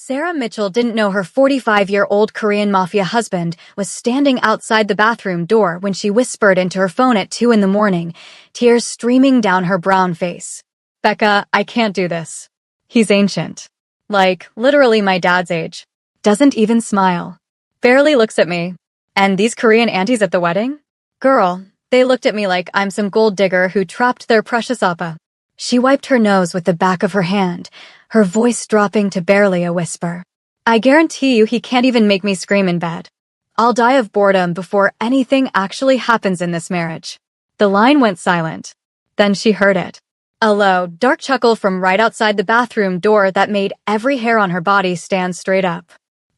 Sarah Mitchell didn't know her 45-year-old Korean Mafia husband was standing outside the bathroom door when she whispered into her phone at 2 in the morning, tears streaming down her brown face. "Becca, I can't do this. He's ancient. Like, literally my dad's age. Doesn't even smile. Barely looks at me. And these Korean aunties at the wedding? Girl, they looked at me like I'm some gold digger who trapped their precious appa." She wiped her nose with the back of her hand, her voice dropping to barely a whisper. "I guarantee you he can't even make me scream in bed. I'll die of boredom before anything actually happens in this marriage." The line went silent. Then she heard it. A low, dark chuckle from right outside the bathroom door that made every hair on her body stand straight up.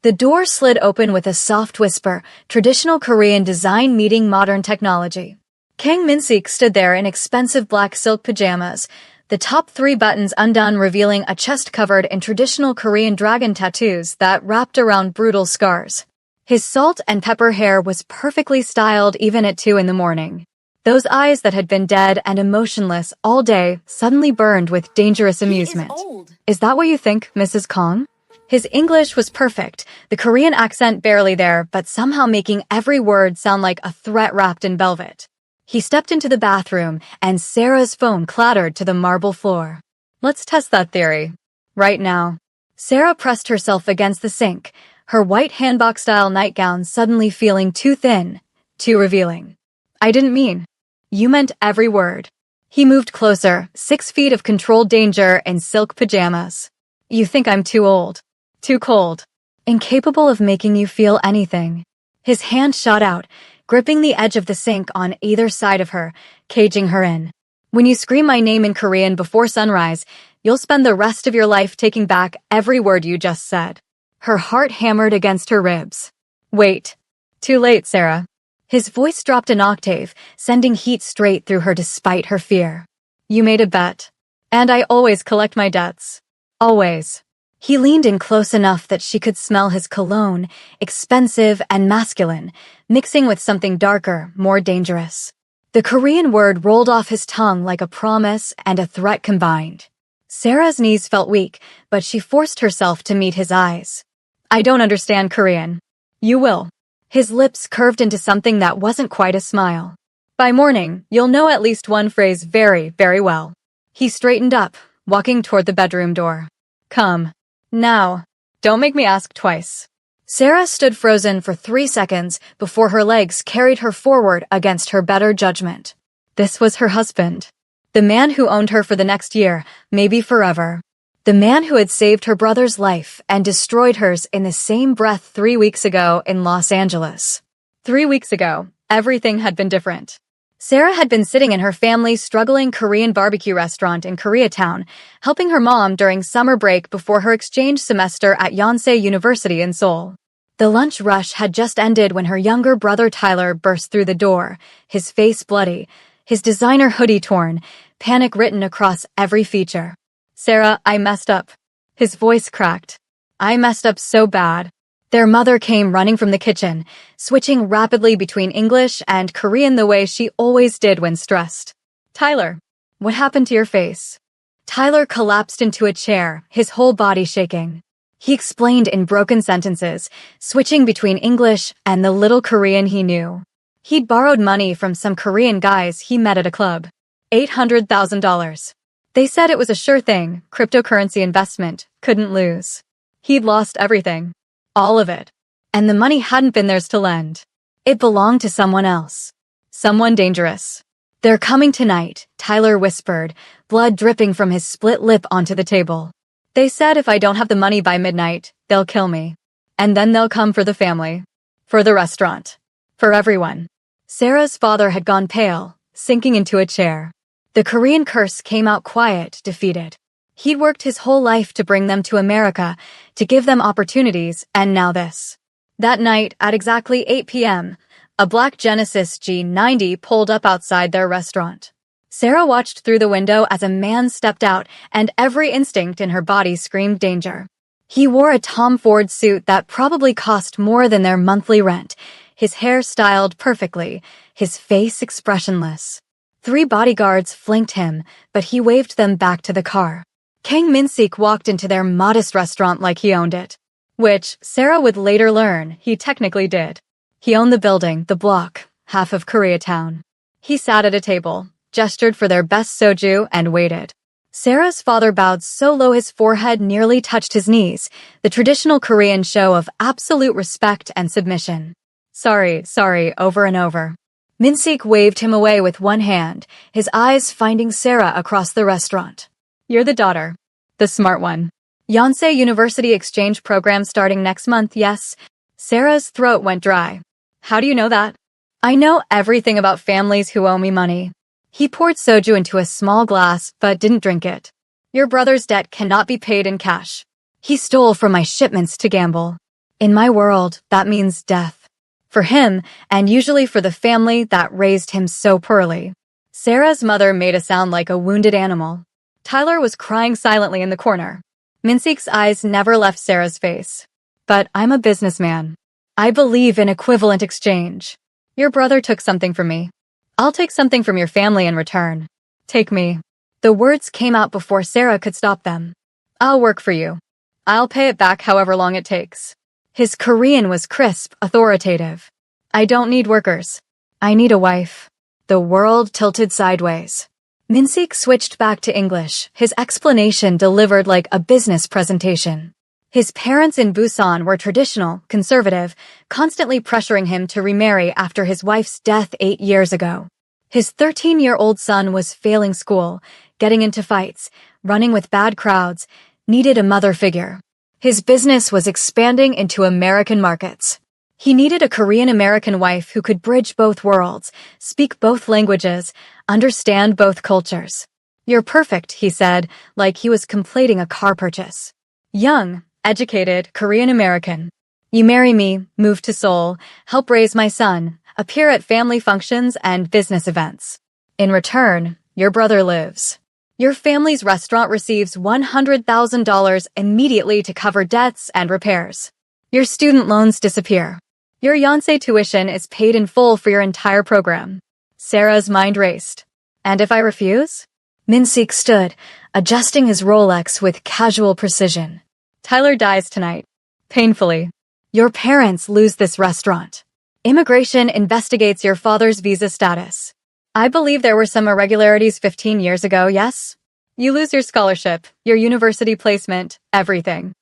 The door slid open with a soft whisper, traditional Korean design meeting modern technology. Kang Min-sik stood there in expensive black silk pajamas, the top 3 buttons undone revealing a chest covered in traditional Korean dragon tattoos that wrapped around brutal scars. His salt and pepper hair was perfectly styled even at 2 in the morning. Those eyes that had been dead and emotionless all day suddenly burned with dangerous amusement. He is old. "Is that what you think, Mrs. Kong?" His English was perfect, the Korean accent barely there, but somehow making every word sound like a threat wrapped in velvet. He stepped into the bathroom, and Sarah's phone clattered to the marble floor. "Let's test that theory. Right now." Sarah pressed herself against the sink, her white handbag-style nightgown suddenly feeling too thin, too revealing. "I didn't mean." "You meant every word." He moved closer, 6 feet of controlled danger in silk pajamas. "You think I'm too old. Too cold. Incapable of making you feel anything." His hand shot out, gripping the edge of the sink on either side of her, caging her in. "When you scream my name in Korean before sunrise, you'll spend the rest of your life taking back every word you just said." Her heart hammered against her ribs. "Wait. Too late, Sarah." His voice dropped an octave, sending heat straight through her despite her fear. "You made a bet. And I always collect my debts. Always." He leaned in close enough that she could smell his cologne, expensive and masculine, mixing with something darker, more dangerous. The Korean word rolled off his tongue like a promise and a threat combined. Sarah's knees felt weak, but she forced herself to meet his eyes. "I don't understand Korean." "You will." His lips curved into something that wasn't quite a smile. "By morning, you'll know at least one phrase very, very well." He straightened up, walking toward the bedroom door. "Come. Now. Don't make me ask twice." Sarah stood frozen for 3 seconds before her legs carried her forward against her better judgment. This was her husband. The man who owned her for the next year, maybe forever. The man who had saved her brother's life and destroyed hers in the same breath 3 weeks ago in Los Angeles. 3 weeks ago, everything had been different. Sarah had been sitting in her family's struggling Korean barbecue restaurant in Koreatown, helping her mom during summer break before her exchange semester at Yonsei University in Seoul. The lunch rush had just ended when her younger brother Tyler burst through the door, his face bloody, his designer hoodie torn, panic written across every feature. "Sarah, I messed up." His voice cracked. "I messed up so bad." Their mother came running from the kitchen, switching rapidly between English and Korean the way she always did when stressed. "Tyler, what happened to your face?" Tyler collapsed into a chair, his whole body shaking. He explained in broken sentences, switching between English and the little Korean he knew. He'd borrowed money from some Korean guys he met at a club. $800,000. They said it was a sure thing, cryptocurrency investment, couldn't lose. He'd lost everything. All of it. And the money hadn't been theirs to lend. It belonged to someone else. Someone dangerous. "They're coming tonight," Tyler whispered, blood dripping from his split lip onto the table. "They said if I don't have the money by midnight, they'll kill me. And then they'll come for the family. For the restaurant. For everyone." Sarah's father had gone pale, sinking into a chair. The Korean curse came out quiet, defeated. He'd worked his whole life to bring them to America, to give them opportunities, and now this. That night, at exactly 8 p.m., a black Genesis G90 pulled up outside their restaurant. Sarah watched through the window as a man stepped out, and every instinct in her body screamed danger. He wore a Tom Ford suit that probably cost more than their monthly rent, his hair styled perfectly, his face expressionless. 3 bodyguards flanked him, but he waved them back to the car. King Min-sik walked into their modest restaurant like he owned it. Which, Sarah would later learn, he technically did. He owned the building, the block, half of Koreatown. He sat at a table, gestured for their best soju, and waited. Sarah's father bowed so low his forehead nearly touched his knees, the traditional Korean show of absolute respect and submission. Sorry, over and over. Min-sik waved him away with one hand, his eyes finding Sarah across the restaurant. You're the daughter. The smart one. Yonsei University exchange program starting next month, yes? Sarah's throat went dry. How do you know that? I know everything about families who owe me money. He poured soju into a small glass, but didn't drink it. Your brother's debt cannot be paid in cash. He stole from my shipments to gamble. In my world, that means death. For him, and usually for the family that raised him so poorly. Sarah's mother made a sound like a wounded animal. Tyler was crying silently in the corner. Min-sik's eyes never left Sarah's face. But I'm a businessman. I believe in equivalent exchange. Your brother took something from me. I'll take something from your family in return. Take me. The words came out before Sarah could stop them. I'll work for you. I'll pay it back however long it takes. His Korean was crisp, authoritative. I don't need workers. I need a wife. The world tilted sideways. Min-sik switched back to English, his explanation delivered like a business presentation. His parents in Busan were traditional, conservative, constantly pressuring him to remarry after his wife's death 8 years ago. His 13-year-old son was failing school, getting into fights, running with bad crowds, needed a mother figure. His business was expanding into American markets. He needed a Korean-American wife who could bridge both worlds, speak both languages, understand both cultures. You're perfect, he said, like he was completing a car purchase. Young, educated, Korean-American. You marry me, move to Seoul, help raise my son, appear at family functions and business events. In return, your brother lives. Your family's restaurant receives $100,000 immediately to cover debts and repairs. Your student loans disappear. Your Yonsei tuition is paid in full for your entire program. Sarah's mind raced. And if I refuse? Min-sik stood, adjusting his Rolex with casual precision. Tyler dies tonight. Painfully. Your parents lose this restaurant. Immigration investigates your father's visa status. I believe there were some irregularities 15 years ago, yes? You lose your scholarship, your university placement, everything.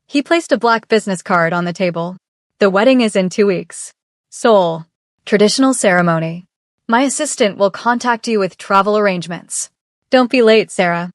He placed a black business card on the table. The wedding is in 2 weeks. Seoul. Traditional ceremony. My assistant will contact you with travel arrangements. Don't be late, Sarah.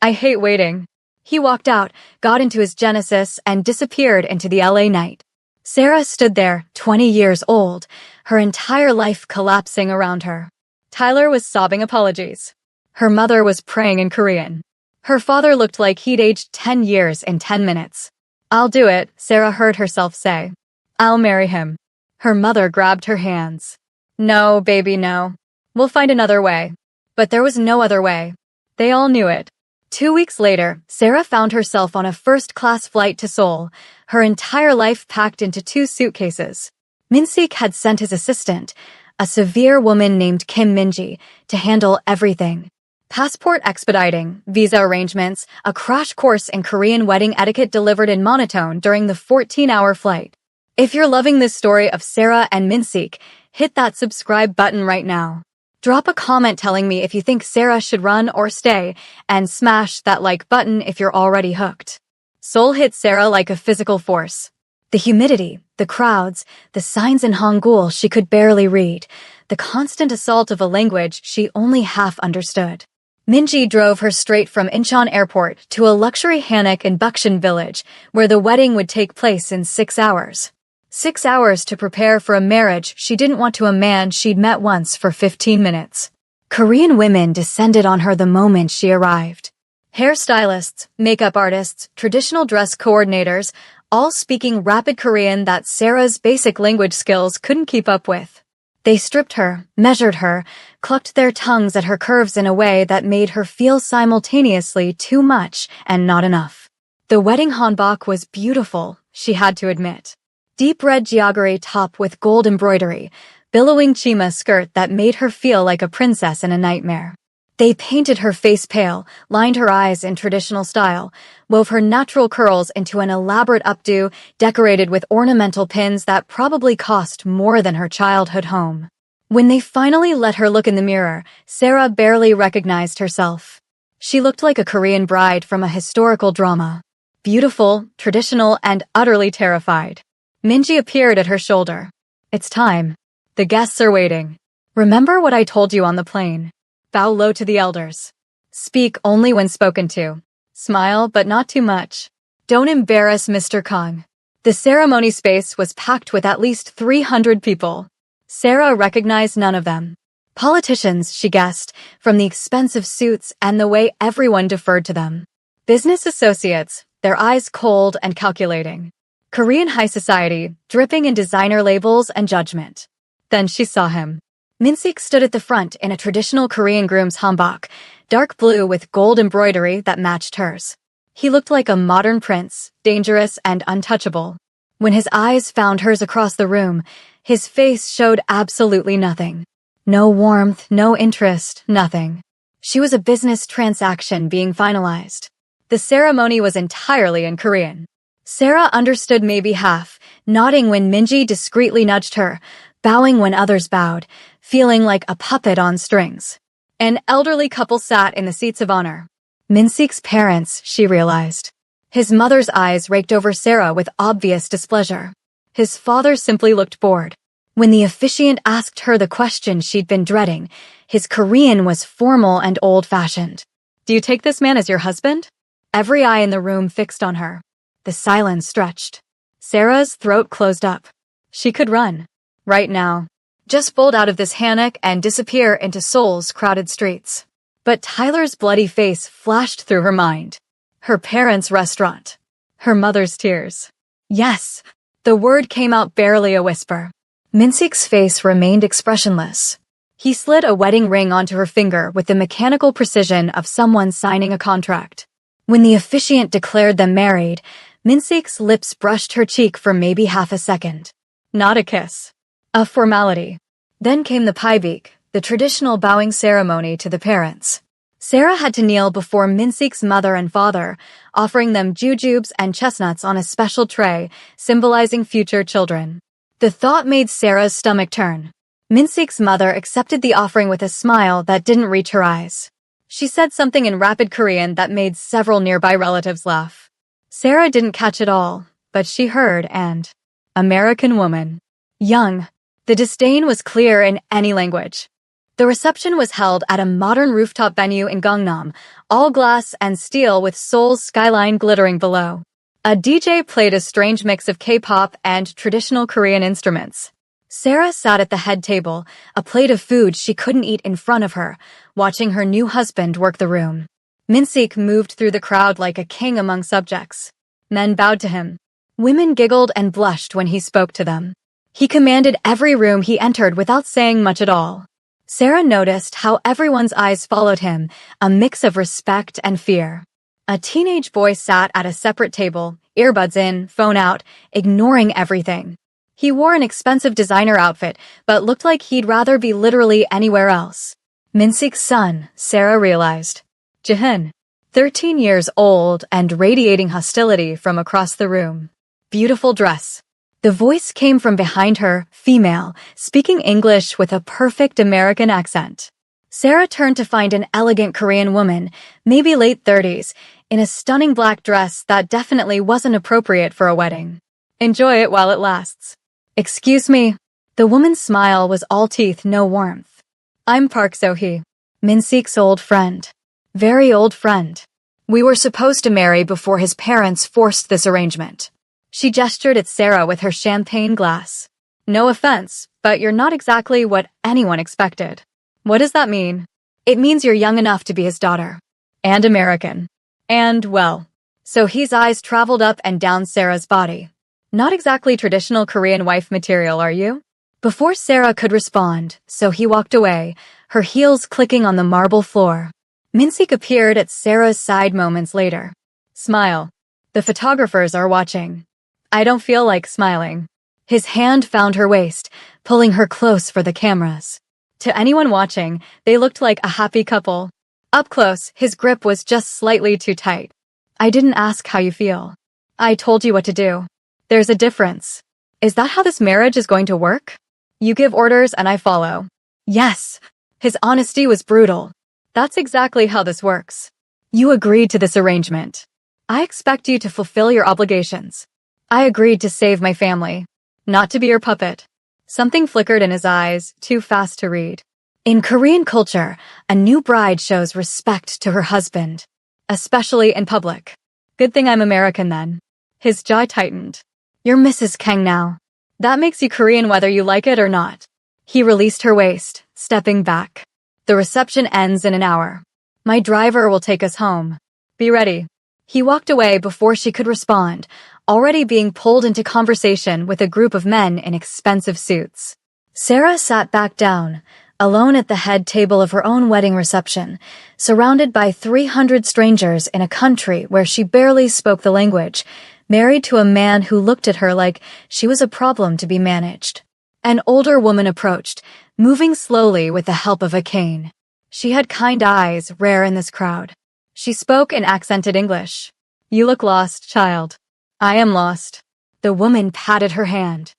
I hate waiting. He walked out, got into his Genesis, and disappeared into the LA night. Sarah stood there, 20 years old, her entire life collapsing around her. Tyler was sobbing apologies. Her mother was praying in Korean. Her father looked like he'd aged 10 years in 10 minutes. I'll do it, Sarah heard herself say. I'll marry him. Her mother grabbed her hands. No, baby, no. We'll find another way. But there was no other way. They all knew it. 2 weeks later, Sarah found herself on a first-class flight to Seoul, her entire life packed into 2 suitcases. Min-sik had sent his assistant, a severe woman named Kim Minji, to handle everything. Passport expediting, visa arrangements, a crash course in Korean wedding etiquette delivered in monotone during the 14-hour flight. If you're loving this story of Sarah and Min-sik, hit that subscribe button right now. Drop a comment telling me if you think Sarah should run or stay, and smash that like button if you're already hooked. Seoul hit Sarah like a physical force. The humidity, the crowds, the signs in Hangul she could barely read, the constant assault of a language she only half understood. Minji drove her straight from Incheon Airport to a luxury hanok in Bukshin Village, where the wedding would take place in 6 hours. 6 hours to prepare for a marriage she didn't want to a man she'd met once for 15 minutes. Korean women descended on her the moment she arrived. Hairstylists, makeup artists, traditional dress coordinators, all speaking rapid Korean that Sarah's basic language skills couldn't keep up with. They stripped her, measured her, clucked their tongues at her curves in a way that made her feel simultaneously too much and not enough. The wedding hanbok was beautiful, she had to admit. Deep red jeoggery top with gold embroidery, billowing chima skirt that made her feel like a princess in a nightmare. They painted her face pale, lined her eyes in traditional style, wove her natural curls into an elaborate updo decorated with ornamental pins that probably cost more than her childhood home. When they finally let her look in the mirror, Sarah barely recognized herself. She looked like a Korean bride from a historical drama. Beautiful, traditional, and utterly terrified. Minji appeared at her shoulder. It's time. The guests are waiting. Remember what I told you on the plane. Bow low to the elders. Speak only when spoken to. Smile, but not too much. Don't embarrass Mr. Kong. The ceremony space was packed with at least 300 people. Sarah recognized none of them. Politicians, she guessed, from the expensive suits and the way everyone deferred to them. Business associates, their eyes cold and calculating. Korean high society, dripping in designer labels and judgment. Then she saw him. Min-sik stood at the front in a traditional Korean groom's hanbok, dark blue with gold embroidery that matched hers. He looked like a modern prince, dangerous and untouchable. When his eyes found hers across the room, his face showed absolutely nothing. No warmth, no interest, nothing. She was a business transaction being finalized. The ceremony was entirely in Korean. Sarah understood maybe half, nodding when Minji discreetly nudged her, bowing when others bowed, feeling like a puppet on strings. An elderly couple sat in the seats of honor. Min-sik's parents, she realized. His mother's eyes raked over Sarah with obvious displeasure. His father simply looked bored. When the officiant asked her the question she'd been dreading, his Korean was formal and old-fashioned. Do you take this man as your husband? Every eye in the room fixed on her. The silence stretched. Sarah's throat closed up. She could run. Right now. Just bolt out of this hammock and disappear into Seoul's crowded streets. But Tyler's bloody face flashed through her mind. Her parents' restaurant. Her mother's tears. Yes. The word came out barely a whisper. Min-sik's face remained expressionless. He slid a wedding ring onto her finger with the mechanical precision of someone signing a contract. When the officiant declared them married, Min-sik's lips brushed her cheek for maybe half a second. Not a kiss. A formality. Then came the pyebeek, the traditional bowing ceremony to the parents. Sarah had to kneel before Min-sik's mother and father, offering them jujubes and chestnuts on a special tray, symbolizing future children. The thought made Sarah's stomach turn. Min-sik's mother accepted the offering with a smile that didn't reach her eyes. She said something in rapid Korean that made several nearby relatives laugh. Sarah didn't catch it all, but she heard and... American woman. Young. The disdain was clear in any language. The reception was held at a modern rooftop venue in Gangnam, all glass and steel with Seoul's skyline glittering below. A DJ played a strange mix of K-pop and traditional Korean instruments. Sarah sat at the head table, a plate of food she couldn't eat in front of her, watching her new husband work the room. Min-sik moved through the crowd like a king among subjects. Men bowed to him. Women giggled and blushed when he spoke to them. He commanded every room he entered without saying much at all. Sarah noticed how everyone's eyes followed him, a mix of respect and fear. A teenage boy sat at a separate table, earbuds in, phone out, ignoring everything. He wore an expensive designer outfit, but looked like he'd rather be literally anywhere else. Min-sik's son, Sarah realized. Jaehyun, 13 years old and radiating hostility from across the room. Beautiful dress. The voice came from behind her, female, speaking English with a perfect American accent. Sarah turned to find an elegant Korean woman, maybe late 30s, in a stunning black dress that definitely wasn't appropriate for a wedding. Enjoy it while it lasts. Excuse me. The woman's smile was all teeth, no warmth. I'm Park So-hee, Min-sik's old friend. Very old friend. We were supposed to marry before his parents forced this arrangement. She gestured at Sarah with her champagne glass. No offense, but you're not exactly what anyone expected. What does that mean? It means you're young enough to be his daughter. And American. And, well. So-hee's eyes traveled up and down Sarah's body. Not exactly traditional Korean wife material, are you? Before Sarah could respond, So-hee walked away, her heels clicking on the marble floor. Min-sik appeared at Sarah's side moments later. Smile. The photographers are watching. I don't feel like smiling. His hand found her waist, pulling her close for the cameras. To anyone watching, they looked like a happy couple. Up close, his grip was just slightly too tight. I didn't ask how you feel. I told you what to do. There's a difference. Is that how this marriage is going to work? You give orders and I follow. Yes. His honesty was brutal. That's exactly how this works. You agreed to this arrangement. I expect you to fulfill your obligations. I agreed to save my family, not to be your puppet. Something flickered in his eyes, too fast to read. In Korean culture, a new bride shows respect to her husband, especially in public. Good thing I'm American then. His jaw tightened. You're Mrs. Kang now. That makes you Korean whether you like it or not. He released her waist, stepping back. The reception ends in an hour. My driver will take us home. Be ready. He walked away before she could respond, already being pulled into conversation with a group of men in expensive suits. Sarah sat back down, alone at the head table of her own wedding reception, surrounded by 300 strangers in a country where she barely spoke the language, married to a man who looked at her like she was a problem to be managed. An older woman approached, moving slowly with the help of a cane. She had kind eyes, rare in this crowd. She spoke in accented English. You look lost, child. I am lost. The woman patted her hand.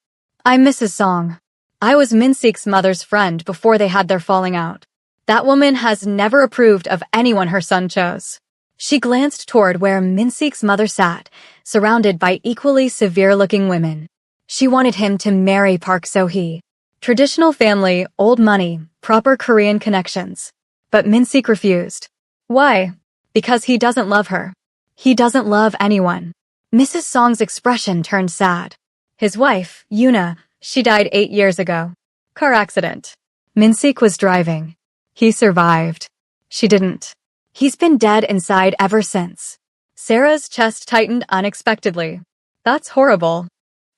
I'm Mrs. Song. I was Min-sik's mother's friend before they had their falling out. That woman has never approved of anyone her son chose. She glanced toward where Min-sik's mother sat, surrounded by equally severe-looking women. She wanted him to marry Park So-hee. Traditional family, old money, proper Korean connections. But Min-sik refused. Why? Because he doesn't love her. He doesn't love anyone. Mrs. Song's expression turned sad. His wife, Yuna, she died 8 years ago. Car accident. Min-sik was driving. He survived. She didn't. He's been dead inside ever since. Sarah's chest tightened unexpectedly. That's horrible.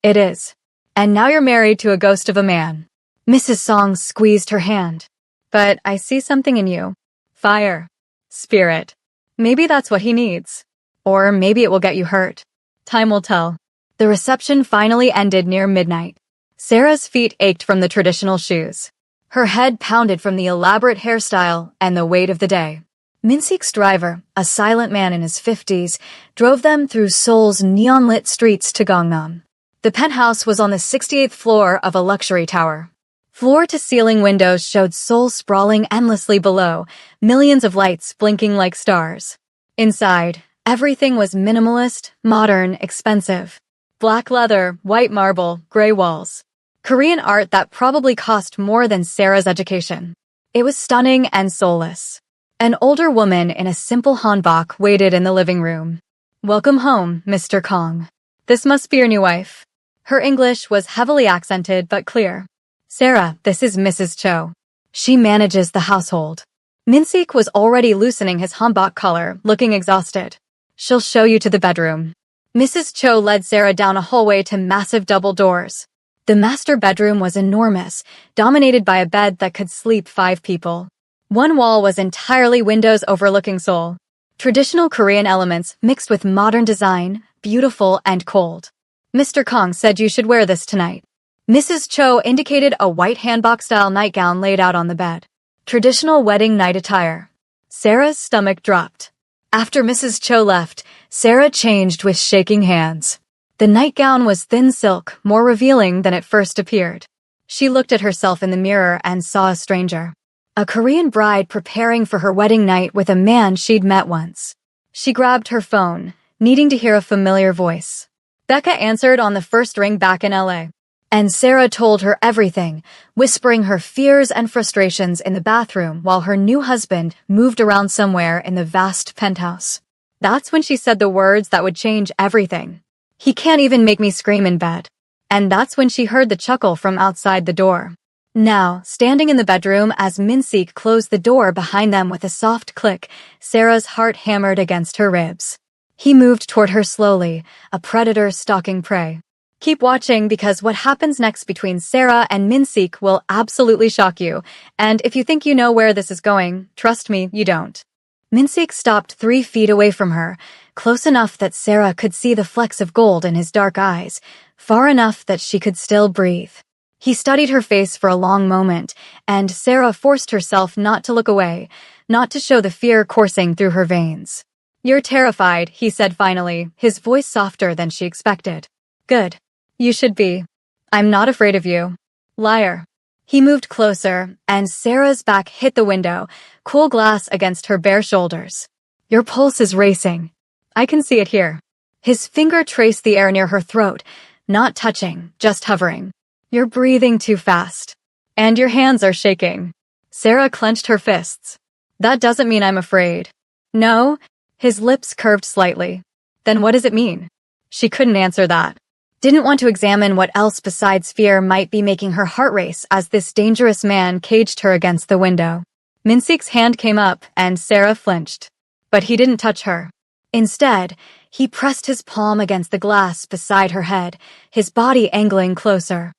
It is. And now you're married to a ghost of a man. Mrs. Song squeezed her hand. But I see something in you. Fire. Spirit. Maybe that's what he needs. Or maybe it will get you hurt. Time will tell. The reception finally ended near midnight. Sarah's feet ached from the traditional shoes. Her head pounded from the elaborate hairstyle and the weight of the day. Min-sik's driver, a silent man in his 50s, drove them through Seoul's neon-lit streets to Gangnam. The penthouse was on the 68th floor of a luxury tower. Floor-to-ceiling windows showed Seoul sprawling endlessly below, millions of lights blinking like stars. Inside, everything was minimalist, modern, expensive. Black leather, white marble, gray walls. Korean art that probably cost more than Sarah's education. It was stunning and soulless. An older woman in a simple hanbok waited in the living room. Welcome home, Mr. Kong. This must be your new wife. Her English was heavily accented but clear. Sarah, this is Mrs. Cho. She manages the household. Min-sik was already loosening his hanbok collar, looking exhausted. She'll show you to the bedroom. Mrs. Cho led Sarah down a hallway to massive double doors. The master bedroom was enormous, dominated by a bed that could sleep 5 people. One wall was entirely windows overlooking Seoul. Traditional Korean elements mixed with modern design, beautiful and cold. Mr. Kong said you should wear this tonight. Mrs. Cho indicated a white hanbok-style nightgown laid out on the bed. Traditional wedding night attire. Sarah's stomach dropped. After Mrs. Cho left, Sarah changed with shaking hands. The nightgown was thin silk, more revealing than it first appeared. She looked at herself in the mirror and saw a stranger. A Korean bride preparing for her wedding night with a man she'd met once. She grabbed her phone, needing to hear a familiar voice. Becca answered on the first ring back in LA. And Sarah told her everything, whispering her fears and frustrations in the bathroom while her new husband moved around somewhere in the vast penthouse. That's when she said the words that would change everything. He can't even make me scream in bed. And that's when she heard the chuckle from outside the door. Now, standing in the bedroom as Min-sik closed the door behind them with a soft click, Sarah's heart hammered against her ribs. He moved toward her slowly, a predator stalking prey. Keep watching because what happens next between Sarah and Min-sik will absolutely shock you, and if you think you know where this is going, trust me, you don't. Min-sik stopped 3 feet away from her, close enough that Sarah could see the flecks of gold in his dark eyes, far enough that she could still breathe. He studied her face for a long moment, and Sarah forced herself not to look away, not to show the fear coursing through her veins. "You're terrified," he said finally, his voice softer than she expected. "Good. You should be. I'm not afraid of you. Liar." He moved closer, and Sarah's back hit the window, cool glass against her bare shoulders. "Your pulse is racing. I can see it here." His finger traced the air near her throat, not touching, just hovering. "You're breathing too fast. And your hands are shaking." Sarah clenched her fists. "That doesn't mean I'm afraid." "No?" His lips curved slightly. "Then what does it mean?" She couldn't answer that. Didn't want to examine what else besides fear might be making her heart race as this dangerous man caged her against the window. Minsik's hand came up, and Sarah flinched. But he didn't touch her. Instead, he pressed his palm against the glass beside her head, his body angling closer.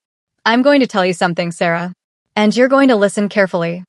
"I'm going to tell you something, Sarah. And you're going to listen carefully.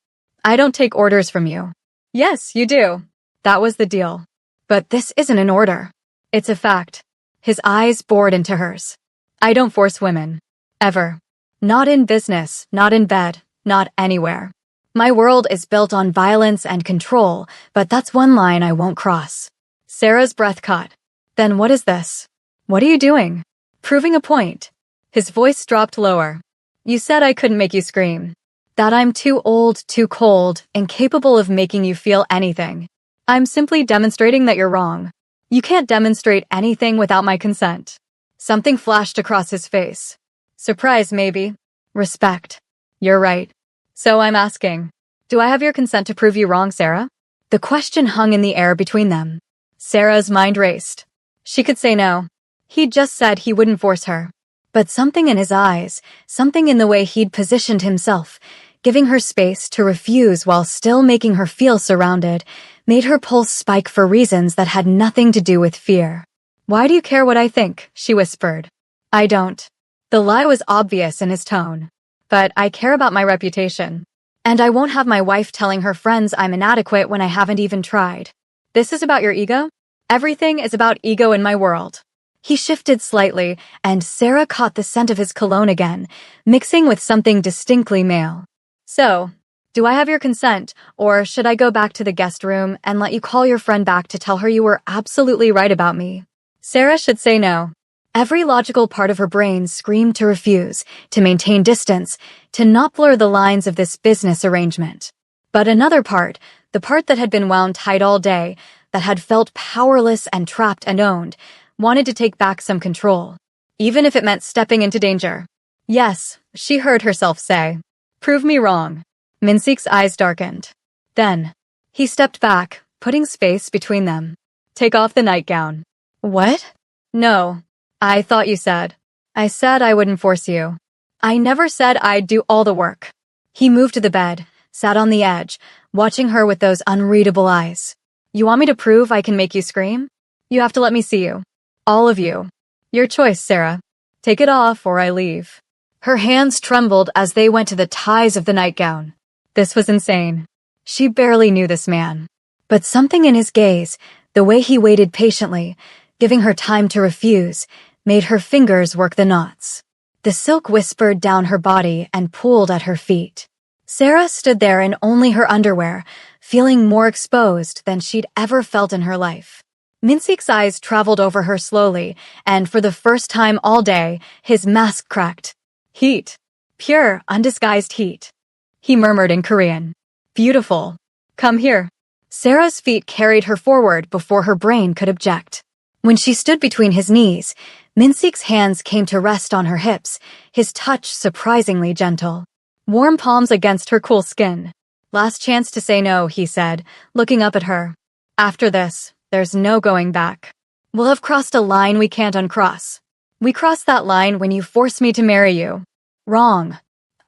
I don't take orders from you." "Yes, you do." That was the deal. "But this isn't an order. It's a fact." His eyes bored into hers. "I don't force women. Ever. Not in business, not in bed, not anywhere. My world is built on violence and control, but that's one line I won't cross." Sarah's breath caught. "Then what is this? What are you doing?" "Proving a point." His voice dropped lower. "You said I couldn't make you scream. That I'm too old, too cold, incapable of making you feel anything. I'm simply demonstrating that you're wrong. You can't demonstrate anything without my consent." Something flashed across his face. "Surprise, maybe. Respect. You're right. So I'm asking, do I have your consent to prove you wrong, Sarah?" The question hung in the air between them. Sarah's mind raced. She could say no. He'd just said he wouldn't force her. But something in his eyes, something in the way he'd positioned himself, giving her space to refuse while still making her feel surrounded, made her pulse spike for reasons that had nothing to do with fear. "Why do you care what I think?" she whispered. "I don't." The lie was obvious in his tone. "But I care about my reputation. And I won't have my wife telling her friends I'm inadequate when I haven't even tried." "This is about your ego?" "Everything is about ego in my world." He shifted slightly, and Sarah caught the scent of his cologne again, mixing with something distinctly male. "So, do I have your consent, or should I go back to the guest room and let you call your friend back to tell her you were absolutely right about me?" Sarah should say no. Every logical part of her brain screamed to refuse, to maintain distance, to not blur the lines of this business arrangement. But another part, the part that had been wound tight all day, that had felt powerless and trapped and owned, wanted to take back some control, even if it meant stepping into danger. "Yes," she heard herself say. "Prove me wrong." Minsik's eyes darkened. Then, he stepped back, putting space between them. "Take off the nightgown." "What?" "No. I thought you said." "I said I wouldn't force you. I never said I'd do all the work." He moved to the bed, sat on the edge, watching her with those unreadable eyes. "You want me to prove I can make you scream? You have to let me see you. All of you. Your choice, Sarah. Take it off or I leave." Her hands trembled as they went to the ties of the nightgown. This was insane. She barely knew this man. But something in his gaze, the way he waited patiently, giving her time to refuse, made her fingers work the knots. The silk whispered down her body and pooled at her feet. Sarah stood there in only her underwear, feeling more exposed than she'd ever felt in her life. Minsik's eyes traveled over her slowly, and for the first time all day, his mask cracked. "Heat. Pure, undisguised heat." He murmured in Korean. "Beautiful. Come here." Sarah's feet carried her forward before her brain could object. When she stood between his knees, Minsik's hands came to rest on her hips, his touch surprisingly gentle. Warm palms against her cool skin. "Last chance to say no," he said, looking up at her. "After this, there's no going back. We'll have crossed a line we can't uncross. We crossed that line when you forced me to marry you." "Wrong.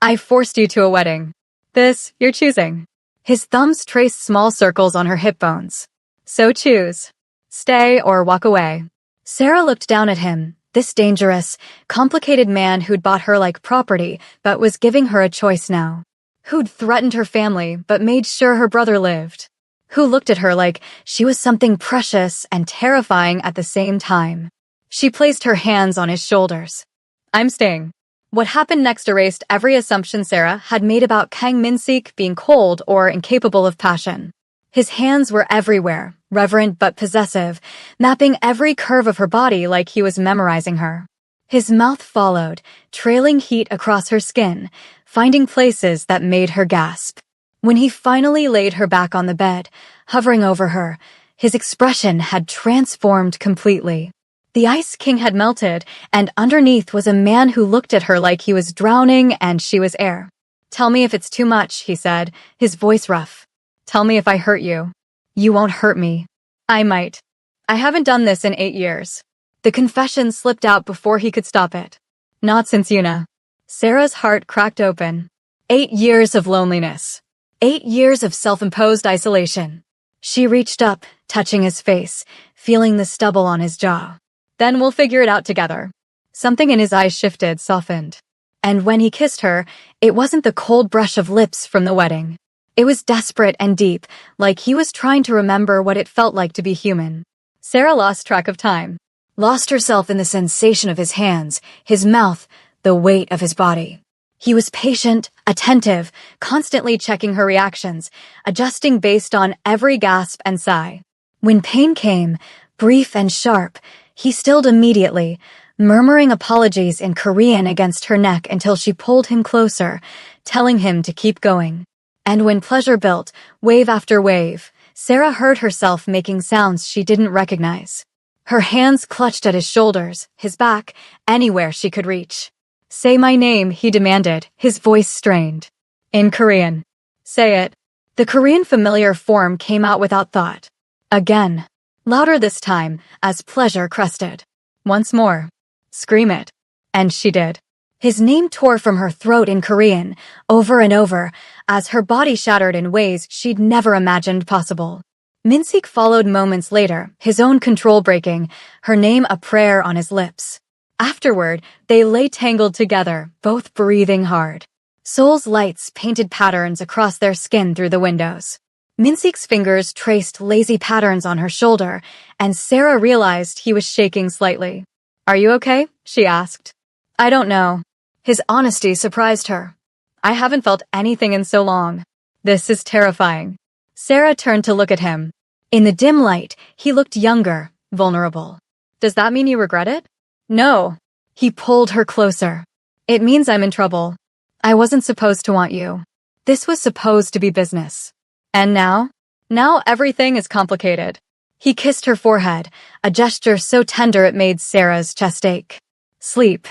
I forced you to a wedding. This, you're choosing." His thumbs traced small circles on her hip bones. "So choose. Stay or walk away." Sarah looked down at him, this dangerous, complicated man who'd bought her like property but was giving her a choice now. Who'd threatened her family but made sure her brother lived. Who looked at her like she was something precious and terrifying at the same time. She placed her hands on his shoulders. "I'm staying." What happened next erased every assumption Sarah had made about Kang Min-sik being cold or incapable of passion. His hands were everywhere, reverent but possessive, mapping every curve of her body like he was memorizing her. His mouth followed, trailing heat across her skin, finding places that made her gasp. When he finally laid her back on the bed, hovering over her, his expression had transformed completely. The Ice King had melted, and underneath was a man who looked at her like he was drowning and she was air. "Tell me if it's too much," he said, his voice rough. "Tell me if I hurt you." "You won't hurt me." "I might. I haven't done this in 8 years." The confession slipped out before he could stop it. "Not since Yuna." Sarah's heart cracked open. 8 years of loneliness. 8 years of self-imposed isolation. She reached up, touching his face, feeling the stubble on his jaw. "Then we'll figure it out together." Something in his eyes shifted, softened. And when he kissed her, it wasn't the cold brush of lips from the wedding. It was desperate and deep, like he was trying to remember what it felt like to be human. Sarah lost track of time. Lost herself in the sensation of his hands, his mouth, the weight of his body. He was patient, attentive, constantly checking her reactions, adjusting based on every gasp and sigh. When pain came, brief and sharp, he stilled immediately, murmuring apologies in Korean against her neck until she pulled him closer, telling him to keep going. And when pleasure built, wave after wave, Sarah heard herself making sounds she didn't recognize. Her hands clutched at his shoulders, his back, anywhere she could reach. "Say my name," he demanded, his voice strained. In Korean. "Say it." The Korean familiar form came out without thought. Again. Louder this time, as pleasure crested. Once more. "Scream it." And she did. His name tore from her throat in Korean, over and over, as her body shattered in ways she'd never imagined possible. Minsik followed moments later, his own control breaking, her name a prayer on his lips. Afterward, they lay tangled together, both breathing hard. Seoul's lights painted patterns across their skin through the windows. Minsik's fingers traced lazy patterns on her shoulder, and Sarah realized he was shaking slightly. "Are you okay?" she asked. "I don't know." His honesty surprised her. "I haven't felt anything in so long. This is terrifying." Sarah turned to look at him. In the dim light, he looked younger, vulnerable. "Does that mean you regret it?" "No." He pulled her closer. "It means I'm in trouble. I wasn't supposed to want you. This was supposed to be business. And now? Now everything is complicated." He kissed her forehead, a gesture so tender it made Sarah's chest ache. "Sleep.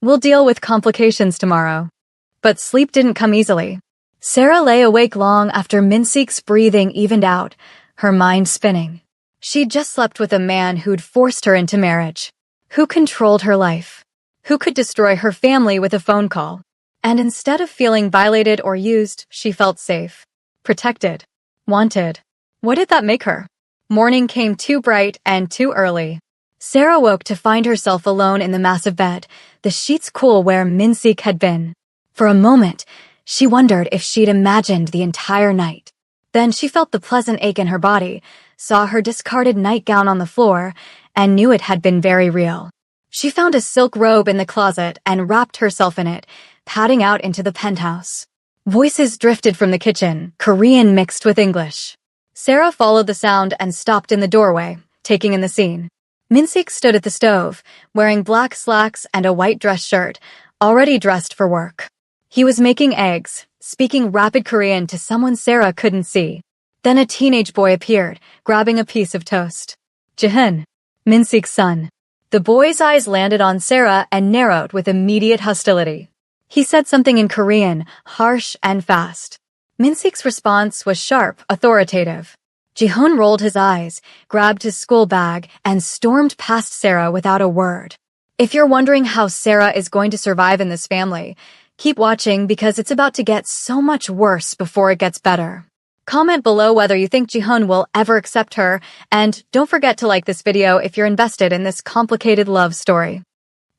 We'll deal with complications tomorrow." But sleep didn't come easily. Sarah lay awake long after Minsik's breathing evened out, her mind spinning. She'd just slept with a man who'd forced her into marriage. Who controlled her life? Who could destroy her family with a phone call? And instead of feeling violated or used, she felt safe. Protected. Wanted. What did that make her? Morning came too bright and too early. Sarah woke to find herself alone in the massive bed, the sheets cool where Minsik had been. For a moment, she wondered if she'd imagined the entire night. Then she felt the pleasant ache in her body, saw her discarded nightgown on the floor, and knew it had been very real. She found a silk robe in the closet and wrapped herself in it, padding out into the penthouse. Voices drifted from the kitchen, Korean mixed with English. Sarah followed the sound and stopped in the doorway, taking in the scene. Minsik stood at the stove, wearing black slacks and a white dress shirt, already dressed for work. He was making eggs, speaking rapid Korean to someone Sarah couldn't see. Then a teenage boy appeared, grabbing a piece of toast. Jihoon, Minsik's son. The boy's eyes landed on Sarah and narrowed with immediate hostility. He said something in Korean, harsh and fast. Minsik's response was sharp, authoritative. Jihoon rolled his eyes, grabbed his school bag, and stormed past Sarah without a word. If you're wondering how Sarah is going to survive in this family, keep watching because it's about to get so much worse before it gets better. Comment below whether you think Jihoon will ever accept her, and don't forget to like this video if you're invested in this complicated love story.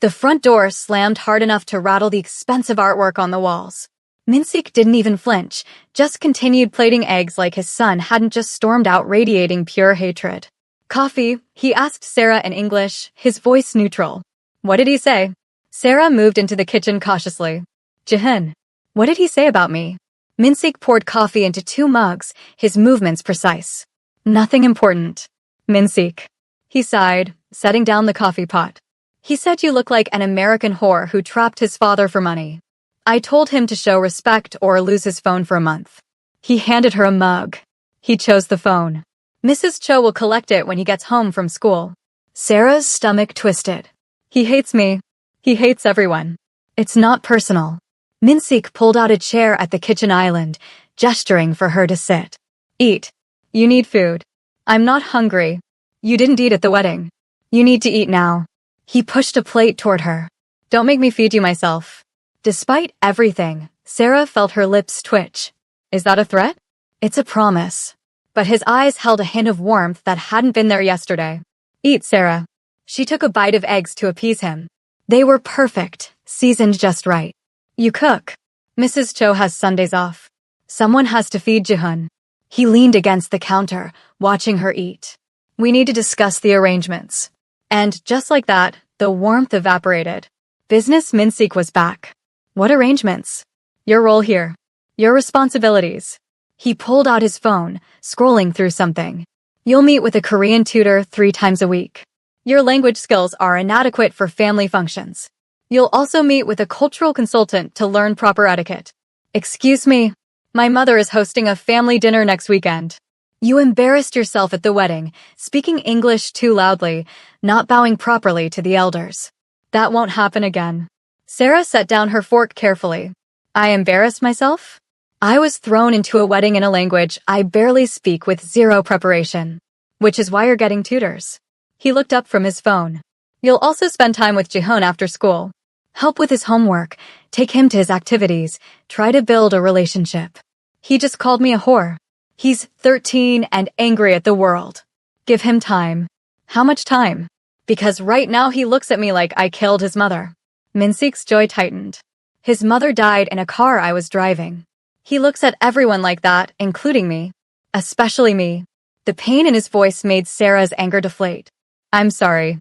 The front door slammed hard enough to rattle the expensive artwork on the walls. Minsik didn't even flinch, just continued plating eggs like his son hadn't just stormed out radiating pure hatred. "Coffee?" he asked Sarah in English, his voice neutral. "What did he say?" Sarah moved into the kitchen cautiously. "Jihoon, what did he say about me?" Minsik poured coffee into 2 mugs, his movements precise. Nothing important. Minsik. He sighed, setting down the coffee pot. He said you look like an American whore who trapped his father for money. I told him to show respect or lose his phone for a month. He handed her a mug. He chose the phone. Mrs. Cho will collect it when he gets home from school. Sarah's stomach twisted. He hates me. He hates everyone. It's not personal. Minsik pulled out a chair at the kitchen island, gesturing for her to sit. Eat. You need food. I'm not hungry. You didn't eat at the wedding. You need to eat now. He pushed a plate toward her. Don't make me feed you myself. Despite everything, Sarah felt her lips twitch. Is that a threat? It's a promise. But his eyes held a hint of warmth that hadn't been there yesterday. Eat, Sarah. She took a bite of eggs to appease him. They were perfect, seasoned just right. You cook. Mrs. Cho has Sundays off. Someone has to feed Jihun. He leaned against the counter, watching her eat. We need to discuss the arrangements. And just like that, the warmth evaporated. Business Minsik was back. What arrangements? Your role here. Your responsibilities. He pulled out his phone, scrolling through something. You'll meet with a Korean tutor 3 times a week. Your language skills are inadequate for family functions. You'll also meet with a cultural consultant to learn proper etiquette. Excuse me, my mother is hosting a family dinner next weekend. You embarrassed yourself at the wedding, speaking English too loudly, not bowing properly to the elders. That won't happen again. Sarah set down her fork carefully. I embarrassed myself? I was thrown into a wedding in a language I barely speak with 0 preparation. Which is why you're getting tutors. He looked up from his phone. You'll also spend time with Jihun after school. Help with his homework, take him to his activities, try to build a relationship. He just called me a whore. He's 13 and angry at the world. Give him time. How much time? Because right now he looks at me like I killed his mother. Minsik's jaw tightened. His mother died in a car I was driving. He looks at everyone like that, including me. Especially me. The pain in his voice made Sarah's anger deflate. I'm sorry.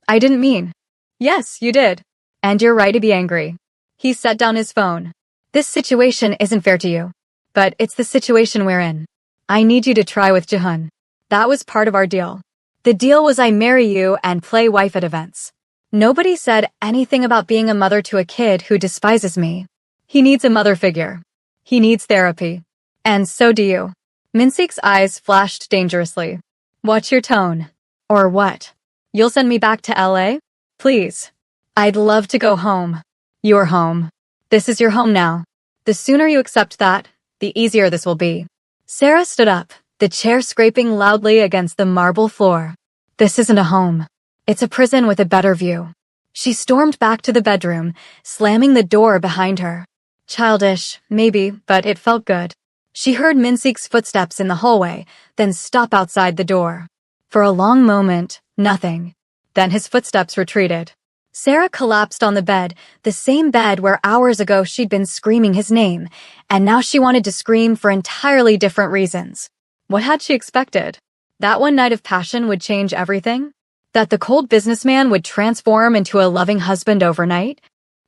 I didn't mean. Yes, you did. And you're right to be angry. He set down his phone. This situation isn't fair to you. But it's the situation we're in. I need you to try with Jihun. That was part of our deal. The deal was I marry you and play wife at events. Nobody said anything about being a mother to a kid who despises me. He needs a mother figure. He needs therapy. And so do you. Minsik's eyes flashed dangerously. Watch your tone. Or what? You'll send me back to LA? Please. I'd love to go home. You're home. This is your home now. The sooner you accept that, the easier this will be. Sarah stood up, the chair scraping loudly against the marble floor. This isn't a home. It's a prison with a better view. She stormed back to the bedroom, slamming the door behind her. Childish, maybe, but it felt good. She heard Minsik's footsteps in the hallway, then stop outside the door. For a long moment, nothing. Then his footsteps retreated. Sarah collapsed on the bed, the same bed where hours ago she'd been screaming his name, and now she wanted to scream for entirely different reasons. What had she expected? That one night of passion would change everything? That the cold businessman would transform into a loving husband overnight?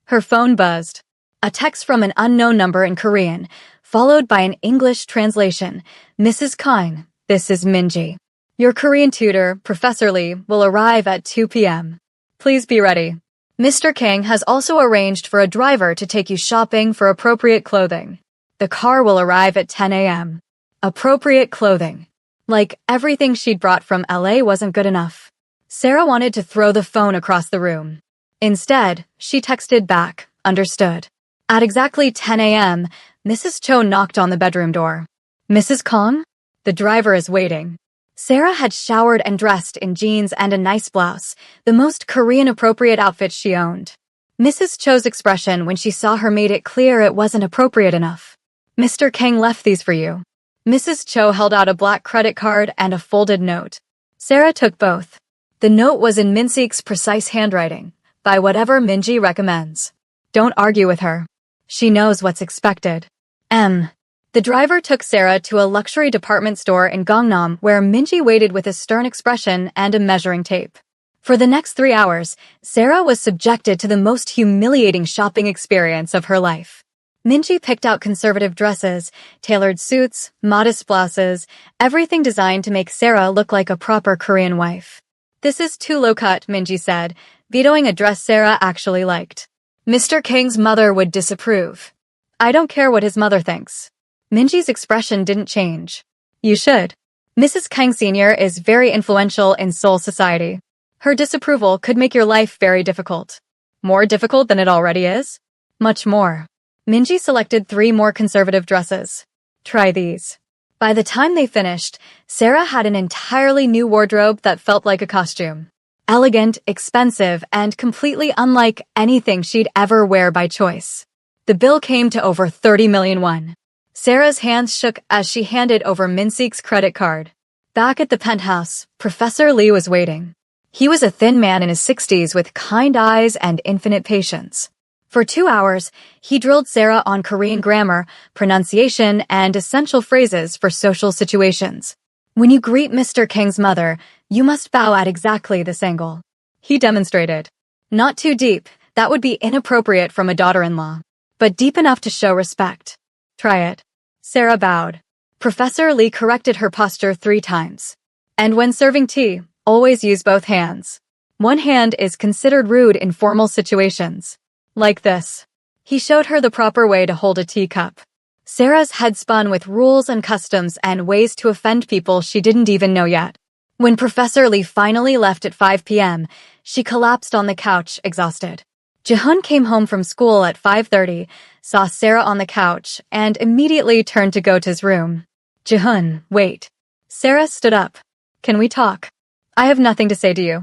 Her phone buzzed. A text from an unknown number in Korean, followed by an English translation. Mrs. Kang, this is Minji. Your Korean tutor, Professor Lee, will arrive at 2 p.m. Please be ready. Mr. Kang has also arranged for a driver to take you shopping for appropriate clothing. The car will arrive at 10 a.m. Appropriate clothing. Like everything she'd brought from LA wasn't good enough. Sarah wanted to throw the phone across the room. Instead, she texted back, understood. At exactly 10 a.m., Mrs. Cho knocked on the bedroom door. Mrs. Kang? The driver is waiting. Sarah had showered and dressed in jeans and a nice blouse, the most Korean-appropriate outfit she owned. Mrs. Cho's expression when she saw her made it clear it wasn't appropriate enough. Mr. Kang left these for you. Mrs. Cho held out a black credit card and a folded note. Sarah took both. The note was in Minsik's precise handwriting, by whatever Minji recommends. Don't argue with her. She knows what's expected. The driver took Sarah to a luxury department store in Gangnam where Minji waited with a stern expression and a measuring tape. For the next 3 hours, Sarah was subjected to the most humiliating shopping experience of her life. Minji picked out conservative dresses, tailored suits, modest blouses, everything designed to make Sarah look like a proper Korean wife. "This is too low-cut," Minji said, vetoing a dress Sarah actually liked. Mr. Kang's mother would disapprove. "I don't care what his mother thinks." Minji's expression didn't change. "You should. Mrs. Kang Sr. is very influential in Seoul society. Her disapproval could make your life very difficult." "More difficult than it already is?" "Much more." Minji selected 3 more conservative dresses. "Try these." By the time they finished, Sarah had an entirely new wardrobe that felt like a costume. Elegant, expensive, and completely unlike anything she'd ever wear by choice. The bill came to over 30 million won. Sarah's hands shook as she handed over Minsik's credit card. Back at the penthouse, Professor Lee was waiting. He was a thin man in his 60s with kind eyes and infinite patience. For 2 hours, he drilled Sarah on Korean grammar, pronunciation, and essential phrases for social situations. "When you greet Mr. Kang's mother, you must bow at exactly this angle." He demonstrated. "Not too deep, that would be inappropriate from a daughter-in-law, but deep enough to show respect. Try it." Sarah bowed. Professor Lee corrected her posture 3 times. "And when serving tea, always use both hands. One hand is considered rude in formal situations. Like this." He showed her the proper way to hold a teacup. Sarah's head spun with rules and customs and ways to offend people she didn't even know yet. When Professor Lee finally left at 5 p.m., she collapsed on the couch, exhausted. Jihun came home from school at 5:30, saw Sarah on the couch, and immediately turned to go to his room. "Jihun, wait." Sarah stood up. "Can we talk? I have nothing to say to you."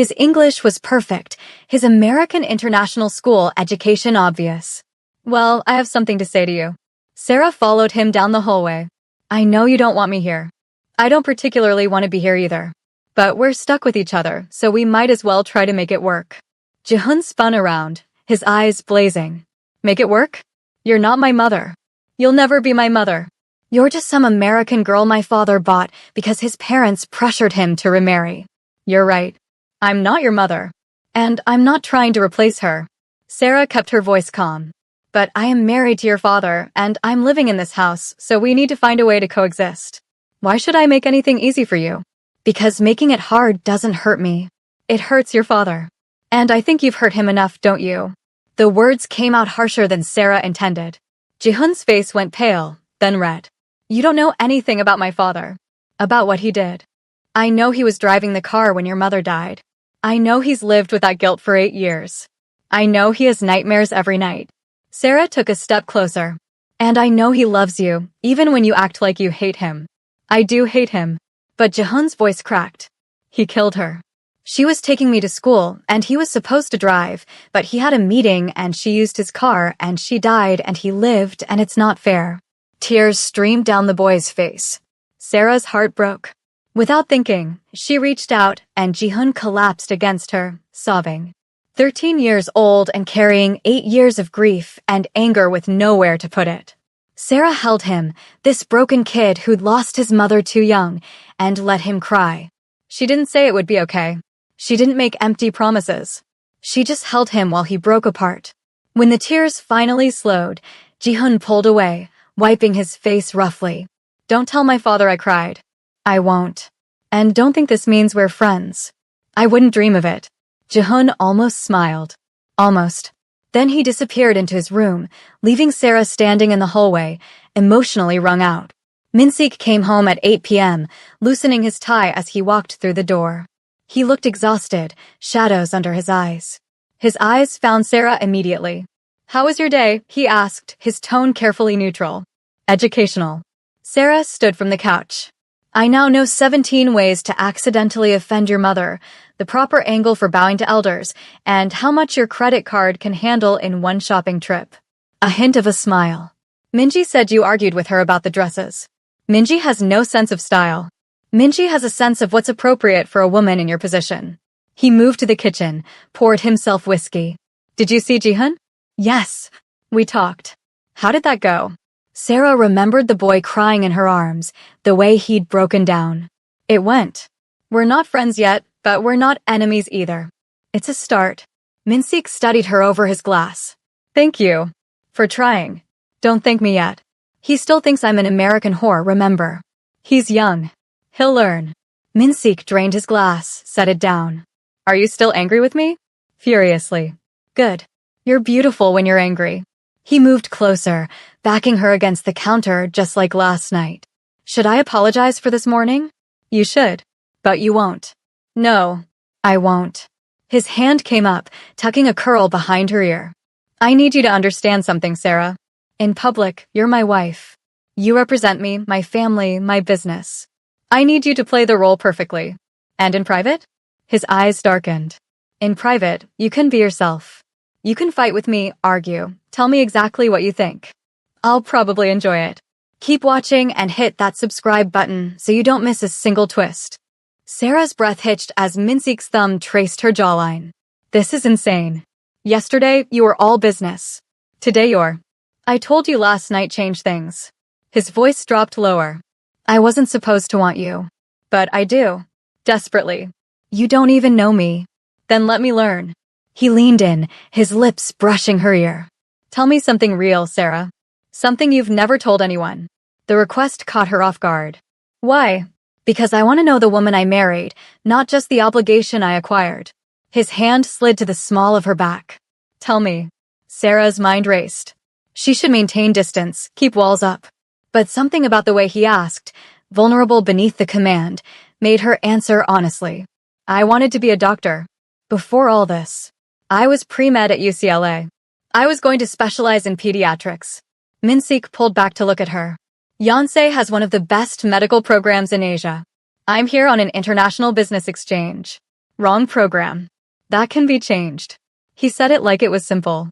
His English was perfect, his American international school education obvious. "Well, I have something to say to you." Sarah followed him down the hallway. "I know you don't want me here. I don't particularly want to be here either. But we're stuck with each other, so we might as well try to make it work." Jihun spun around, his eyes blazing. "Make it work? You're not my mother. You'll never be my mother. You're just some American girl my father bought because his parents pressured him to remarry. You're right. I'm not your mother. And I'm not trying to replace her." Sarah kept her voice calm. "But I am married to your father, and I'm living in this house, so we need to find a way to coexist. Why should I make anything easy for you? Because making it hard doesn't hurt me. It hurts your father. And I think you've hurt him enough, don't you?" The words came out harsher than Sarah intended. Jihun's face went pale, then red. "You don't know anything about my father. About what he did. I know he was driving the car when your mother died. I know he's lived with that guilt for 8 years. I know he has nightmares every night." Sarah took a step closer. "And I know he loves you, even when you act like you hate him." "I do hate him." But Jihun's voice cracked. "He killed her. She was taking me to school, and he was supposed to drive, but he had a meeting and she used his car, and she died, and he lived, and it's not fair." Tears streamed down the boy's face. Sarah's heart broke. Without thinking, she reached out, and Jihun collapsed against her, sobbing. 13 years old and carrying 8 years of grief and anger with nowhere to put it. Sarah held him, this broken kid who'd lost his mother too young, and let him cry. She didn't say it would be okay. She didn't make empty promises. She just held him while he broke apart. When the tears finally slowed, Jihun pulled away, wiping his face roughly. "Don't tell my father I cried." "I won't. And don't think this means we're friends. I wouldn't dream of it." Jihun almost smiled. Almost. Then he disappeared into his room, leaving Sarah standing in the hallway, emotionally wrung out. Minsik came home at 8 p.m., loosening his tie as he walked through the door. He looked exhausted, shadows under his eyes. His eyes found Sarah immediately. "How was your day?" he asked, his tone carefully neutral. "Educational." Sarah stood from the couch. "I now know 17 ways to accidentally offend your mother, the proper angle for bowing to elders, and how much your credit card can handle in one shopping trip." A hint of a smile. "Minji said you argued with her about the dresses." "Minji has no sense of style. Minji has a sense of what's appropriate for a woman in your position." He moved to the kitchen, poured himself whiskey. "Did you see Jihun?" "Yes. We talked." "How did that go?" Sarah remembered the boy crying in her arms, the way he'd broken down. "It went. We're not friends yet, but we're not enemies either. It's a start." Minsik studied her over his glass. "Thank you. For trying." Don't thank me yet. He still thinks I'm an American whore, remember? He's young. He'll learn. Min-sik drained his glass, set it down. Are you still angry with me? Furiously. Good. You're beautiful when you're angry. He moved closer, backing her against the counter just like last night. Should I apologize for this morning? You should. But you won't. No, I won't. His hand came up, tucking a curl behind her ear. I need you to understand something, Sarah. In public, you're my wife. You represent me, my family, my business. I need you to play the role perfectly. And in private? His eyes darkened. In private, you can be yourself. You can fight with me, argue, tell me exactly what you think. I'll probably enjoy it. Keep watching and hit that subscribe button so you don't miss a single twist. Sarah's breath hitched as Min-sik's thumb traced her jawline. This is insane. Yesterday, you were all business. Today you're... I told you last night changed things. His voice dropped lower. I wasn't supposed to want you. But I do. Desperately. You don't even know me. Then let me learn. He leaned in, his lips brushing her ear. Tell me something real, Sarah. Something you've never told anyone. The request caught her off guard. Why? Because I want to know the woman I married, not just the obligation I acquired. His hand slid to the small of her back. Tell me. Sarah's mind raced. She should maintain distance, keep walls up. But something about the way he asked, vulnerable beneath the command, made her answer honestly. I wanted to be a doctor. Before all this, I was pre-med at UCLA. I was going to specialize in pediatrics. Min-sik pulled back to look at her. Yonsei has one of the best medical programs in Asia. I'm here on an international business exchange. Wrong program. That can be changed. He said it like it was simple.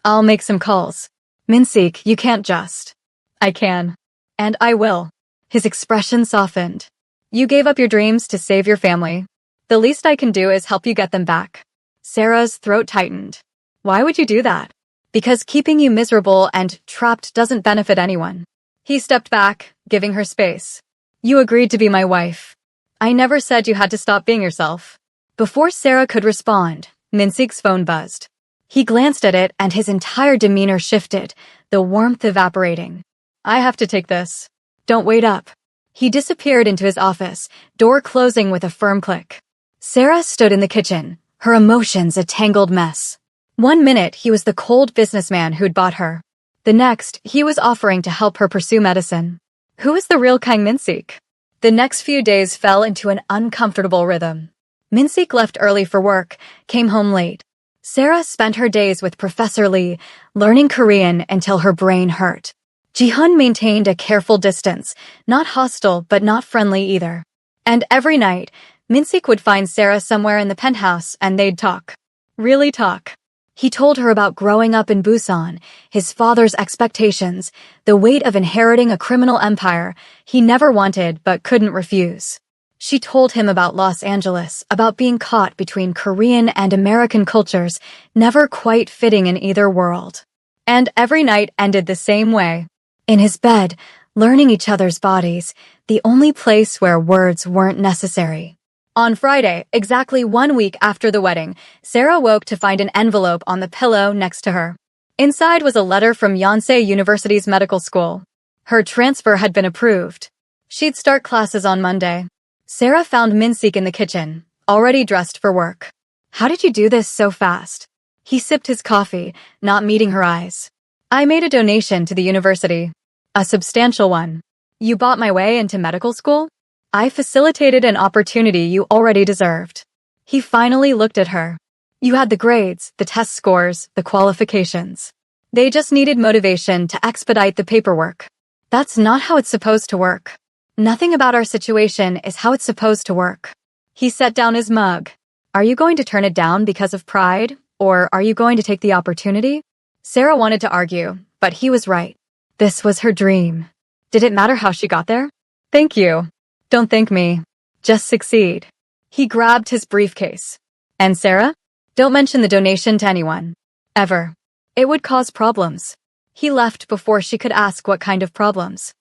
I'll make some calls. Min-sik, you can't just. I can. And I will. His expression softened. You gave up your dreams to save your family. The least I can do is help you get them back. Sarah's throat tightened. Why would you do that? Because keeping you miserable and trapped doesn't benefit anyone. He stepped back, giving her space. You agreed to be my wife. I never said you had to stop being yourself. Before Sarah could respond, Min-sik's phone buzzed. He glanced at it and his entire demeanor shifted, the warmth evaporating. I have to take this. Don't wait up. He disappeared into his office, door closing with a firm click. Sarah stood in the kitchen, her emotions a tangled mess. 1 minute, he was the cold businessman who'd bought her. The next, he was offering to help her pursue medicine. Who is the real Kang Min-sik? The next few days fell into an uncomfortable rhythm. Min-sik left early for work, came home late. Sarah spent her days with Professor Lee, learning Korean until her brain hurt. Ji-hun maintained a careful distance, not hostile but not friendly either. And every night, Min-sik would find Sarah somewhere in the penthouse and they'd talk. Really talk. He told her about growing up in Busan, his father's expectations, the weight of inheriting a criminal empire he never wanted but couldn't refuse. She told him about Los Angeles, about being caught between Korean and American cultures, never quite fitting in either world. And every night ended the same way. In his bed, learning each other's bodies, the only place where words weren't necessary. On Friday, exactly 1 week after the wedding, Sarah woke to find an envelope on the pillow next to her. Inside was a letter from Yonsei University's medical school. Her transfer had been approved. She'd start classes on Monday. Sarah found Min-sik in the kitchen, already dressed for work. How did you do this so fast? He sipped his coffee, not meeting her eyes. I made a donation to the university. A substantial one. You bought my way into medical school? I facilitated an opportunity you already deserved. He finally looked at her. You had the grades, the test scores, the qualifications. They just needed motivation to expedite the paperwork. That's not how it's supposed to work. Nothing about our situation is how it's supposed to work. He set down his mug. Are you going to turn it down because of pride, or are you going to take the opportunity? Sarah wanted to argue, but he was right. This was her dream. Did it matter how she got there? Thank you. Don't thank me. Just succeed. He grabbed his briefcase. And Sarah? Don't mention the donation to anyone. Ever. It would cause problems. He left before she could ask what kind of problems.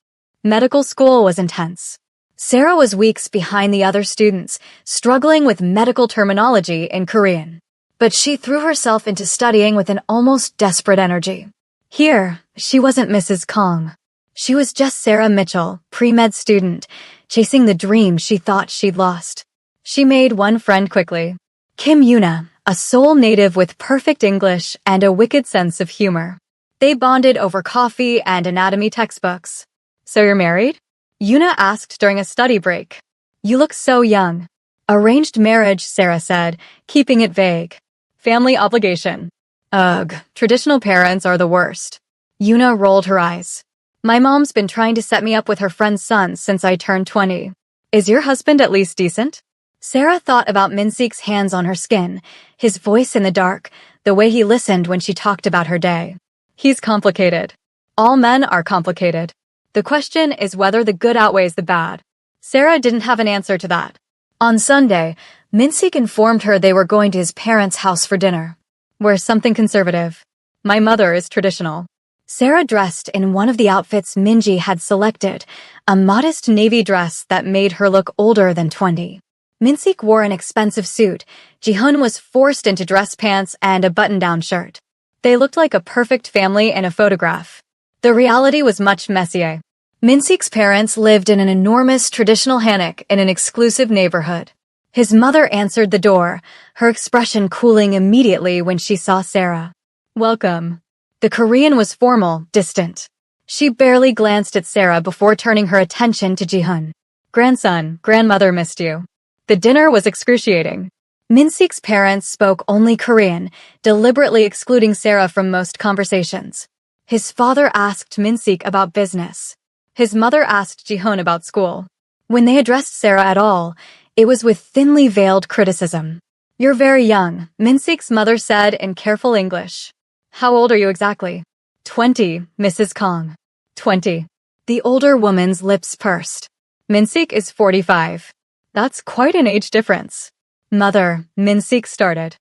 Medical school was intense. Sarah was weeks behind the other students, struggling with medical terminology in Korean. But she threw herself into studying with an almost desperate energy. Here, she wasn't Mrs. Kong. She was just Sarah Mitchell, pre-med student, chasing the dream she thought she'd lost. She made one friend quickly. Kim Yuna, a Seoul native with perfect English and a wicked sense of humor. They bonded over coffee and anatomy textbooks. So you're married? Yuna asked during a study break. You look so young. Arranged marriage, Sarah said, keeping it vague. Family obligation. Ugh, traditional parents are the worst. Yuna rolled her eyes. My mom's been trying to set me up with her friend's son since I turned 20. Is your husband at least decent? Sarah thought about Minseek's hands on her skin, his voice in the dark, the way he listened when she talked about her day. He's complicated. All men are complicated. The question is whether the good outweighs the bad. Sarah didn't have an answer to that. On Sunday, Minseek informed her they were going to his parents' house for dinner. We're something conservative. My mother is traditional. Sarah dressed in one of the outfits Minji had selected, a modest navy dress that made her look older than 20. Minseek wore an expensive suit. Jihoon was forced into dress pants and a button-down shirt. They looked like a perfect family in a photograph. The reality was much messier. Minseek's parents lived in an enormous traditional hanok in an exclusive neighborhood. His mother answered the door, her expression cooling immediately when she saw Sarah. Welcome. The Korean was formal, distant. She barely glanced at Sarah before turning her attention to Jihoon. Grandson, grandmother missed you. The dinner was excruciating. Minseek's parents spoke only Korean, deliberately excluding Sarah from most conversations. His father asked Minseek about business. His mother asked Jihoon about school. When they addressed Sarah at all, it was with thinly veiled criticism. You're very young, Minseek's mother said in careful English. How old are you exactly? 20, Mrs. Kong. 20. The older woman's lips pursed. Minseek is 45. That's quite an age difference. Mother, Minseek started.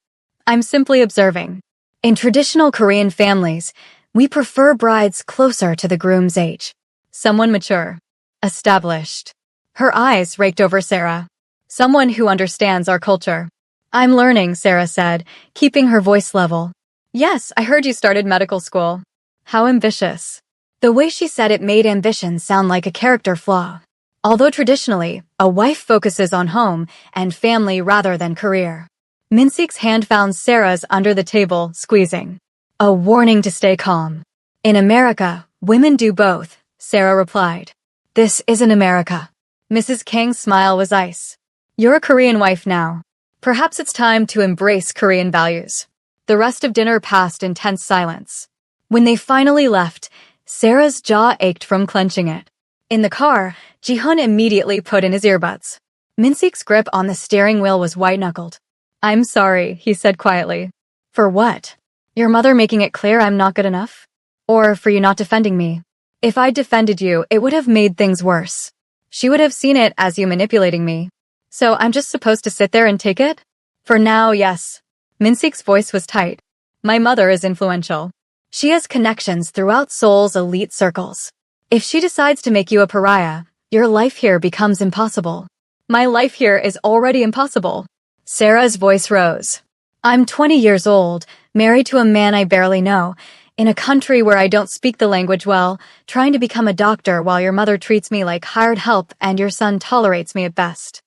I'm simply observing. In traditional Korean families, we prefer brides closer to the groom's age. Someone mature. Established. Her eyes raked over Sarah. Someone who understands our culture. I'm learning, Sarah said, keeping her voice level. Yes, I heard you started medical school. How ambitious. The way she said it made ambition sound like a character flaw. Although traditionally, a wife focuses on home and family rather than career. Minseek's hand found Sarah's under the table, squeezing. A warning to stay calm. In America, women do both, Sarah replied. This isn't America. Mrs. Kang's smile was ice. You're a Korean wife now. Perhaps it's time to embrace Korean values. The rest of dinner passed in tense silence. When they finally left, Sarah's jaw ached from clenching it. In the car, Jihoon immediately put in his earbuds. Minseek's grip on the steering wheel was white-knuckled. I'm sorry, he said quietly. For what? Your mother making it clear I'm not good enough? Or for you not defending me? If I'd defended you, it would have made things worse. She would have seen it as you manipulating me. So I'm just supposed to sit there and take it? For now, yes. Minseek's voice was tight. My mother is influential. She has connections throughout Seoul's elite circles. If she decides to make you a pariah, your life here becomes impossible. My life here is already impossible. Sarah's voice rose. I'm 20 years old, married to a man I barely know, in a country where I don't speak the language well, trying to become a doctor while your mother treats me like hired help and your son tolerates me at best.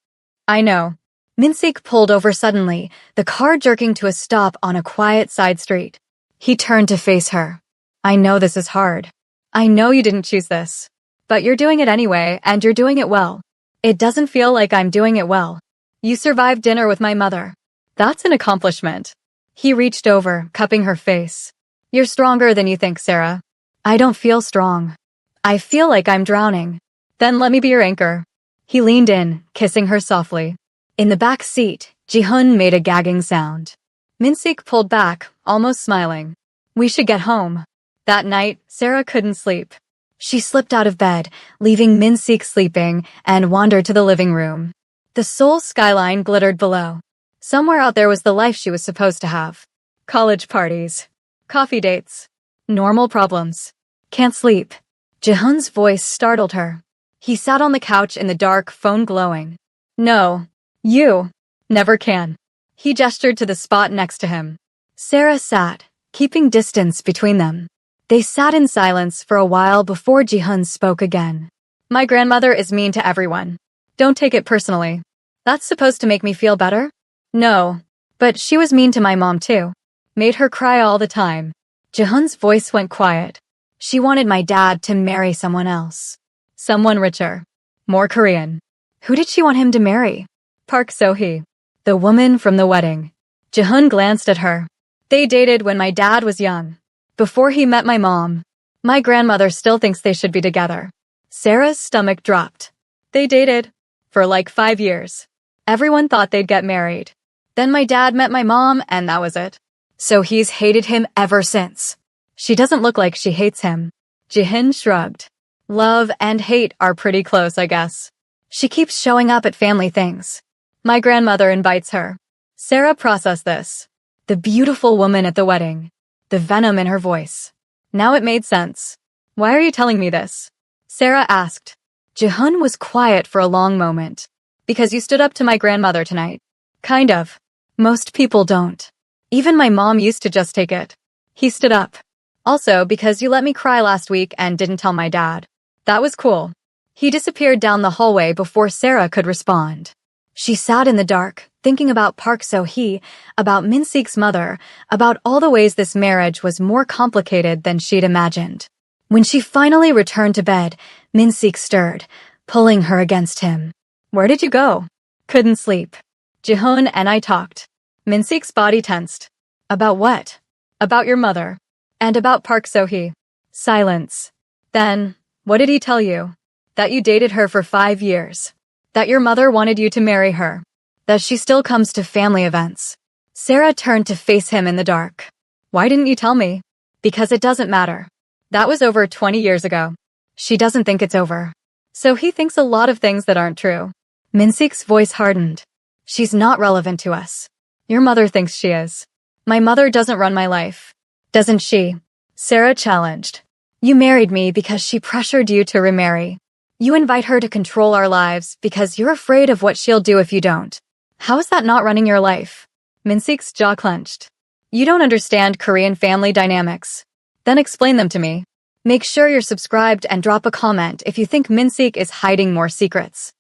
I know. Minseek pulled over suddenly, the car jerking to a stop on a quiet side street. He turned to face her. I know this is hard. I know you didn't choose this. But you're doing it anyway, and you're doing it well. It doesn't feel like I'm doing it well. You survived dinner with my mother. That's an accomplishment. He reached over, cupping her face. You're stronger than you think, Sarah. I don't feel strong. I feel like I'm drowning. Then let me be your anchor. He leaned in, kissing her softly. In the back seat, Jihoon made a gagging sound. Minseek pulled back, almost smiling. We should get home. That night, Sarah couldn't sleep. She slipped out of bed, leaving Minseek sleeping, and wandered to the living room. The Seoul skyline glittered below. Somewhere out there was the life she was supposed to have. College parties. Coffee dates. Normal problems. Can't sleep. Jihoon's voice startled her. He sat on the couch in the dark, phone glowing. No. You. Never can. He gestured to the spot next to him. Sarah sat, keeping distance between them. They sat in silence for a while before Jihyun spoke again. My grandmother is mean to everyone. Don't take it personally. That's supposed to make me feel better? No. But she was mean to my mom too. Made her cry all the time. Jihyun's voice went quiet. She wanted my dad to marry someone else. Someone richer. More Korean. Who did she want him to marry? Park So-hee. The woman from the wedding. Jihyun glanced at her. They dated when my dad was young. Before he met my mom. My grandmother still thinks they should be together. Sarah's stomach dropped. They dated. For like 5 years. Everyone thought they'd get married. Then my dad met my mom and that was it. So he's hated him ever since. She doesn't look like she hates him. Jihyun shrugged. Love and hate are pretty close, I guess. She keeps showing up at family things. My grandmother invites her. Sarah processed this. The beautiful woman at the wedding. The venom in her voice. Now it made sense. Why are you telling me this? Sarah asked. Jihyun was quiet for a long moment. Because you stood up to my grandmother tonight. Kind of. Most people don't. Even my mom used to just take it. He stood up. Also because you let me cry last week and didn't tell my dad. That was cool. He disappeared down the hallway before Sarah could respond. She sat in the dark, thinking about Park So-hee, about Min-sik's mother, about all the ways this marriage was more complicated than she'd imagined. When she finally returned to bed, Min-sik stirred, pulling her against him. Where did you go? Couldn't sleep. Jihyun and I talked. Min-sik's body tensed. About what? About your mother. And about Park So-hee. Silence. Then, what did he tell you? That you dated her for 5 years. That your mother wanted you to marry her. That she still comes to family events. Sarah turned to face him in the dark. Why didn't you tell me? Because it doesn't matter. That was over 20 years ago. She doesn't think it's over. So he thinks a lot of things that aren't true. Min-sik's voice hardened. She's not relevant to us. Your mother thinks she is. My mother doesn't run my life. Doesn't she? Sarah challenged. You married me because she pressured you to remarry. You invite her to control our lives because you're afraid of what she'll do if you don't. How is that not running your life? Min-sik's jaw clenched. You don't understand Korean family dynamics. Then explain them to me. Make sure you're subscribed and drop a comment if you think Min-sik is hiding more secrets.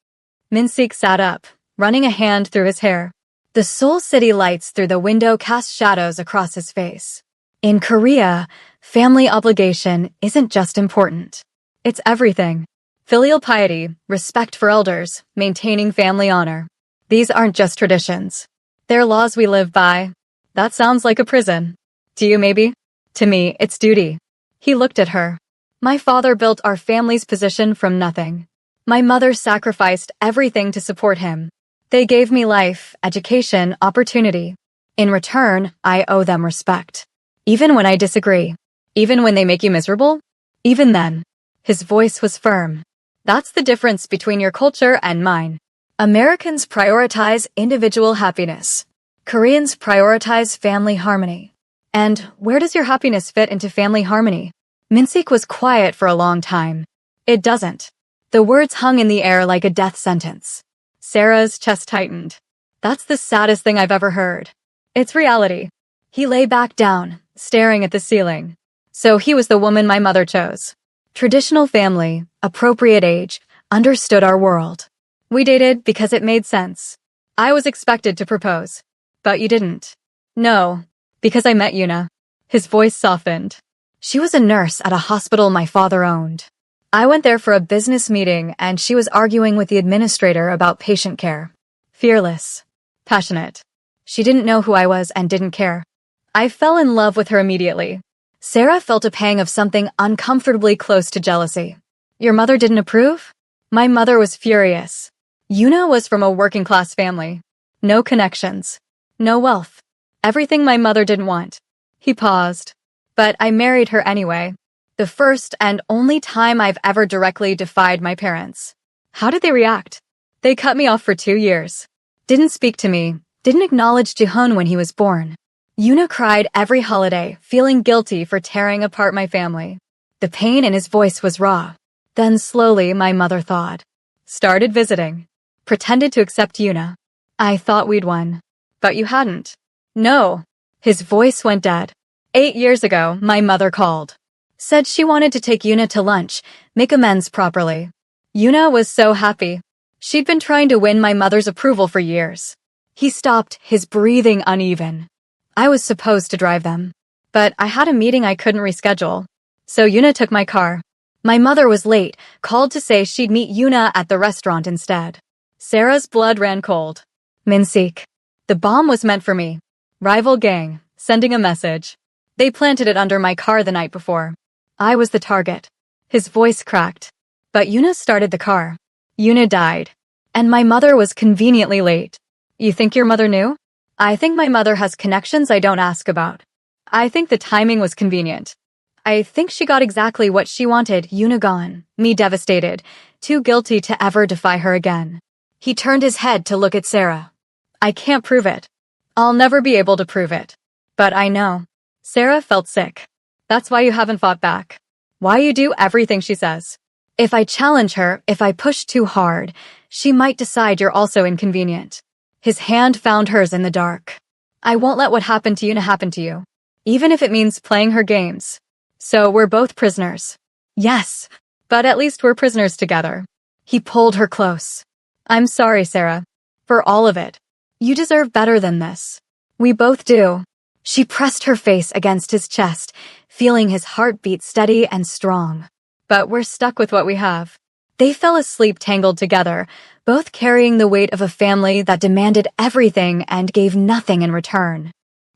Min-sik sat up, running a hand through his hair. The Seoul city lights through the window cast shadows across his face. In Korea, family obligation isn't just important. It's everything. Filial piety, respect for elders, maintaining family honor. These aren't just traditions. They're laws we live by. That sounds like a prison. To you, maybe? To me, it's duty. He looked at her. My father built our family's position from nothing. My mother sacrificed everything to support him. They gave me life, education, opportunity. In return, I owe them respect. Even when I disagree. Even when they make you miserable? Even then. His voice was firm. That's the difference between your culture and mine. Americans prioritize individual happiness. Koreans prioritize family harmony. And where does your happiness fit into family harmony? Min-sik was quiet for a long time. It doesn't. The words hung in the air like a death sentence. Sarah's chest tightened. That's the saddest thing I've ever heard. It's reality. He lay back down, staring at the ceiling. So he was the woman my mother chose. Traditional family, appropriate age, understood our world. We dated because it made sense. I was expected to propose. But you didn't. No, because I met Yuna. His voice softened. She was a nurse at a hospital my father owned. I went there for a business meeting and she was arguing with the administrator about patient care. Fearless. Passionate. She didn't know who I was and didn't care. I fell in love with her immediately. Sarah felt a pang of something uncomfortably close to jealousy. Your mother didn't approve? My mother was furious. Yuna was from a working-class family. No connections. No wealth. Everything my mother didn't want. He paused. But I married her anyway. The first and only time I've ever directly defied my parents. How did they react? They cut me off for 2 years. Didn't speak to me. Didn't acknowledge Jihyun when he was born. Yuna cried every holiday, feeling guilty for tearing apart my family. The pain in his voice was raw. Then slowly my mother thawed. Started visiting. Pretended to accept Yuna. I thought we'd won. But you hadn't. No. His voice went dead. 8 years ago, my mother called. Said she wanted to take Yuna to lunch, make amends properly. Yuna was so happy. She'd been trying to win my mother's approval for years. He stopped, his breathing uneven. I was supposed to drive them. But I had a meeting I couldn't reschedule. So Yuna took my car. My mother was late, called to say she'd meet Yuna at the restaurant instead. Sarah's blood ran cold. Minseek. The bomb was meant for me. Rival gang, sending a message. They planted it under my car the night before. I was the target. His voice cracked. But Yuna started the car. Yuna died. And my mother was conveniently late. You think your mother knew? I think my mother has connections I don't ask about. I think the timing was convenient. I think she got exactly what she wanted, Yuna gone, me devastated, too guilty to ever defy her again. He turned his head to look at Sarah. I can't prove it. I'll never be able to prove it. But I know. Sarah felt sick. That's why you haven't fought back. Why you do everything she says. If I challenge her, if I push too hard, she might decide you're also inconvenient. His hand found hers in the dark. I won't let what happened to Yuna happen to you. Even if it means playing her games. So we're both prisoners. Yes, but at least we're prisoners together. He pulled her close. I'm sorry, Sarah. For all of it. You deserve better than this. We both do. She pressed her face against his chest, feeling his heartbeat steady and strong. But we're stuck with what we have. They fell asleep tangled together, both carrying the weight of a family that demanded everything and gave nothing in return.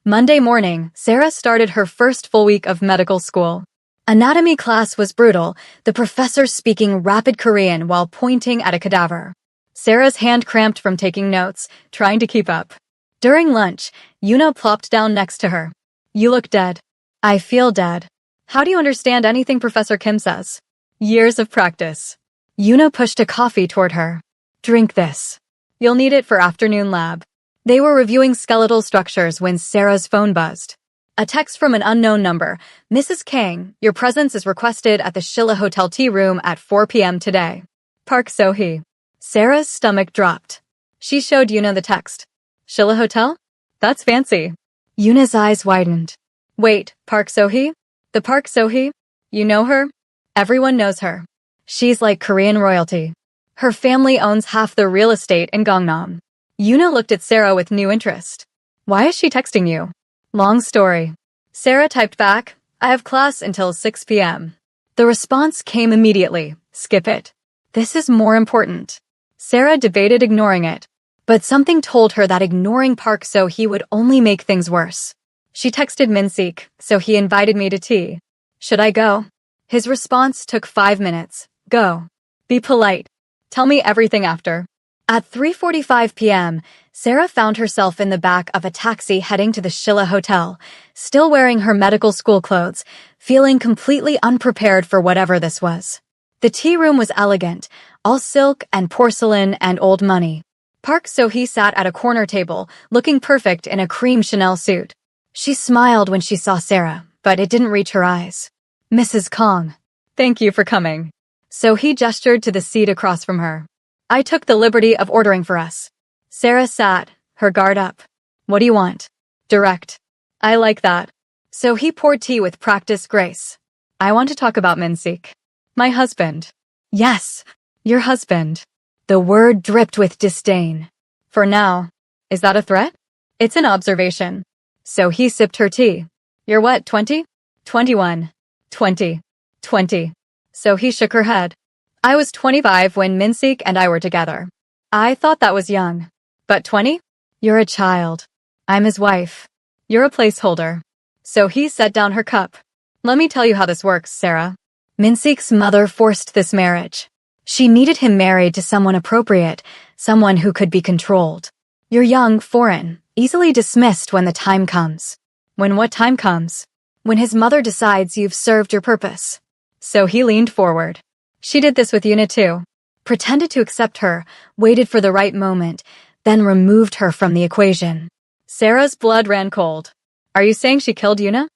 Monday morning, Sarah started her first full week of medical school. Anatomy class was brutal, the professor speaking rapid Korean while pointing at a cadaver. Sarah's hand cramped from taking notes, trying to keep up. During lunch, Yuna plopped down next to her. You look dead. I feel dead. How do you understand anything Professor Kim says? Years of practice. Yuna pushed a coffee toward her. Drink this. You'll need it for afternoon lab. They were reviewing skeletal structures when Sarah's phone buzzed. A text from an unknown number. Mrs. Kang, your presence is requested at the Shilla Hotel tea room at 4 p.m. today. Park So-hee. Sarah's stomach dropped. She showed Yuna the text. Shilla Hotel? That's fancy. Yuna's eyes widened. Wait, Park So-hee? The Park So-hee? You know her? Everyone knows her. She's like Korean royalty. Her family owns half the real estate in Gangnam. Yuna looked at Sarah with new interest. Why is she texting you? Long story. Sarah typed back, I have class until 6 p.m. The response came immediately. Skip it. This is more important. Sarah debated ignoring it. But something told her that ignoring Park So-hee would only make things worse. She texted Minseek, so he invited me to tea. Should I go? His response took 5 minutes. Go. Be polite. Tell me everything after. At 3:45 p.m., Sarah found herself in the back of a taxi heading to the Shilla Hotel, still wearing her medical school clothes, feeling completely unprepared for whatever this was. The tea room was elegant, all silk and porcelain and old money. Park So-hee sat at a corner table, looking perfect in a cream Chanel suit. She smiled when she saw Sarah, but it didn't reach her eyes. Mrs. Kong. Thank you for coming. So-hee gestured to the seat across from her. I took the liberty of ordering for us. Sarah sat, her guard up. What do you want? Direct. I like that. So-hee poured tea with practiced grace. I want to talk about Minseek. My husband. Yes, your husband. The word dripped with disdain. For now. Is that a threat? It's an observation. So-hee sipped her tea. You're what, 20? 21. 20. 20. So-hee shook her head. I was 25 when Minseek and I were together. I thought that was young. But 20? You're a child. I'm his wife. You're a placeholder. So-hee set down her cup. Let me tell you how this works, Sarah. Minseek's mother forced this marriage. She needed him married to someone appropriate, someone who could be controlled. You're young, foreign, easily dismissed when the time comes. When what time comes? When his mother decides you've served your purpose. So he leaned forward. She did this with Yuna too. Pretended to accept her, waited for the right moment, then removed her from the equation. Sarah's blood ran cold. Are you saying she killed Yuna?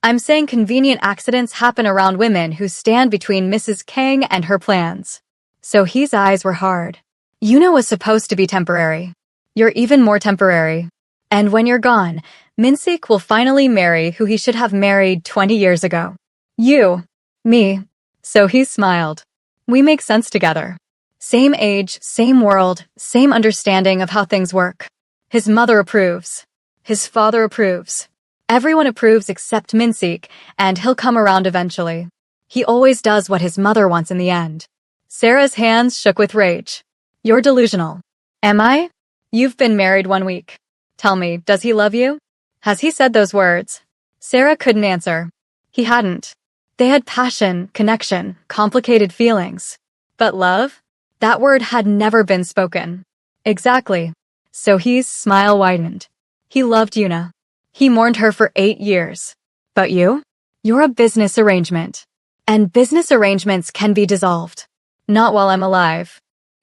I'm saying convenient accidents happen around women who stand between Mrs. Kang and her plans. So his eyes were hard. Yuna was supposed to be temporary. You're even more temporary. And when you're gone, Minseek will finally marry who he should have married 20 years ago. You. Me. So he smiled. We make sense together. Same age, same world, same understanding of how things work. His mother approves. His father approves. Everyone approves except Minseek, and he'll come around eventually. He always does what his mother wants in the end. Sarah's hands shook with rage. You're delusional. Am I? You've been married 1 week. Tell me, does he love you? Has he said those words? Sarah couldn't answer. He hadn't. They had passion, connection, complicated feelings. But love? That word had never been spoken. Exactly. So his smile widened. He loved Yuna. He mourned her for 8 years. But you? You're a business arrangement. And business arrangements can be dissolved. Not while I'm alive.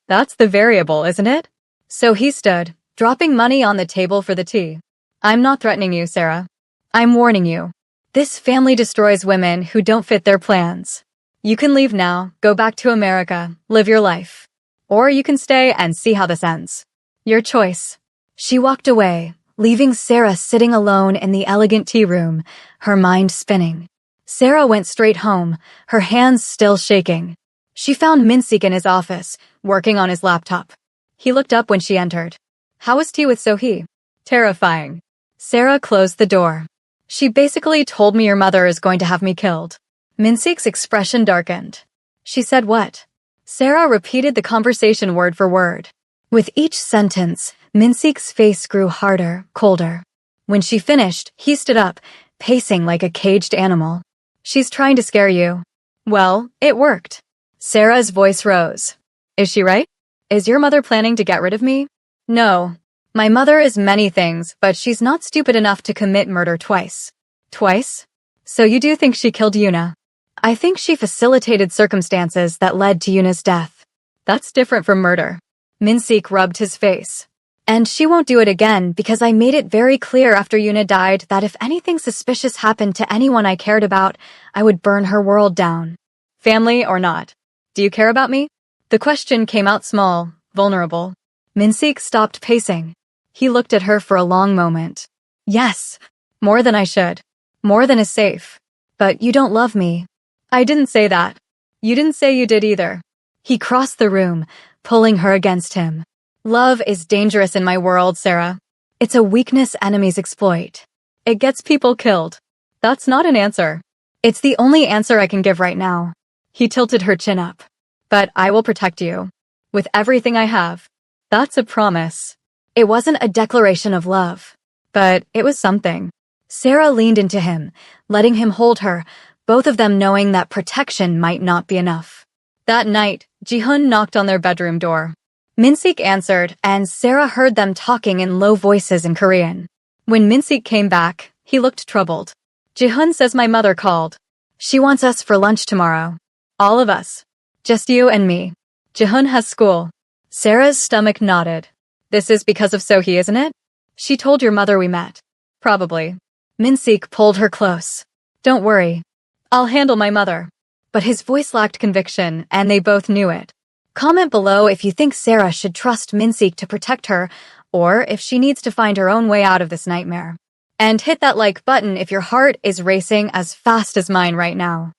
That's the variable, isn't it? So he stood, dropping money on the table for the tea. I'm not threatening you, Sarah. I'm warning you. This family destroys women who don't fit their plans. You can leave now, go back to America, live your life. Or you can stay and see how this ends. Your choice. She walked away, leaving Sarah sitting alone in the elegant tea room, her mind spinning. Sarah went straight home, her hands still shaking. She found Minseek in his office, working on his laptop. He looked up when she entered. How was tea with Sohee? Terrifying. Sarah closed the door. She basically told me your mother is going to have me killed. Minseek's expression darkened. She said what? Sarah repeated the conversation word for word. With each sentence, Minseek's face grew harder, colder. When she finished, he stood up, pacing like a caged animal. She's trying to scare you. Well, it worked. Sarah's voice rose. Is she right? Is your mother planning to get rid of me? No. My mother is many things, but she's not stupid enough to commit murder twice. Twice? So you do think she killed Yuna? I think she facilitated circumstances that led to Yuna's death. That's different from murder. Minseek rubbed his face. And she won't do it again because I made it very clear after Yuna died that if anything suspicious happened to anyone I cared about, I would burn her world down. Family or not. Do you care about me? The question came out small, vulnerable. Minseek stopped pacing. He looked at her for a long moment. Yes, more than I should. More than is safe. But you don't love me. I didn't say that. You didn't say you did either. He crossed the room, pulling her against him. Love is dangerous in my world, Sarah. It's a weakness enemies exploit. It gets people killed. That's not an answer. It's the only answer I can give right now. He tilted her chin up. But I will protect you. With everything I have. That's a promise. It wasn't a declaration of love. But it was something. Sarah leaned into him, letting him hold her, both of them knowing that protection might not be enough. That night, Jihoon knocked on their bedroom door. Minseek answered, and Sarah heard them talking in low voices in Korean. When Minseek came back, he looked troubled. Jihoon says my mother called. She wants us for lunch tomorrow. All of us. Just you and me. Jihoon has school. Sarah's stomach nodded. This is because of Sohee, isn't it? She told your mother we met. Probably. Minseek pulled her close. Don't worry. I'll handle my mother. But his voice lacked conviction, and they both knew it. Comment below if you think Sarah should trust Minseek to protect her, or if she needs to find her own way out of this nightmare. And hit that like button if your heart is racing as fast as mine right now.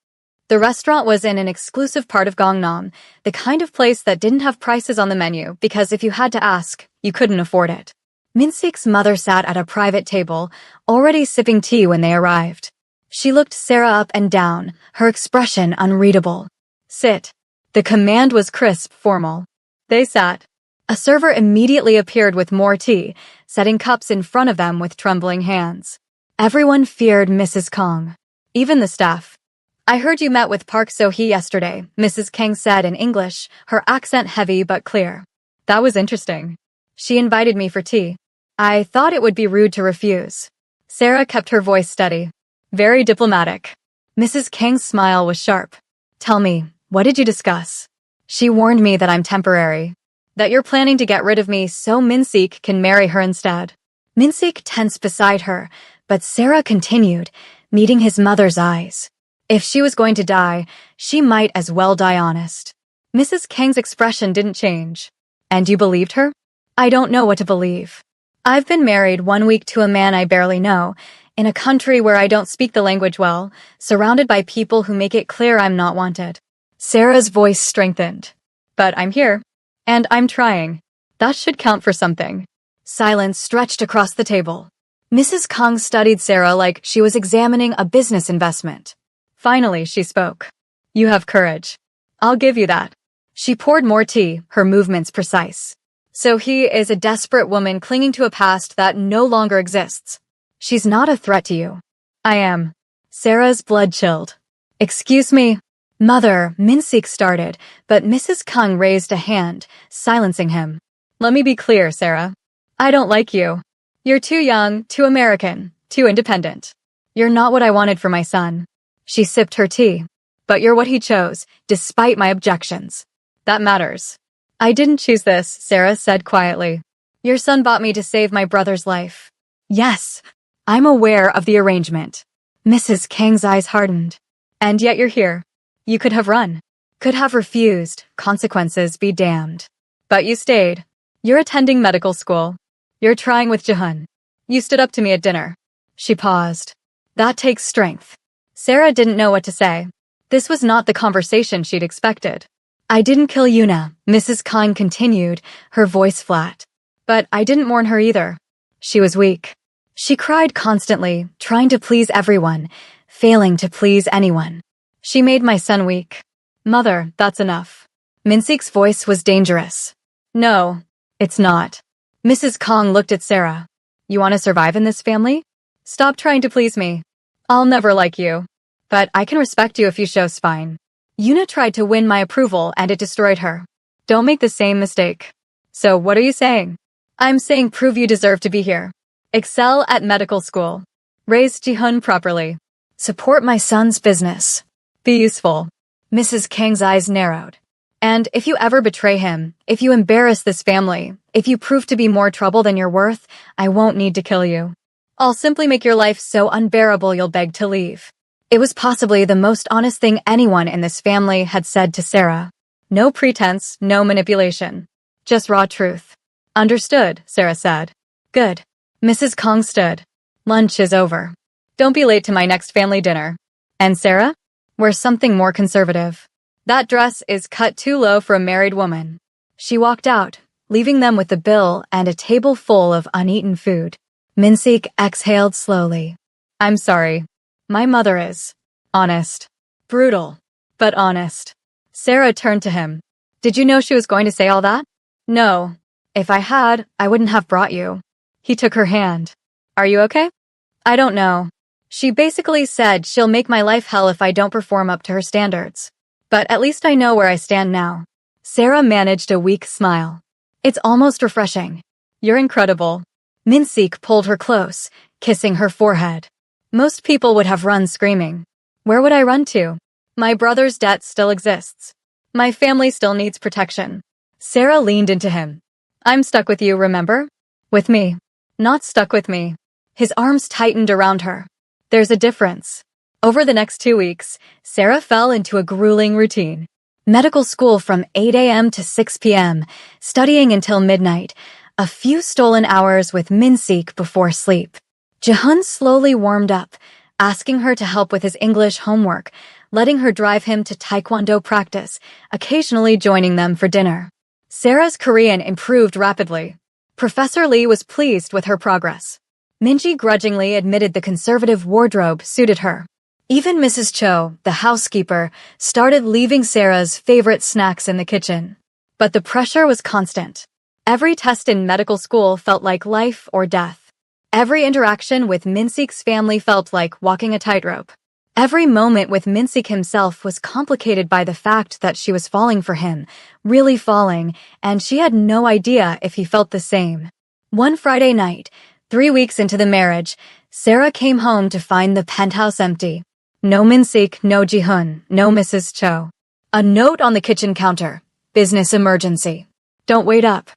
The restaurant was in an exclusive part of Gangnam, the kind of place that didn't have prices on the menu because if you had to ask, you couldn't afford it. Minseek's mother sat at a private table, already sipping tea when they arrived. She looked Sarah up and down, her expression unreadable. Sit. The command was crisp, formal. They sat. A server immediately appeared with more tea, setting cups in front of them with trembling hands. Everyone feared Mrs. Kong. Even the staff. I heard you met with Park So-hee yesterday, Mrs. Kang said in English, her accent heavy but clear. That was interesting. She invited me for tea. I thought it would be rude to refuse. Sarah kept her voice steady. Very diplomatic. Mrs. Kang's smile was sharp. Tell me, what did you discuss? She warned me that I'm temporary. That you're planning to get rid of me so Minseek can marry her instead. Minseek tensed beside her, but Sarah continued, meeting his mother's eyes. If she was going to die, she might as well die honest. Mrs. Kang's expression didn't change. And you believed her? I don't know what to believe. I've been married 1 week to a man I barely know, in a country where I don't speak the language well, surrounded by people who make it clear I'm not wanted. Sarah's voice strengthened. But I'm here. And I'm trying. That should count for something. Silence stretched across the table. Mrs. Kong studied Sarah like she was examining a business investment. Finally, she spoke. You have courage. I'll give you that. She poured more tea, her movements precise. So he is a desperate woman clinging to a past that no longer exists. She's not a threat to you. I am. Sarah's blood chilled. Excuse me. Mother, Min-sik started, but Mrs. Kung raised a hand, silencing him. Let me be clear, Sarah. I don't like you. You're too young, too American, too independent. You're not what I wanted for my son. She sipped her tea. But you're what he chose, despite my objections. That matters. I didn't choose this, Sarah said quietly. Your son bought me to save my brother's life. Yes, I'm aware of the arrangement. Mrs. Kang's eyes hardened. And yet you're here. You could have run. Could have refused. Consequences be damned. But you stayed. You're attending medical school. You're trying with Jihun. You stood up to me at dinner. She paused. That takes strength. Sarah didn't know what to say. This was not the conversation she'd expected. I didn't kill Yuna, Mrs. Khan continued, her voice flat. But I didn't mourn her either. She was weak. She cried constantly, trying to please everyone, failing to please anyone. She made my son weak. Mother, that's enough. Min-sik's voice was dangerous. No, it's not. Mrs. Kong looked at Sarah. You want to survive in this family? Stop trying to please me. I'll never like you. But I can respect you if you show spine. Yuna tried to win my approval and it destroyed her. Don't make the same mistake. So what are you saying? I'm saying prove you deserve to be here. Excel at medical school. Raise Jihun properly. Support my son's business. Be useful. Mrs. Kang's eyes narrowed. And if you ever betray him, if you embarrass this family, if you prove to be more trouble than you're worth, I won't need to kill you. I'll simply make your life so unbearable you'll beg to leave. It was possibly the most honest thing anyone in this family had said to Sarah. No pretense, no manipulation. Just raw truth. Understood, Sarah said. Good. Mrs. Kong stood. Lunch is over. Don't be late to my next family dinner. And Sarah? Wear something more conservative. That dress is cut too low for a married woman. She walked out, leaving them with the bill and a table full of uneaten food. Min-sik exhaled slowly. I'm sorry. My mother is honest. Brutal, but honest. Sarah turned to him. Did you know she was going to say all that? No. If I had, I wouldn't have brought you. He took her hand. Are you okay? I don't know. She basically said she'll make my life hell if I don't perform up to her standards. But at least I know where I stand now. Sarah managed a weak smile. It's almost refreshing. You're incredible. Min-sik pulled her close, kissing her forehead. Most people would have run screaming. Where would I run to? My brother's debt still exists. My family still needs protection. Sarah leaned into him. I'm stuck with you, remember? With me. Not stuck with me. His arms tightened around her. There's a difference. Over the next 2 weeks, Sarah fell into a grueling routine. Medical school from 8 a.m. to 6 p.m., studying until midnight, a few stolen hours with Min-sik before sleep. Jihun slowly warmed up, asking her to help with his English homework, letting her drive him to Taekwondo practice, occasionally joining them for dinner. Sarah's Korean improved rapidly. Professor Lee was pleased with her progress. Minji grudgingly admitted the conservative wardrobe suited her. Even Mrs. Cho, the housekeeper, started leaving Sarah's favorite snacks in the kitchen. But the pressure was constant. Every test in medical school felt like life or death. Every interaction with Min-sik's family felt like walking a tightrope. Every moment with Min-sik himself was complicated by the fact that she was falling for him, really falling, and she had no idea if he felt the same. One Friday night, 3 weeks into the marriage, Sarah came home to find the penthouse empty. No Min-sik, no Jihun, no Mrs. Cho. A note on the kitchen counter. Business emergency. Don't wait up.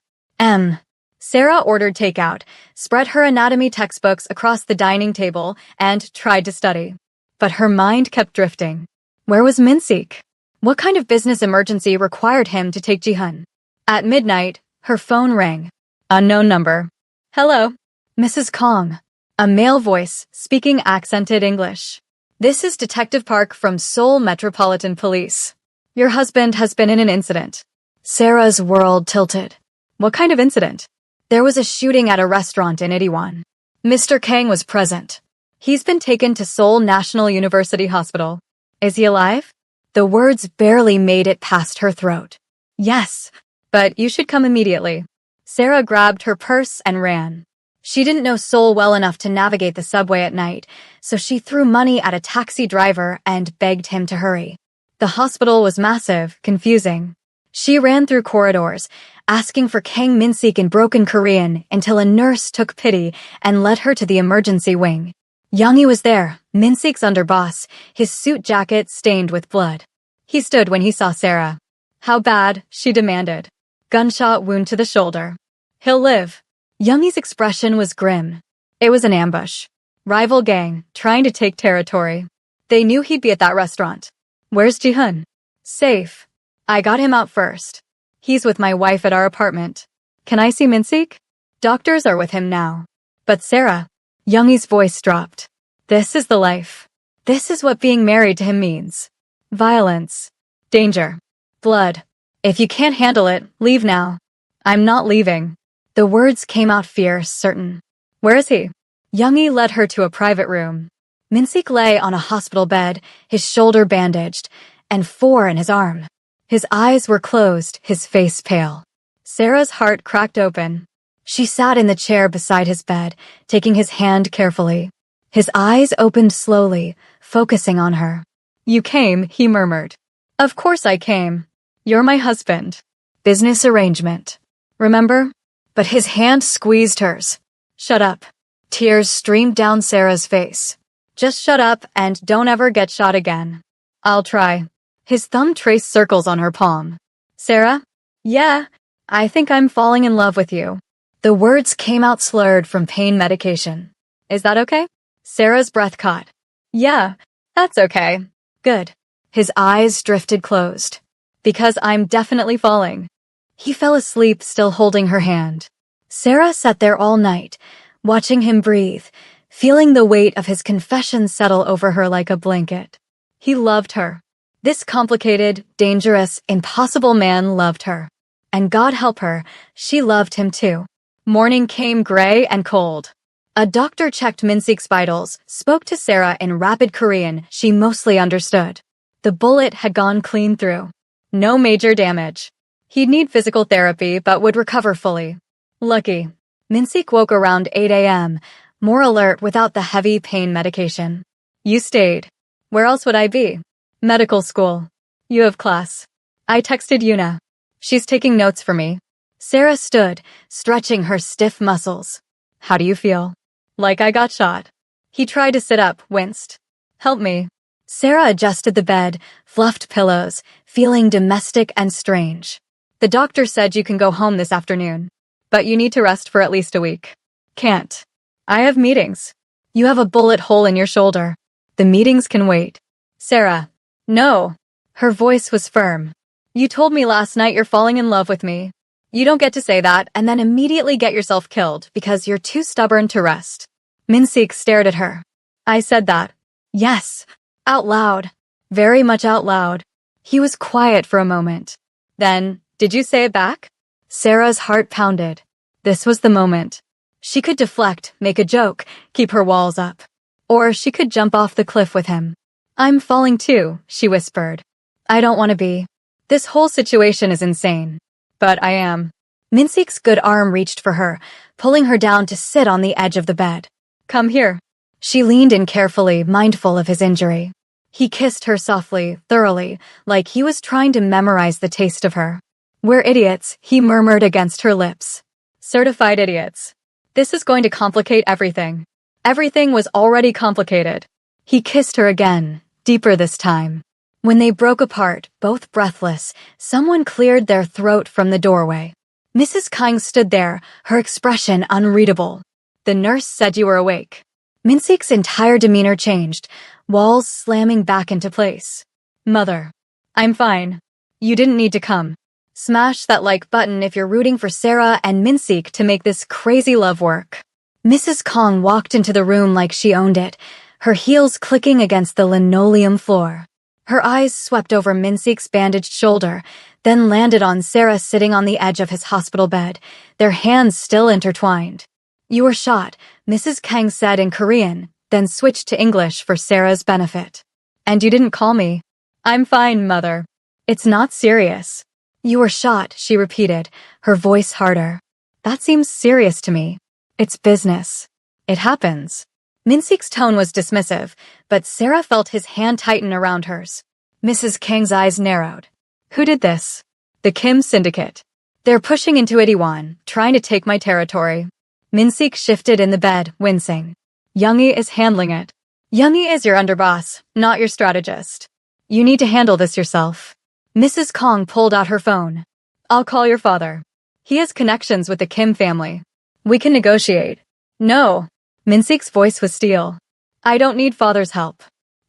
Sarah ordered takeout, spread her anatomy textbooks across the dining table, and tried to study. But her mind kept drifting. Where was Min-sik? What kind of business emergency required him to take Jihun? At midnight, her phone rang. Unknown number. Hello. Mrs. Kong. A male voice, speaking accented English. This is Detective Park from Seoul Metropolitan Police. Your husband has been in an incident. Sarah's world tilted. What kind of incident? There was a shooting at a restaurant in Itaewon. Mr. Kang was present. He's been taken to Seoul National University Hospital. Is he alive? The words barely made it past her throat. Yes, but you should come immediately. Sarah grabbed her purse and ran. She didn't know Seoul well enough to navigate the subway at night, so she threw money at a taxi driver and begged him to hurry. The hospital was massive, confusing. She ran through corridors, asking for Kang Min-sik in broken Korean until a nurse took pity and led her to the emergency wing. Youngie was there, Min-sik's underboss, his suit jacket stained with blood. He stood when he saw Sarah. How bad? She demanded. Gunshot wound to the shoulder. He'll live. Youngie's expression was grim. It was an ambush. Rival gang, trying to take territory. They knew he'd be at that restaurant. Where's Ji-hun? Safe. I got him out first. He's with my wife at our apartment. Can I see Min-sik? Doctors are with him now. But Sarah. Youngie's voice dropped. This is the life. This is what being married to him means. Violence. Danger. Blood. If you can't handle it, leave now. I'm not leaving. The words came out fierce, certain. Where is he? Youngie led her to a private room. Min-sik lay on a hospital bed, his shoulder bandaged, and 4 in his arm. His eyes were closed, his face pale. Sarah's heart cracked open. She sat in the chair beside his bed, taking his hand carefully. His eyes opened slowly, focusing on her. You came, he murmured. Of course I came. You're my husband. Business arrangement. Remember? But his hand squeezed hers. Shut up. Tears streamed down Sarah's face. Just shut up and don't ever get shot again. I'll try. His thumb traced circles on her palm. Sarah? Yeah, I think I'm falling in love with you. The words came out slurred from pain medication. Is that okay? Sarah's breath caught. Yeah, that's okay. Good. His eyes drifted closed. Because I'm definitely falling. He fell asleep, still holding her hand. Sarah sat there all night, watching him breathe, feeling the weight of his confession settle over her like a blanket. He loved her. This complicated, dangerous, impossible man loved her. And God help her, she loved him too. Morning came gray and cold. A doctor checked Min-sik's vitals, spoke to Sarah in rapid Korean she mostly understood. The bullet had gone clean through. No major damage. He'd need physical therapy but would recover fully. Lucky. Min-sik woke around 8 a.m., more alert without the heavy pain medication. You stayed. Where else would I be? Medical school. You have class. I texted Yuna. She's taking notes for me. Sarah stood, stretching her stiff muscles. How do you feel? Like I got shot. He tried to sit up, winced. Help me. Sarah adjusted the bed, fluffed pillows, feeling domestic and strange. The doctor said you can go home this afternoon. But you need to rest for at least a week. Can't. I have meetings. You have a bullet hole in your shoulder. The meetings can wait. Sarah. No. Her voice was firm. You told me last night you're falling in love with me. You don't get to say that and then immediately get yourself killed because you're too stubborn to rest. Min-sik stared at her. I said that. Yes. Out loud. Very much out loud. He was quiet for a moment. Then, did you say it back? Sarah's heart pounded. This was the moment. She could deflect, make a joke, keep her walls up. Or she could jump off the cliff with him. I'm falling too, she whispered. I don't want to be. This whole situation is insane. But I am. Min-sik's good arm reached for her, pulling her down to sit on the edge of the bed. Come here. She leaned in carefully, mindful of his injury. He kissed her softly, thoroughly, like he was trying to memorize the taste of her. We're idiots, he murmured against her lips. Certified idiots. This is going to complicate everything. Everything was already complicated. He kissed her again, deeper this time. When they broke apart, both breathless, someone cleared their throat from the doorway. Mrs. Kang stood there, her expression unreadable. The nurse said you were awake. Min-sik's entire demeanor changed, walls slamming back into place. Mother. I'm fine. You didn't need to come. Smash that like button if you're rooting for Sarah and Min-sik to make this crazy love work. Mrs. Kong walked into the room like she owned it, her heels clicking against the linoleum floor. Her eyes swept over Minseek's bandaged shoulder, then landed on Sarah sitting on the edge of his hospital bed, their hands still intertwined. "You were shot," Mrs. Kang said in Korean, then switched to English for Sarah's benefit. "And you didn't call me." "I'm fine, Mother. It's not serious." "You were shot," she repeated, her voice harder. "That seems serious to me. It's business. It happens." Minseek's tone was dismissive, but Sarah felt his hand tighten around hers. Mrs. Kang's eyes narrowed. "Who did this?" "The Kim Syndicate. They're pushing into Itaewon, trying to take my territory." Minseek shifted in the bed, wincing. "Youngie is handling it." "Youngie is your underboss, not your strategist. You need to handle this yourself." Mrs. Kong pulled out her phone. "I'll call your father. He has connections with the Kim family. We can negotiate." "No." Minseek's voice was steel. "I don't need father's help.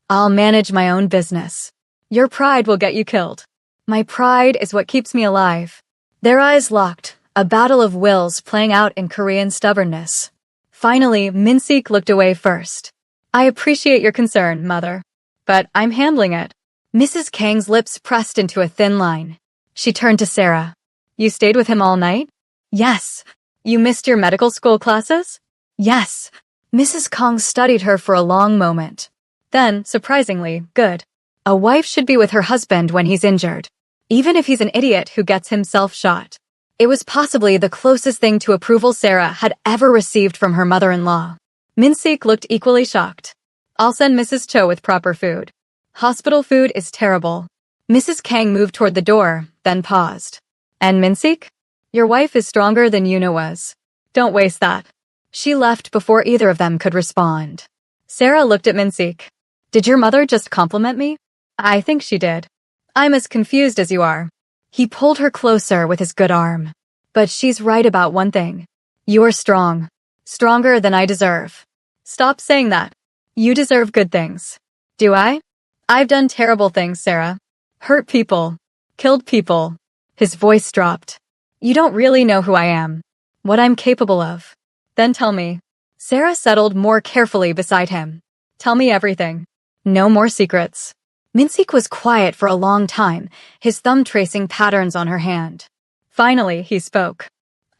I'll manage my own business. Your pride will get you killed." "My pride is what keeps me alive." Their eyes locked, a battle of wills playing out in Korean stubbornness. Finally, Minseek looked away first. "I appreciate your concern, Mother. But I'm handling it." Mrs. Kang's lips pressed into a thin line. She turned to Sarah. "You stayed with him all night?" "Yes." "You missed your medical school classes?" "Yes." Mrs. Kong studied her for a long moment. Then, surprisingly, good. A wife should be with her husband when he's injured, even if he's an idiot who gets himself shot. It was possibly the closest thing to approval Sarah had ever received from her mother-in-law. Minseek looked equally shocked. "I'll send Mrs. Cho with proper food. Hospital food is terrible." Mrs. Kang moved toward the door, then paused. "And Minseek? Your wife is stronger than Yuna was. Don't waste that." She left before either of them could respond. Sarah looked at Minseek. "Did your mother just compliment me?" "I think she did." "I'm as confused as you are." He pulled her closer with his good arm. "But she's right about one thing. You are strong. Stronger than I deserve." "Stop saying that. You deserve good things." "Do I?" "I've done terrible things, Sarah. Hurt people. Killed people." His voice dropped. "You don't really know who I am. What I'm capable of." "Then tell me." Sarah settled more carefully beside him. "Tell me everything. No more secrets." Minseek was quiet for a long time, his thumb tracing patterns on her hand. Finally, he spoke.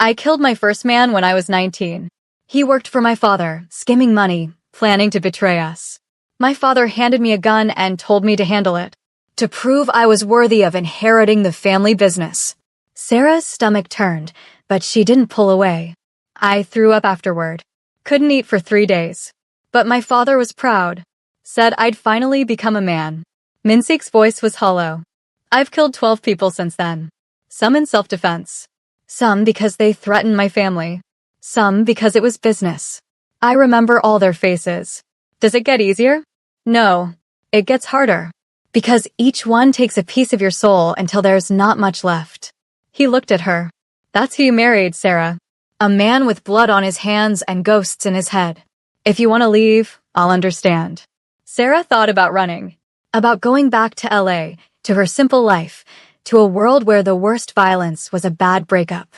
"I killed my first man when I was 19. He worked for my father, skimming money, planning to betray us. My father handed me a gun and told me to handle it, to prove I was worthy of inheriting the family business." Sarah's stomach turned, but she didn't pull away. "I threw up afterward. Couldn't eat for 3 days. But my father was proud. Said I'd finally become a man." Minseek's voice was hollow. "I've killed 12 people since then. Some in self-defense. Some because they threatened my family. Some because it was business. I remember all their faces. Does it get easier? No. It gets harder. Because each one takes a piece of your soul until there's not much left." He looked at her. "That's who you married, Sarah. A man with blood on his hands and ghosts in his head. If you want to leave, I'll understand." Sarah thought about running. About going back to LA, to her simple life, to a world where the worst violence was a bad breakup.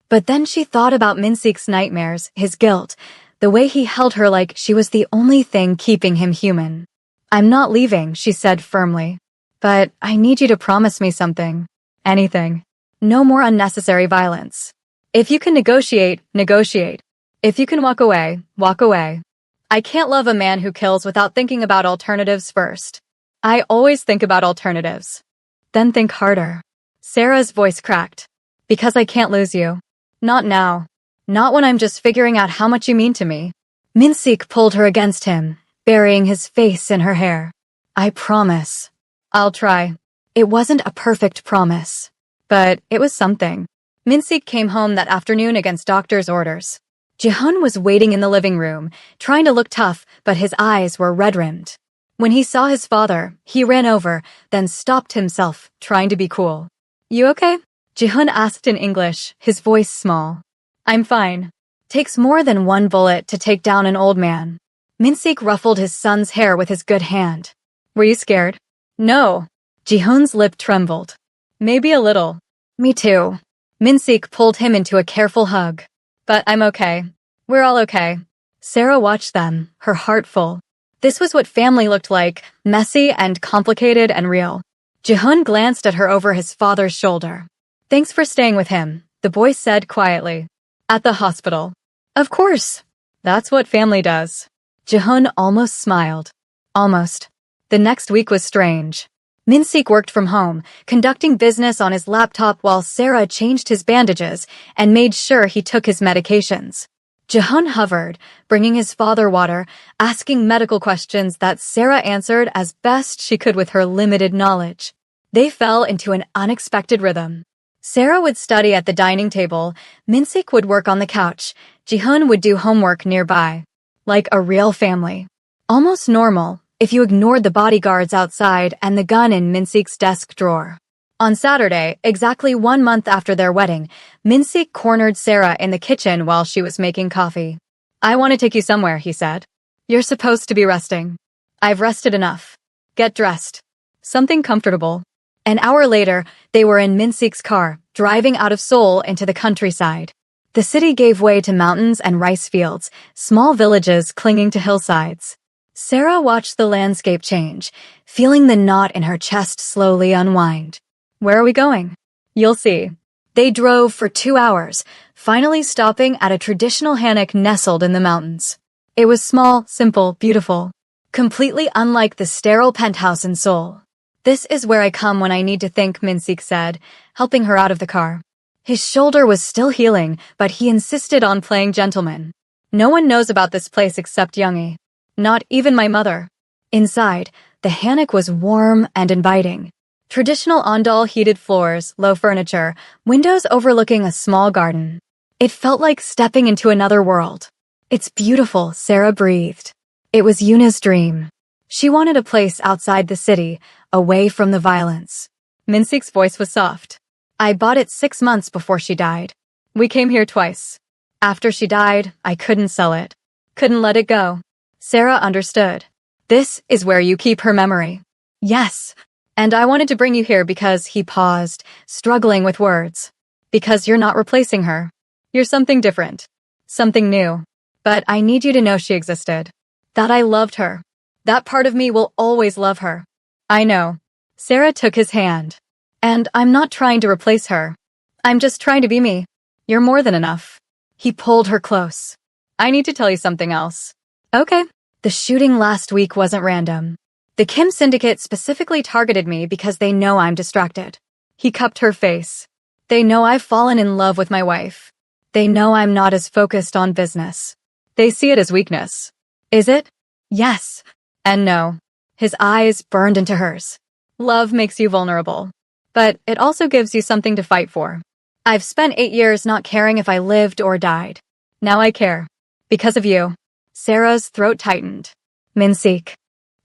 But then she thought about Minseek's nightmares, his guilt, the way he held her like she was the only thing keeping him human. "I'm not leaving," she said firmly. "But I need you to promise me something. Anything. No more unnecessary violence. If you can negotiate, negotiate. If you can walk away, walk away. I can't love a man who kills without thinking about alternatives first. I always think about alternatives." "Then think harder." Sarah's voice cracked. "Because I can't lose you. Not now. Not when I'm just figuring out how much you mean to me." Minseek pulled her against him, burying his face in her hair. "I promise." "I'll try." It wasn't a perfect promise, but it was something. Minseek came home that afternoon against doctor's orders. Jihoon was waiting in the living room, trying to look tough, but his eyes were red-rimmed. When he saw his father, he ran over, then stopped himself, trying to be cool. "You okay?" Jihoon asked in English, his voice small. "I'm fine." Takes more than one bullet to take down an old man. Minseek ruffled his son's hair with his good hand. "Were you scared?" "No." Jihoon's lip trembled. "Maybe a little." "Me too." Minseek pulled him into a careful hug. "But I'm okay. We're all okay. Sarah watched them, her heart full. This was what family looked like, messy and complicated and real. Jihoon glanced at her over his father's shoulder. "Thanks for staying with him," the boy said quietly. "At the hospital." "Of course. That's what family does." Jihoon almost smiled. Almost. The next week was strange. Min-sik worked from home, conducting business on his laptop while Sarah changed his bandages and made sure he took his medications. Jihoon hovered, bringing his father water, asking medical questions that Sarah answered as best she could with her limited knowledge. They fell into an unexpected rhythm. Sarah would study at the dining table, Min-sik would work on the couch, Jihoon would do homework nearby. Like a real family. Almost normal, if you ignored the bodyguards outside and the gun in Min-sik's desk drawer. On Saturday, exactly 1 month after their wedding, Min-sik cornered Sarah in the kitchen while she was making coffee. "I want to take you somewhere," he said. "You're supposed to be resting." "I've rested enough. Get dressed." Something comfortable. An hour later, they were in Min-sik's car, driving out of Seoul into the countryside. The city gave way to mountains and rice fields, small villages clinging to hillsides. Sarah watched the landscape change, feeling the knot in her chest slowly unwind. "Where are we going?" "You'll see." They drove for 2 hours, finally stopping at a traditional hanok nestled in the mountains. It was small, simple, beautiful. Completely unlike the sterile penthouse in Seoul. "This is where I come when I need to think," Min-sik said, helping her out of the car. His shoulder was still healing, but he insisted on playing gentleman. "No one knows about this place except Youngie. Not even my mother." Inside, the hanok was warm and inviting. Traditional ondol heated floors, low furniture, windows overlooking a small garden. It felt like stepping into another world. "It's beautiful," Sarah breathed. It was Yuna's dream. She wanted a place outside the city, away from the violence. Min-sik's voice was soft. "I bought it 6 months before she died. We came here twice. After she died, I couldn't sell it. Couldn't let it go." Sarah understood. "This is where you keep her memory." "Yes. And I wanted to bring you here because," he paused, struggling with words. "Because you're not replacing her. You're something different. Something new. But I need you to know she existed. That I loved her. That part of me will always love her." "I know." Sarah took his hand. "And I'm not trying to replace her. I'm just trying to be me. You're more than enough." He pulled her close. "I need to tell you something else." "Okay." The shooting last week wasn't random. The Kim syndicate specifically targeted me because they know I'm distracted. He cupped her face. "They know I've fallen in love with my wife. They know I'm not as focused on business. They see it as weakness." "Is it?" "Yes. And no." His eyes burned into hers. "Love makes you vulnerable. But it also gives you something to fight for. I've spent 8 years not caring if I lived or died. Now I care. Because of you." Sarah's throat tightened. "Min-sik."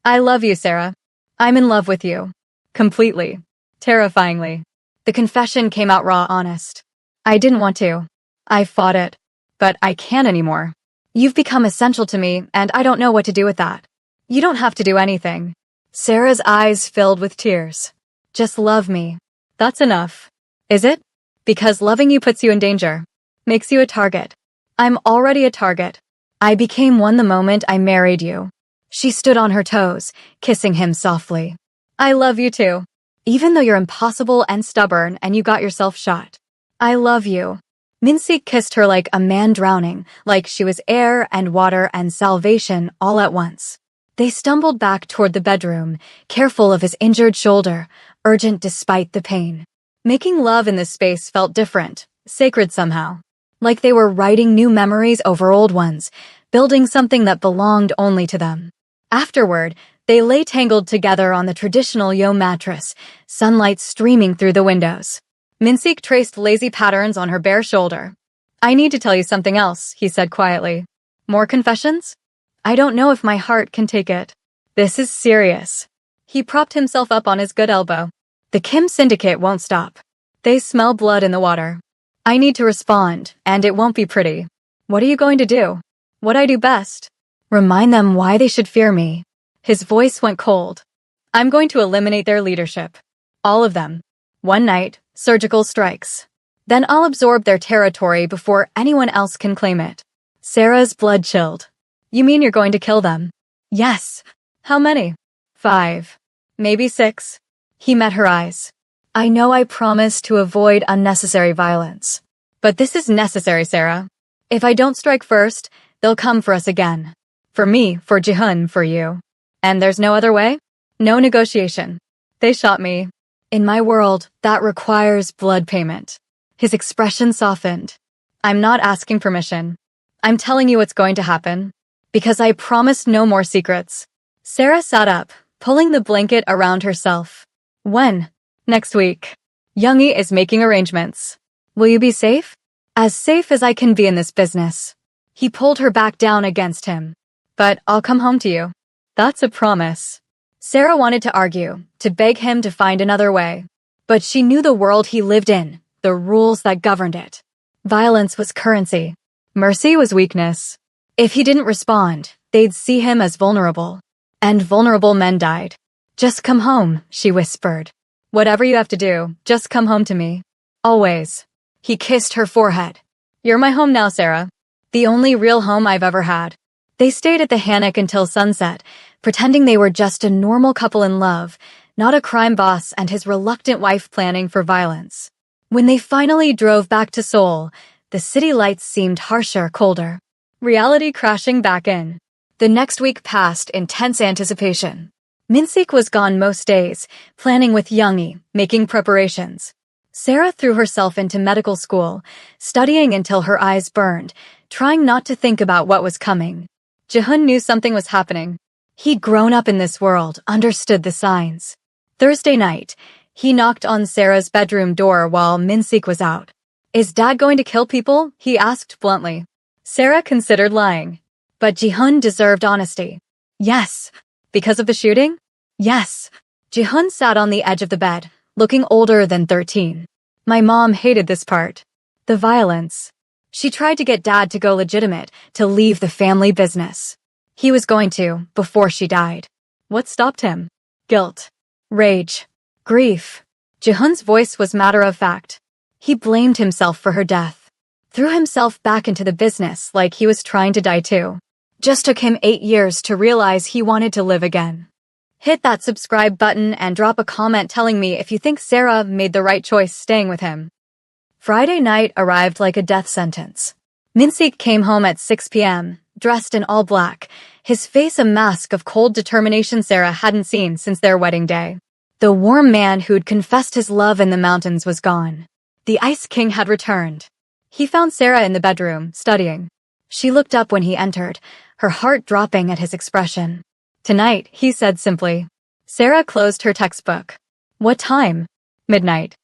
"I love you, Sarah. I'm in love with you. Completely. Terrifyingly." The confession came out raw honest. "I didn't want to. I fought it. But I can't anymore. You've become essential to me, and I don't know what to do with that. You don't have to do anything." Sarah's eyes filled with tears. "Just love me. That's enough." "Is it? Because loving you puts you in danger. Makes you a target. I'm already a target. I became one the moment I married you." She stood on her toes, kissing him softly. "I love you too. Even though you're impossible and stubborn and you got yourself shot. I love you." Min-sik kissed her like a man drowning, like she was air and water and salvation all at once. They stumbled back toward the bedroom, careful of his injured shoulder, urgent despite the pain. Making love in this space felt different, sacred somehow. Like they were writing new memories over old ones, building something that belonged only to them. Afterward, they lay tangled together on the traditional yo mattress, sunlight streaming through the windows. Min-sik traced lazy patterns on her bare shoulder. "I need to tell you something else," he said quietly. "More confessions? I don't know if my heart can take it. This is serious." He propped himself up on his good elbow. "The Kim syndicate won't stop. They smell blood in the water. I need to respond, and it won't be pretty. What are you going to do?" "What I do best. Remind them why they should fear me." His voice went cold. "I'm going to eliminate their leadership. All of them. One night, surgical strikes. Then I'll absorb their territory before anyone else can claim it." Sarah's blood chilled. You mean you're going to kill them? Yes. How many? 5. Maybe 6. He met her eyes. I know I promised to avoid unnecessary violence. But this is necessary, Sarah. If I don't strike first, they'll come for us again. For me, for Jihoon, for you. And there's no other way? No negotiation. They shot me. In my world, that requires blood payment. His expression softened. I'm not asking permission. I'm telling you what's going to happen. Because I promised no more secrets. Sarah sat up, pulling the blanket around herself. When? Next week. Youngie is making arrangements. Will you be safe? As safe as I can be in this business. He pulled her back down against him. But I'll come home to you. That's a promise. Sarah wanted to argue, to beg him to find another way. But she knew the world he lived in, the rules that governed it. Violence was currency. Mercy was weakness. If he didn't respond, they'd see him as vulnerable. And vulnerable men died. Just come home, she whispered. Whatever you have to do, just come home to me. Always. He kissed her forehead. You're my home now, Sarah. The only real home I've ever had. They stayed at the hammock until sunset, pretending they were just a normal couple in love, not a crime boss and his reluctant wife planning for violence. When they finally drove back to Seoul, the city lights seemed harsher, colder. Reality crashing back in. The next week passed in tense anticipation. Min-sik was gone most days, planning with Youngie, making preparations. Sarah threw herself into medical school, studying until her eyes burned, trying not to think about what was coming. Jihoon knew something was happening. He'd grown up in this world, understood the signs. Thursday night, he knocked on Sarah's bedroom door while Min-sik was out. Is Dad going to kill people? He asked bluntly. Sarah considered lying. But Jihoon deserved honesty. Yes. Because of the shooting? Yes. Jihoon sat on the edge of the bed, looking older than 13. My mom hated this part. The violence. She tried to get Dad to go legitimate, to leave the family business. He was going to, before she died. What stopped him? Guilt. Rage. Grief. Jihoon's voice was matter of fact. He blamed himself for her death. Threw himself back into the business like he was trying to die too. Just took him 8 years to realize he wanted to live again. Hit that subscribe button and drop a comment telling me if you think Sarah made the right choice staying with him. Friday night arrived like a death sentence. Min-sik came home at 6 p.m., dressed in all black, his face a mask of cold determination Sarah hadn't seen since their wedding day. The warm man who'd confessed his love in the mountains was gone. The Ice King had returned. He found Sarah in the bedroom, studying. She looked up when he entered, her heart dropping at his expression. Tonight, he said simply. Sarah closed her textbook. What time? Midnight.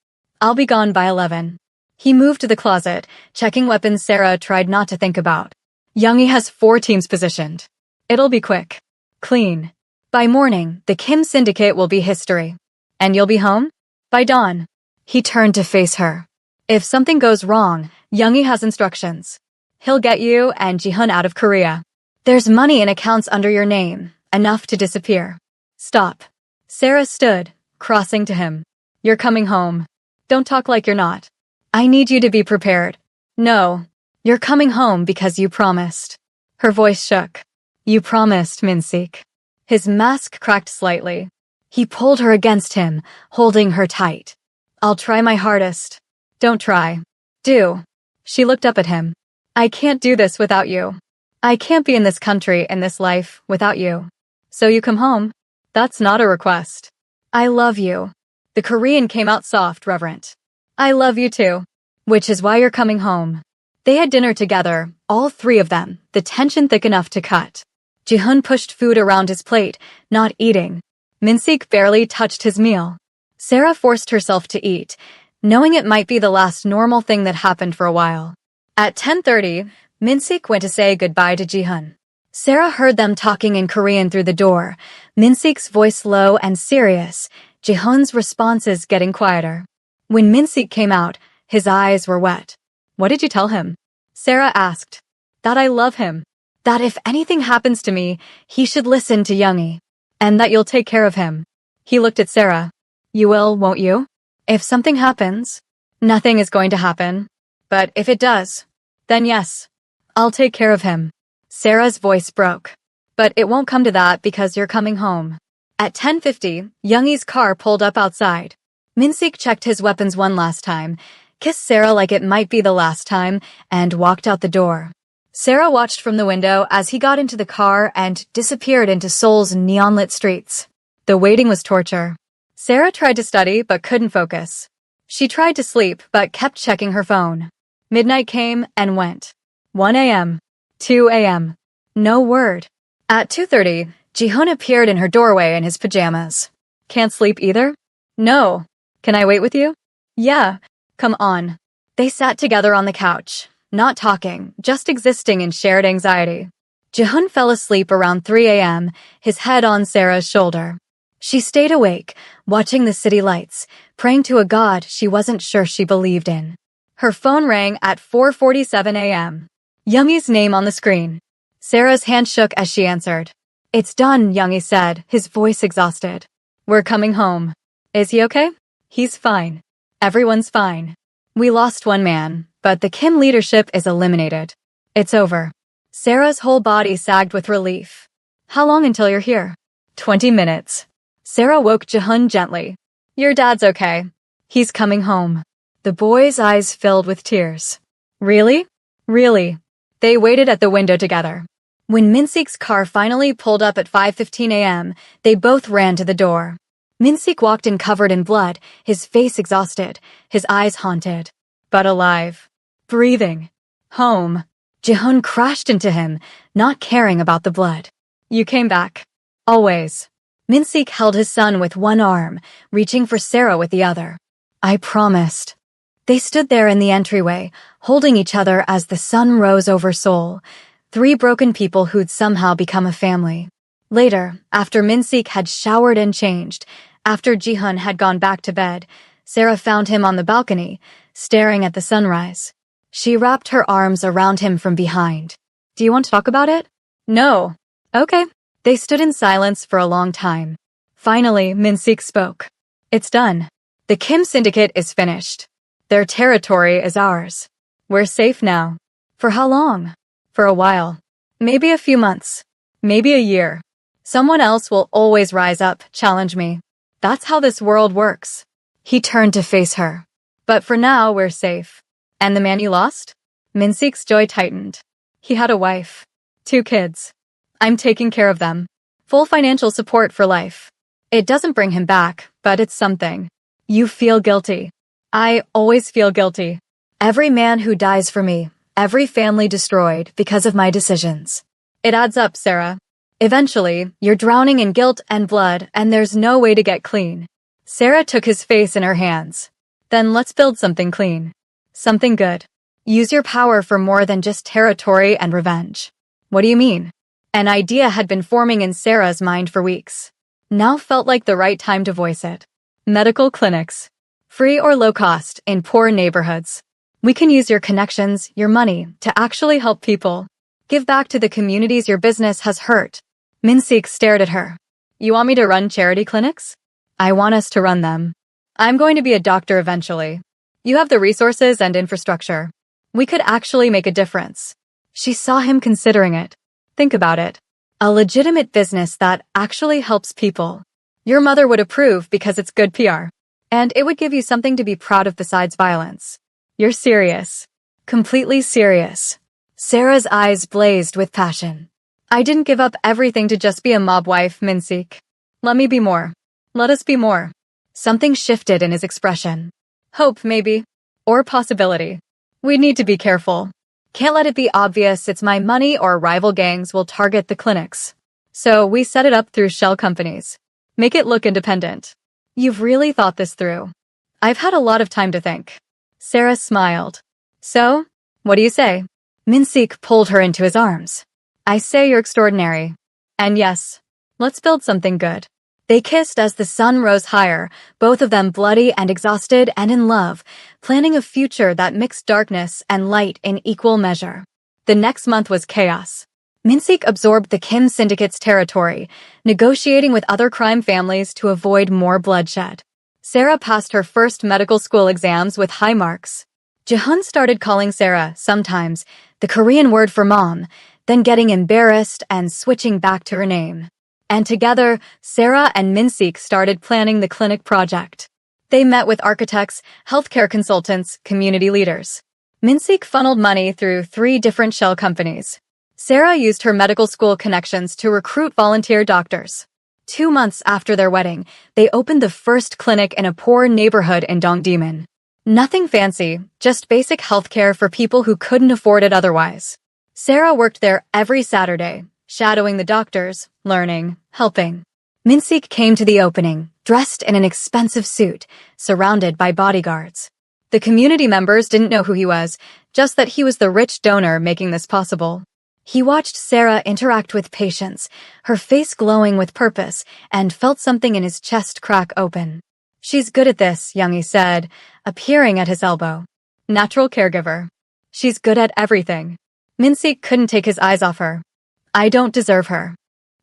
I'll be gone by 11. He moved to the closet, checking weapons Sarah tried not to think about. Youngie has 4 teams positioned. It'll be quick. Clean. By morning, the Kim syndicate will be history. And you'll be home? By dawn. He turned to face her. If something goes wrong, Youngie has instructions. He'll get you and Jihoon out of Korea. There's money in accounts under your name, enough to disappear. Stop. Sarah stood, crossing to him. You're coming home. Don't talk like you're not. I need you to be prepared. No. You're coming home because you promised. Her voice shook. You promised, Min-sik. His mask cracked slightly. He pulled her against him, holding her tight. I'll try my hardest. Don't try. Do. She looked up at him. I can't do this without you. I can't be in this country and this life without you. So you come home? That's not a request. I love you. The Korean came out soft, reverent. I love you too. Which is why you're coming home. They had dinner together, all 3 of them, the tension thick enough to cut. Jihoon pushed food around his plate, not eating. Min-sik barely touched his meal. Sarah forced herself to eat, knowing it might be the last normal thing that happened for a while. At 10:30, Min-sik went to say goodbye to Jihoon. Sarah heard them talking in Korean through the door, Min-sik's voice low and serious, Jihoon's responses getting quieter. When Min-sik came out, his eyes were wet. What did you tell him? Sarah asked. That I love him. That if anything happens to me, he should listen to Youngie. And that you'll take care of him. He looked at Sarah. You will, won't you? If something happens, nothing is going to happen. But if it does, then yes, I'll take care of him. Sarah's voice broke. But it won't come to that because you're coming home. At 10:50, Youngi's car pulled up outside. Min-sik checked his weapons one last time, kissed Sarah like it might be the last time, and walked out the door. Sarah watched from the window as he got into the car and disappeared into Seoul's neon-lit streets. The waiting was torture. Sarah tried to study but couldn't focus. She tried to sleep but kept checking her phone. Midnight came and went. 1 a.m. 2 a.m. No word. At 2:30, Ji-hoon appeared in her doorway in his pajamas. Can't sleep either? No. Can I wait with you? Yeah. Come on. They sat together on the couch, not talking, just existing in shared anxiety. Ji-hoon fell asleep around 3 a.m., his head on Sarah's shoulder. She stayed awake, watching the city lights, praying to a god she wasn't sure she believed in. Her phone rang at 4:47 a.m. Youngi's name on the screen. Sarah's hand shook as she answered. It's done, Youngi said, his voice exhausted. We're coming home. Is he okay? He's fine. Everyone's fine. We lost one man, but the Kim leadership is eliminated. It's over. Sarah's whole body sagged with relief. How long until you're here? 20 minutes. Sarah woke Ji-hoon gently. Your dad's okay. He's coming home. The boy's eyes filled with tears. Really? Really? They waited at the window together. When Min-sik's car finally pulled up at 5:15 a.m., they both ran to the door. Min-sik walked in covered in blood, his face exhausted, his eyes haunted. But alive. Breathing. Home. Ji-hoon crashed into him, not caring about the blood. You came back. Always. Min-sik held his son with one arm, reaching for Sarah with the other. I promised. They stood there in the entryway, holding each other as the sun rose over Seoul, 3 broken people who'd somehow become a family. Later, after Min-sik had showered and changed, after Ji-hoon had gone back to bed, Sarah found him on the balcony, staring at the sunrise. She wrapped her arms around him from behind. Do you want to talk about it? No. Okay. They stood in silence for a long time. Finally, Min-sik spoke. It's done. The Kim syndicate is finished. Their territory is ours. We're safe now. For how long? For a while. Maybe a few months. Maybe a year. Someone else will always rise up, challenge me. That's how this world works. He turned to face her. But for now, we're safe. And the man you lost? Min-sik's joy tightened. He had a wife. 2 kids. I'm taking care of them. Full financial support for life. It doesn't bring him back, but it's something. You feel guilty. I always feel guilty. Every man who dies for me, every family destroyed because of my decisions. It adds up, Sarah. Eventually, you're drowning in guilt and blood, and there's no way to get clean. Sarah took his face in her hands. Then let's build something clean. Something good. Use your power for more than just territory and revenge. What do you mean? An idea had been forming in Sarah's mind for weeks. Now felt like the right time to voice it. Medical clinics. Free or low cost in poor neighborhoods. We can use your connections, your money, to actually help people. Give back to the communities your business has hurt. Min-sik stared at her. You want me to run charity clinics? I want us to run them. I'm going to be a doctor eventually. You have the resources and infrastructure. We could actually make a difference. She saw him considering it. Think about it. A legitimate business that actually helps people. Your mother would approve because it's good PR. And it would give you something to be proud of besides violence. You're serious. Completely serious. Sarah's eyes blazed with passion. I didn't give up everything to just be a mob wife, Min-sik. Let me be more. Let us be more. Something shifted in his expression. Hope, maybe. Or possibility. We need to be careful. Can't let it be obvious it's my money or rival gangs will target the clinics. So we set it up through shell companies. Make it look independent. You've really thought this through. I've had a lot of time to think. Sarah smiled. So, what do you say? Min-sik pulled her into his arms. I say you're extraordinary. And yes, let's build something good. They kissed as the sun rose higher, both of them bloody and exhausted and in love, planning a future that mixed darkness and light in equal measure. The next month was chaos. Min-sik absorbed the Kim syndicate's territory, negotiating with other crime families to avoid more bloodshed. Sarah passed her first medical school exams with high marks. Ji-hoon started calling Sarah, sometimes, the Korean word for mom, then getting embarrassed and switching back to her name. And together, Sarah and Minsik started planning the clinic project. They met with architects, healthcare consultants, community leaders. Minsik funneled money through 3 different shell companies. Sarah used her medical school connections to recruit volunteer doctors. 2 months after their wedding, they opened the first clinic in a poor neighborhood in Dongdaemun. Nothing fancy, just basic healthcare for people who couldn't afford it otherwise. Sarah worked there every Saturday, shadowing the doctors, learning, helping. Minsik came to the opening, dressed in an expensive suit, surrounded by bodyguards. The community members didn't know who he was, just that he was the rich donor making this possible. He watched Sarah interact with patients, her face glowing with purpose, and felt something in his chest crack open. "She's good at this," Youngie said, appearing at his elbow. "Natural caregiver. She's good at everything." Minsik couldn't take his eyes off her. "I don't deserve her."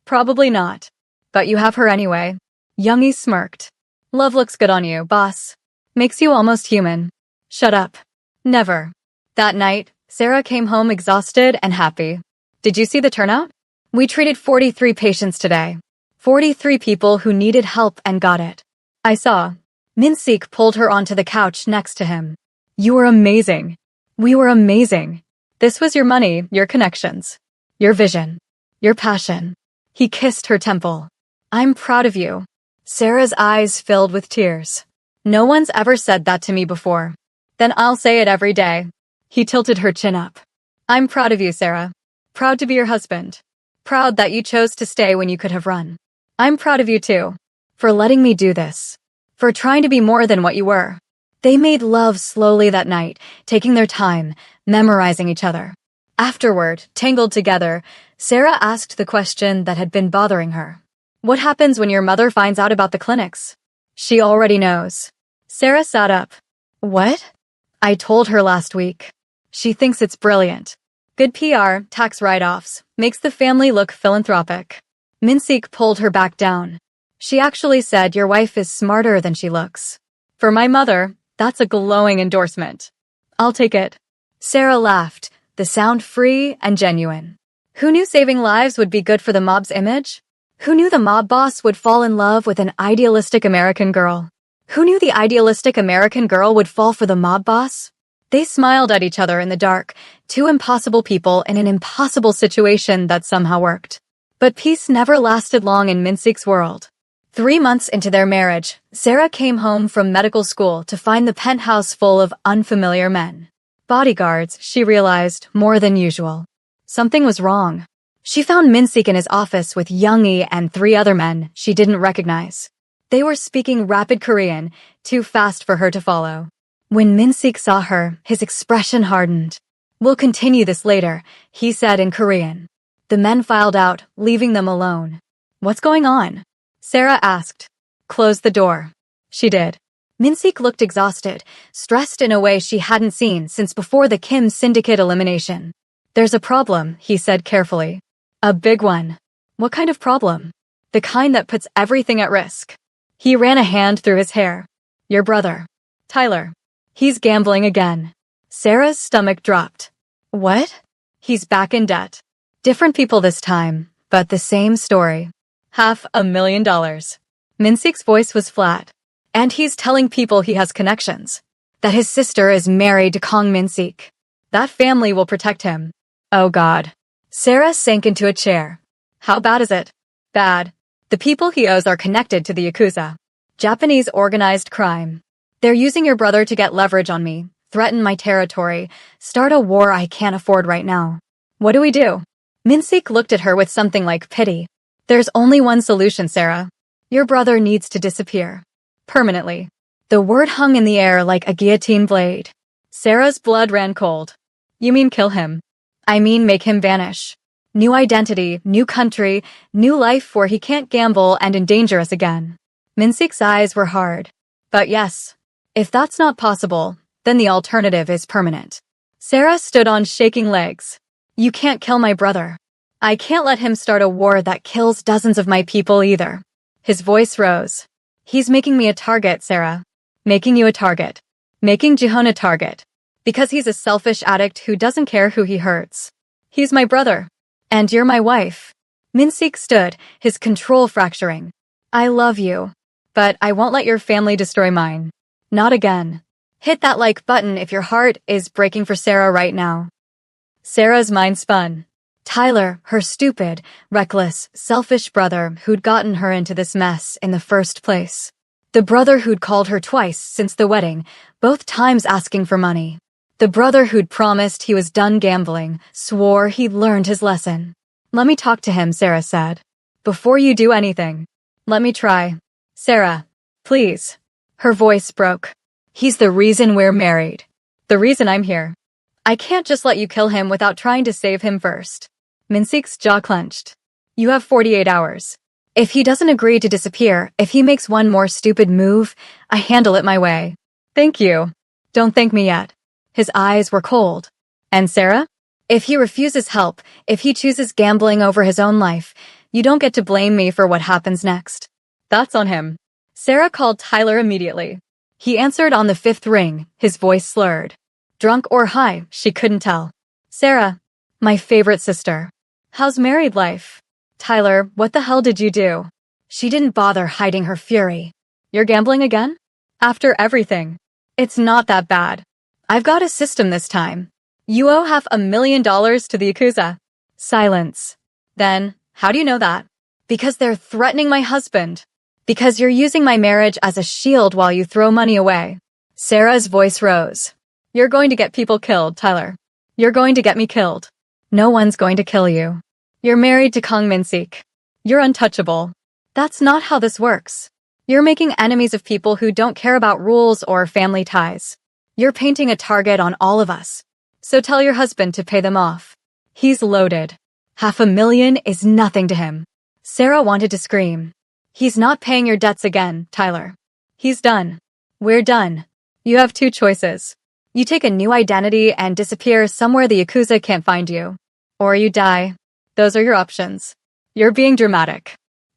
"Probably not. But you have her anyway." Youngie smirked. "Love looks good on you, boss. Makes you almost human." "Shut up." "Never." That night, Sarah came home exhausted and happy. "Did you see the turnout? We treated 43 patients today. 43 people who needed help and got it." "I saw." Minsik pulled her onto the couch next to him. "You were amazing. We were amazing. This was your money, your connections, your vision, your passion." He kissed her temple. "I'm proud of you." Sarah's eyes filled with tears. "No one's ever said that to me before." "Then I'll say it every day." He tilted her chin up. "I'm proud of you, Sarah. Proud to be your husband. Proud that you chose to stay when you could have run. I'm proud of you too. For letting me do this. For trying to be more than what you were." They made love slowly that night, taking their time, memorizing each other. Afterward, tangled together, Sarah asked the question that had been bothering her. "What happens when your mother finds out about the clinics?" "She already knows." Sarah sat up. "What?" "I told her last week. She thinks it's brilliant. Good PR, tax write-offs, makes the family look philanthropic." Minsik pulled her back down. "She actually said your wife is smarter than she looks." For my mother, that's a glowing endorsement. I'll take it. Sarah laughed, the sound free and genuine. Who knew saving lives would be good for the mob's image? Who knew the mob boss would fall in love with an idealistic American girl? Who knew the idealistic American girl would fall for the mob boss? They smiled at each other in the dark, 2 impossible people in an impossible situation that somehow worked. But peace never lasted long in Minsik's world. 3 months into their marriage, Sarah came home from medical school to find the penthouse full of unfamiliar men. Bodyguards, she realized, more than usual. Something was wrong. She found Minsik in his office with Youngie and 3 other men she didn't recognize. They were speaking rapid Korean, too fast for her to follow. When Minsik saw her, his expression hardened. "We'll continue this later," he said in Korean. The men filed out, leaving them alone. "What's going on?" Sarah asked. "Close the door." She did. Minsik looked exhausted, stressed in a way she hadn't seen since before the Kim syndicate elimination. "There's a problem," he said carefully. "A big one." "What kind of problem?" "The kind that puts everything at risk." He ran a hand through his hair. "Your brother, Tyler. He's gambling again." Sarah's stomach dropped. "What?" "He's back in debt. Different people this time, but the same story. $500,000. Minsik's voice was flat. "And he's telling people he has connections. That his sister is married to Kong Minsik. That family will protect him." "Oh God." Sarah sank into a chair. "How bad is it?" "Bad. The people he owes are connected to the Yakuza. Japanese organized crime. They're using your brother to get leverage on me, threaten my territory, start a war I can't afford right now. What do we do?" Minsik looked at her with something like pity. "There's only one solution, Sarah. Your brother needs to disappear. Permanently." The word hung in the air like a guillotine blade. Sarah's blood ran cold. "You mean kill him?" "I mean make him vanish. New identity, new country, new life where he can't gamble and endanger us again." Minsik's eyes were hard. "But yes, if that's not possible, then the alternative is permanent." Sarah stood on shaking legs. "You can't kill my brother. I can't let him start a war that kills dozens of my people either." His voice rose. "He's making me a target, Sarah. Making you a target. Making Jihon a target. Because he's a selfish addict who doesn't care who he hurts. He's my brother. And you're my wife. Min-sik stood, his control fracturing. I love you. But I won't let your family destroy mine. Not again. Hit that like button if your heart is breaking for Sarah right now. Sarah's mind spun. Tyler, her stupid, reckless, selfish brother who'd gotten her into this mess in the first place. The brother who'd called her twice since the wedding, both times asking for money. The brother who'd promised he was done gambling, swore he'd learned his lesson. Let me talk to him, Sarah said. Before you do anything. Let me try. Sarah, please. Her voice broke. He's the reason we're married. The reason I'm here. I can't just let you kill him without trying to save him first. Min-sik's jaw clenched. You have 48 hours. If he doesn't agree to disappear, if he makes one more stupid move, I handle it my way. Thank you. Don't thank me yet. His eyes were cold. And Sarah? If he refuses help, if he chooses gambling over his own life, you don't get to blame me for what happens next. That's on him. Sarah called Tyler immediately. He answered on the fifth ring, his voice slurred. Drunk or high, she couldn't tell. Sarah, my favorite sister. How's married life? Tyler, what the hell did you do? She didn't bother hiding her fury. You're gambling again? After everything. It's not that bad. I've got a system this time. You owe $500,000 to the Yakuza. Silence. Then, how do you know that? Because they're threatening my husband. Because you're using my marriage as a shield while you throw money away. Sarah's voice rose. You're going to get people killed, Tyler. You're going to get me killed. No one's going to kill you. You're married to Kang Min-sik. You're untouchable. That's not how this works. You're making enemies of people who don't care about rules or family ties. You're painting a target on all of us. So tell your husband to pay them off. He's loaded. $500,000 is nothing to him. Sarah wanted to scream. He's not paying your debts again, Tyler. He's done. We're done. You have two choices. You take a new identity and disappear somewhere the Yakuza can't find you. Or you die. Those are your options. You're being dramatic.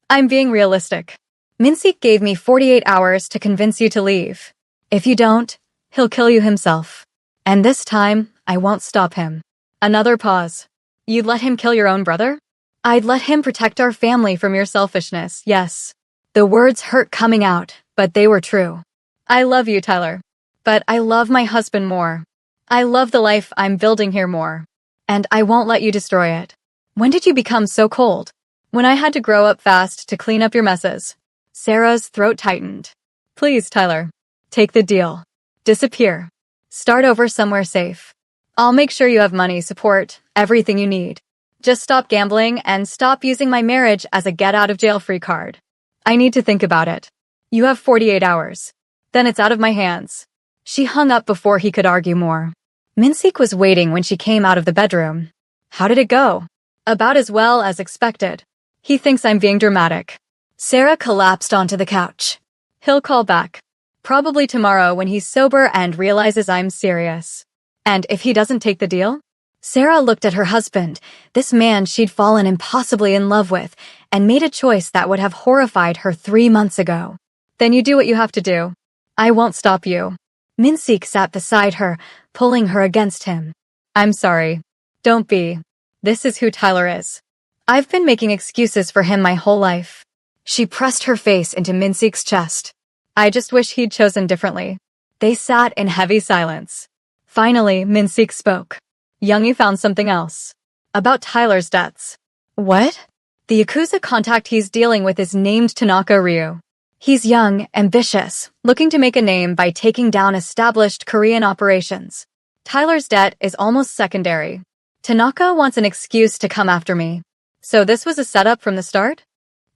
I'm being realistic. Min-sik gave me 48 hours to convince you to leave. If you don't, he'll kill you himself. And this time, I won't stop him. Another pause. You'd let him kill your own brother? I'd let him protect our family from your selfishness, yes. The words hurt coming out, but they were true. I love you, Tyler. But I love my husband more. I love the life I'm building here more. And I won't let you destroy it. When did you become so cold? When I had to grow up fast to clean up your messes. Sarah's throat tightened. Please, Tyler. Take the deal. Disappear. Start over somewhere safe. I'll make sure you have money, support, everything you need. Just stop gambling and stop using my marriage as a get-out-of-jail-free card. I need to think about it. You have 48 hours. Then it's out of my hands. She hung up before he could argue more. Min-sik was waiting when she came out of the bedroom. How did it go? About as well as expected. He thinks I'm being dramatic. Sarah collapsed onto the couch. He'll call back. Probably tomorrow when he's sober and realizes I'm serious. And if he doesn't take the deal? Sarah looked at her husband, this man she'd fallen impossibly in love with, and made a choice that would have horrified her 3 months ago. Then you do what you have to do. I won't stop you. Min-sik sat beside her, pulling her against him. I'm sorry. Don't be. This is who Tyler is. I've been making excuses for him my whole life. She pressed her face into Min-sik's chest. I just wish he'd chosen differently. They sat in heavy silence. Finally, Min-sik spoke. Youngie found something else. About Tyler's debts. What? The Yakuza contact he's dealing with is named Tanaka Ryu. He's young, ambitious, looking to make a name by taking down established Korean operations. Tyler's debt is almost secondary. Tanaka wants an excuse to come after me. So this was a setup from the start?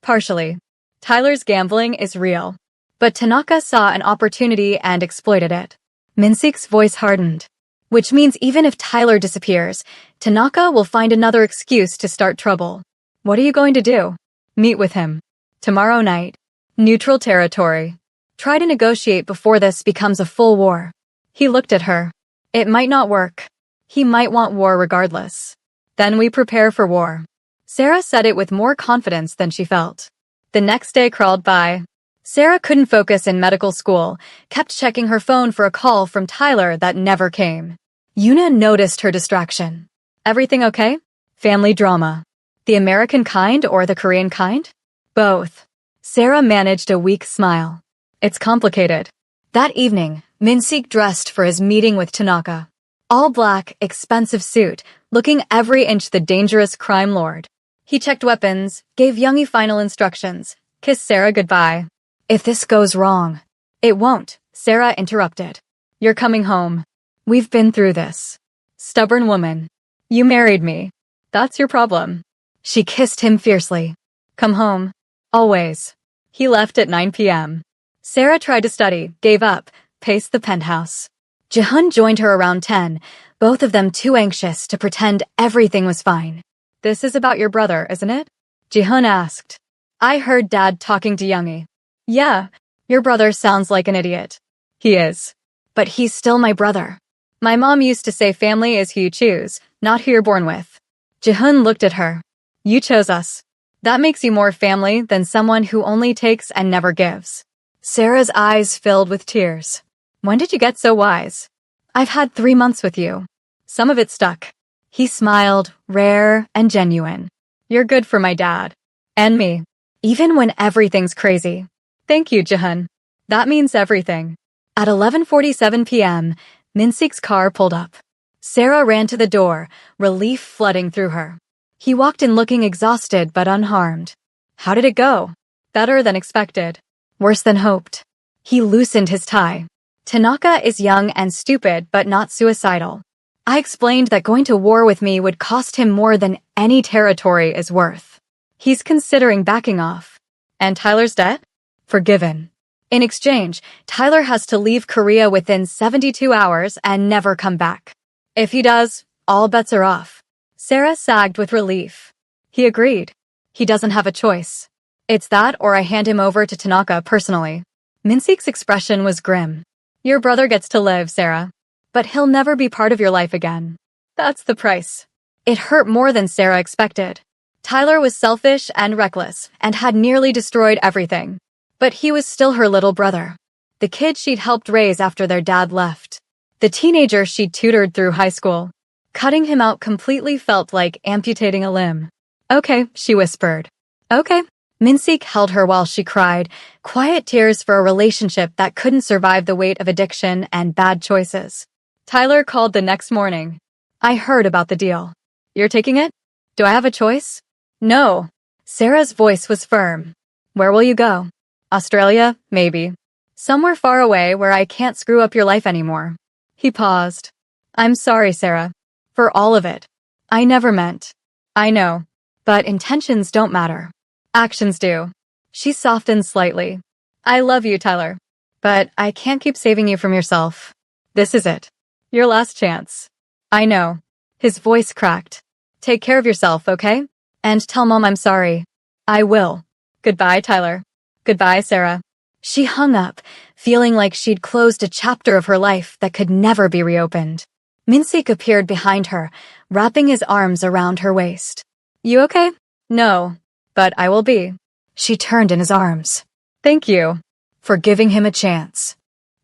Partially. Tyler's gambling is real. But Tanaka saw an opportunity and exploited it. Min-sik's voice hardened. Which means even if Tyler disappears, Tanaka will find another excuse to start trouble. What are you going to do? Meet with him. Tomorrow night. Neutral territory. Try to negotiate before this becomes a full war. He looked at her. It might not work. He might want war regardless. Then we prepare for war. Sarah said it with more confidence than she felt. The next day crawled by. Sarah couldn't focus in medical school, kept checking her phone for a call from Tyler that never came. Yuna noticed her distraction. Everything okay? Family drama. The American kind or the Korean kind? Both. Sarah managed a weak smile. It's complicated. That evening, Min-sik dressed for his meeting with Tanaka. All black, expensive suit, looking every inch the dangerous crime lord. He checked weapons, gave Youngie final instructions, kissed Sarah goodbye. If this goes wrong. It won't, Sarah interrupted. You're coming home. We've been through this. Stubborn woman. You married me. That's your problem. She kissed him fiercely. Come home. Always. He left at 9 p.m. Sarah tried to study, gave up, paced the penthouse. Ji-hun joined her around 10, both of them too anxious to pretend everything was fine. This is about your brother, isn't it? Ji-hun asked. I heard Dad talking to Youngie. Yeah, your brother sounds like an idiot. He is. But he's still my brother. My mom used to say family is who you choose, not who you're born with. Ji-hun looked at her. You chose us. That makes you more family than someone who only takes and never gives. Sarah's eyes filled with tears. When did you get so wise? I've had 3 months with you. Some of it stuck. He smiled, rare and genuine. You're good for my dad. And me. Even when everything's crazy. Thank you, Ji-hun. That means everything. At 11:47 p.m., Min-sik's car pulled up. Sarah ran to the door, relief flooding through her. He walked in looking exhausted but unharmed. How did it go? Better than expected. Worse than hoped. He loosened his tie. Tanaka is young and stupid but not suicidal. I explained that going to war with me would cost him more than any territory is worth. He's considering backing off. And Tyler's debt? Forgiven. In exchange, Tyler has to leave Korea within 72 hours and never come back. If he does, all bets are off. Sarah sagged with relief. He agreed. He doesn't have a choice. It's that or I hand him over to Tanaka personally. Min-sik's expression was grim. Your brother gets to live, Sarah. But he'll never be part of your life again. That's the price. It hurt more than Sarah expected. Tyler was selfish and reckless and had nearly destroyed everything. But he was still her little brother. The kid she'd helped raise after their dad left. The teenager she'd tutored through high school. Cutting him out completely felt like amputating a limb. Okay, she whispered. Okay. Min-sik held her while she cried, quiet tears for a relationship that couldn't survive the weight of addiction and bad choices. Tyler called the next morning. I heard about the deal. You're taking it? Do I have a choice? No. Sarah's voice was firm. Where will you go? Australia, maybe. Somewhere far away where I can't screw up your life anymore. He paused. I'm sorry, Sarah. For all of it. I never meant. I know. But intentions don't matter. Actions do. She softened slightly. I love you, Tyler. But I can't keep saving you from yourself. This is it. Your last chance. I know. His voice cracked. Take care of yourself, okay? And tell Mom I'm sorry. I will. Goodbye, Tyler. Goodbye, Sarah. She hung up, feeling like she'd closed a chapter of her life that could never be reopened. Min-sik appeared behind her, wrapping his arms around her waist. You okay? No. But I will be. She turned in his arms. Thank you. For giving him a chance.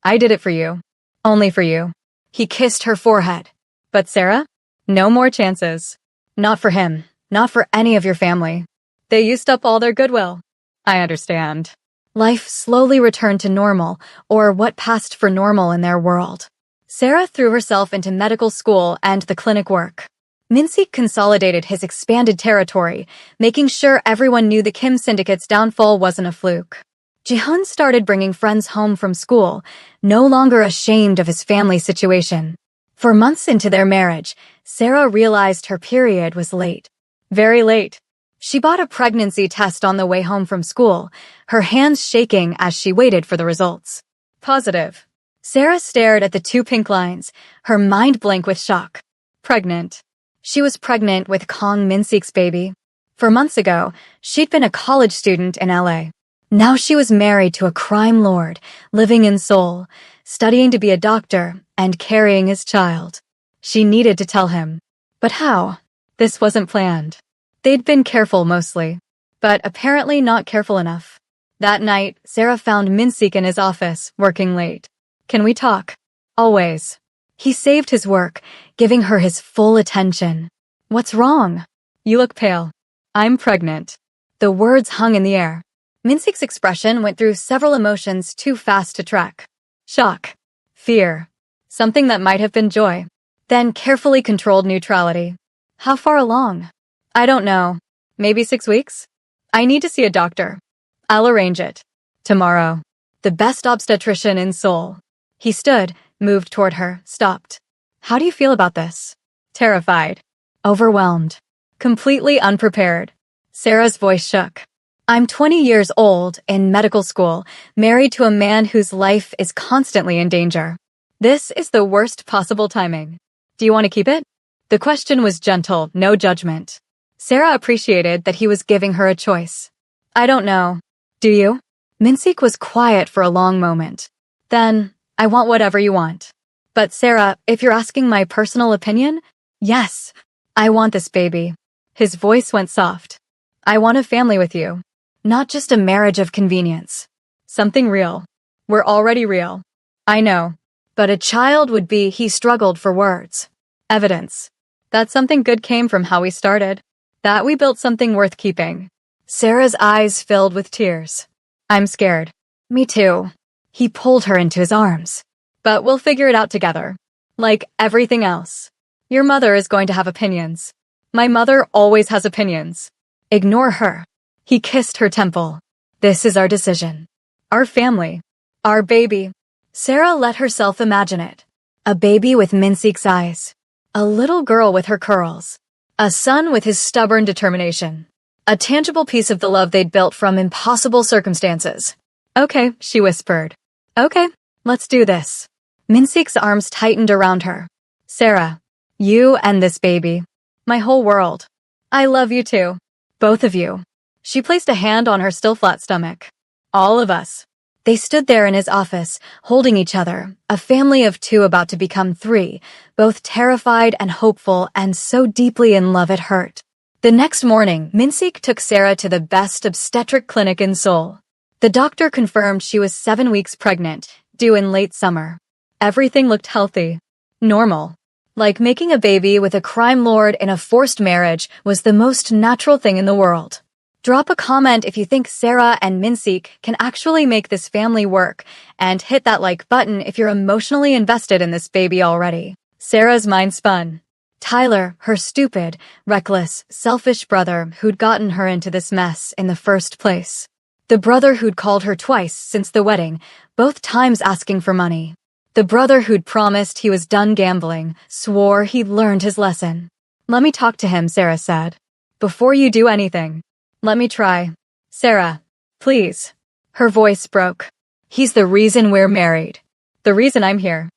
I did it for you. Only for you. He kissed her forehead. But Sarah? No more chances. Not for him. Not for any of your family. They used up all their goodwill. I understand. Life slowly returned to normal, or what passed for normal in their world. Sarah threw herself into medical school and the clinic work. Min-sik consolidated his expanded territory, making sure everyone knew the Kim syndicate's downfall wasn't a fluke. Ji-hun started bringing friends home from school, no longer ashamed of his family situation. For months into their marriage, Sarah realized her period was late. Very late. She bought a pregnancy test on the way home from school, her hands shaking as she waited for the results. Positive. Sarah stared at the 2 pink lines, her mind blank with shock. Pregnant. She was pregnant with Kong Min-sik's baby. For months ago, she'd been a college student in LA. Now she was married to a crime lord, living in Seoul, studying to be a doctor, and carrying his child. She needed to tell him. But how? This wasn't planned. They'd been careful mostly, but apparently not careful enough. That night, Sarah found Min-sik in his office, working late. Can we talk? Always. He saved his work, giving her his full attention. What's wrong? You look pale. I'm pregnant. The words hung in the air. Minsik's expression went through several emotions too fast to track. Shock. Fear. Something that might have been joy. Then carefully controlled neutrality. How far along? I don't know. Maybe 6 weeks? I need to see a doctor. I'll arrange it. Tomorrow. The best obstetrician in Seoul. He stood, moved toward her, stopped. How do you feel about this? Terrified. Overwhelmed. Completely unprepared. Sarah's voice shook. I'm 20 years old, in medical school, married to a man whose life is constantly in danger. This is the worst possible timing. Do you want to keep it? The question was gentle, no judgment. Sarah appreciated that he was giving her a choice. I don't know. Do you? Minsik was quiet for a long moment. Then, I want whatever you want. But Sarah, if you're asking my personal opinion, yes, I want this baby. His voice went soft. I want a family with you. Not just a marriage of convenience. Something real. We're already real. I know. But a child would be, he struggled for words. Evidence. That something good came from how we started. That we built something worth keeping. Sarah's eyes filled with tears. I'm scared. Me too. He pulled her into his arms. But we'll figure it out together. Like everything else. Your mother is going to have opinions. My mother always has opinions. Ignore her. He kissed her temple. This is our decision. Our family. Our baby. Sarah let herself imagine it. A baby with Minsik's eyes. A little girl with her curls. A son with his stubborn determination. A tangible piece of the love they'd built from impossible circumstances. Okay, she whispered. Okay, let's do this. Minsik's arms tightened around her. Sarah, you and this baby. My whole world. I love you too. Both of you. She placed a hand on her still flat stomach. All of us. They stood there in his office, holding each other, a family of 2 about to become 3, both terrified and hopeful and so deeply in love it hurt. The next morning, Minsik took Sarah to the best obstetric clinic in Seoul. The doctor confirmed she was 7 weeks pregnant, due in late summer. Everything looked healthy. Normal. Like making a baby with a crime lord in a forced marriage was the most natural thing in the world. Drop a comment if you think Sarah and Minsik can actually make this family work, and hit that like button if you're emotionally invested in this baby already. Sarah's mind spun. Tyler, her stupid, reckless, selfish brother who'd gotten her into this mess in the first place. The brother who'd called her twice since the wedding, both times asking for money. The brother who'd promised he was done gambling, swore he'd learned his lesson. Let me talk to him, Sarah said. Before you do anything. Let me try. Sarah, please. Her voice broke. He's the reason we're married. The reason I'm here.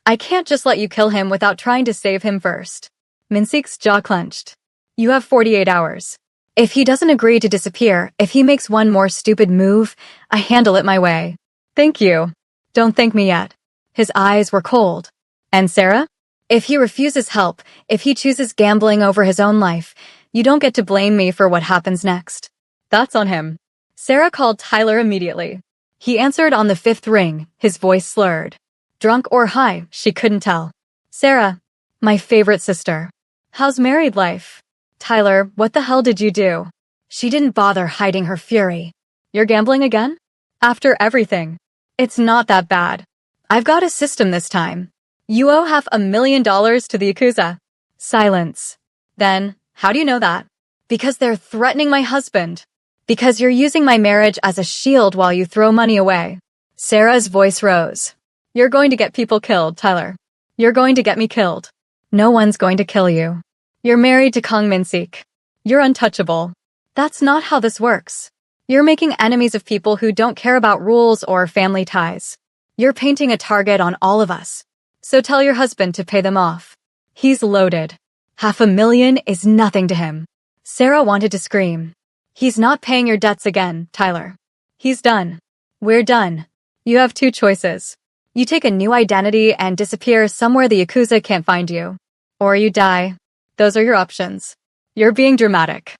I can't just let you kill him without trying to save him first. Minsik's jaw clenched. You have 48 hours. If he doesn't agree to disappear, if he makes one more stupid move, I handle it my way. Thank you. Don't thank me yet. His eyes were cold. And Sarah? If he refuses help, if he chooses gambling over his own life, you don't get to blame me for what happens next. That's on him. Sarah called Tyler immediately. He answered on the 5th ring, his voice slurred. Drunk or high, she couldn't tell. Sarah, my favorite sister. How's married life? Tyler, what the hell did you do? She didn't bother hiding her fury. You're gambling again? After everything. It's not that bad. I've got a system this time. You owe $500,000 to the Yakuza. Silence. Then, how do you know that? Because they're threatening my husband. Because you're using my marriage as a shield while you throw money away. Sarah's voice rose. You're going to get people killed, Tyler. You're going to get me killed. No one's going to kill you. You're married to Kang Minsik. You're untouchable. That's not how this works. You're making enemies of people who don't care about rules or family ties. You're painting a target on all of us. So tell your husband to pay them off. He's loaded. $500,000 is nothing to him. Sarah wanted to scream. He's not paying your debts again, Tyler. He's done. We're done. You have 2 choices. You take a new identity and disappear somewhere the Yakuza can't find you. Or you die. Those are your options. You're being dramatic.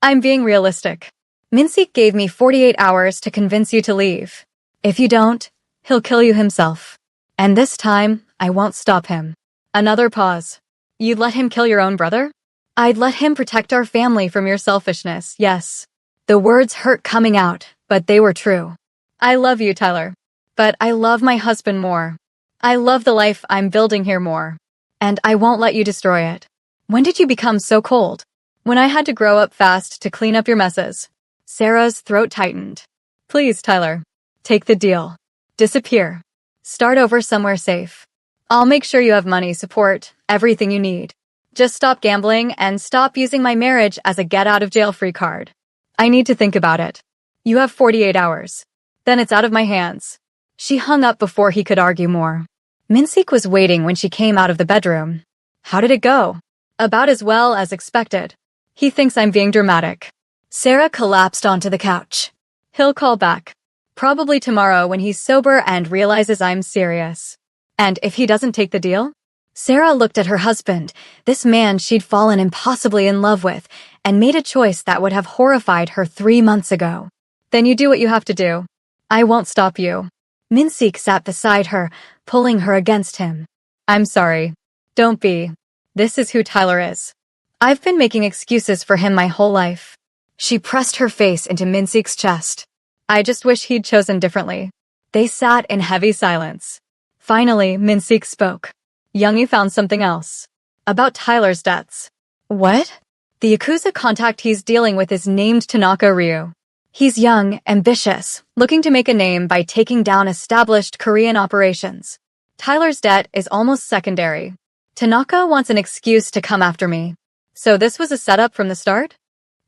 I'm being realistic. Minsik gave me 48 hours to convince you to leave. If you don't, he'll kill you himself. And this time, I won't stop him. Another pause. You'd let him kill your own brother? I'd let him protect our family from your selfishness, yes. The words hurt coming out, but they were true. I love you, Tyler. But I love my husband more. I love the life I'm building here more. And I won't let you destroy it. When did you become so cold? When I had to grow up fast to clean up your messes. Sarah's throat tightened. Please, Tyler. Take the deal. Disappear. Start over somewhere safe. I'll make sure you have money, support, everything you need. Just stop gambling and stop using my marriage as a get-out-of-jail-free card. I need to think about it. You have 48 hours. Then it's out of my hands. She hung up before he could argue more. Min-sik was waiting when she came out of the bedroom. How did it go? About as well as expected. He thinks I'm being dramatic. Sarah collapsed onto the couch. He'll call back. Probably tomorrow when he's sober and realizes I'm serious. And if he doesn't take the deal? Sarah looked at her husband, this man she'd fallen impossibly in love with, and made a choice that would have horrified her 3 months ago. Then you do what you have to do. I won't stop you. Min-sik sat beside her, pulling her against him. I'm sorry. Don't be. This is who Tyler is. I've been making excuses for him my whole life. She pressed her face into Min-sik's chest. I just wish he'd chosen differently. They sat in heavy silence. Finally, Min-sik spoke. Youngie found something else. About Tyler's debts. What? The Yakuza contact he's dealing with is named Tanaka Ryu. He's young, ambitious, looking to make a name by taking down established Korean operations. Tyler's debt is almost secondary. Tanaka wants an excuse to come after me. So this was a setup from the start?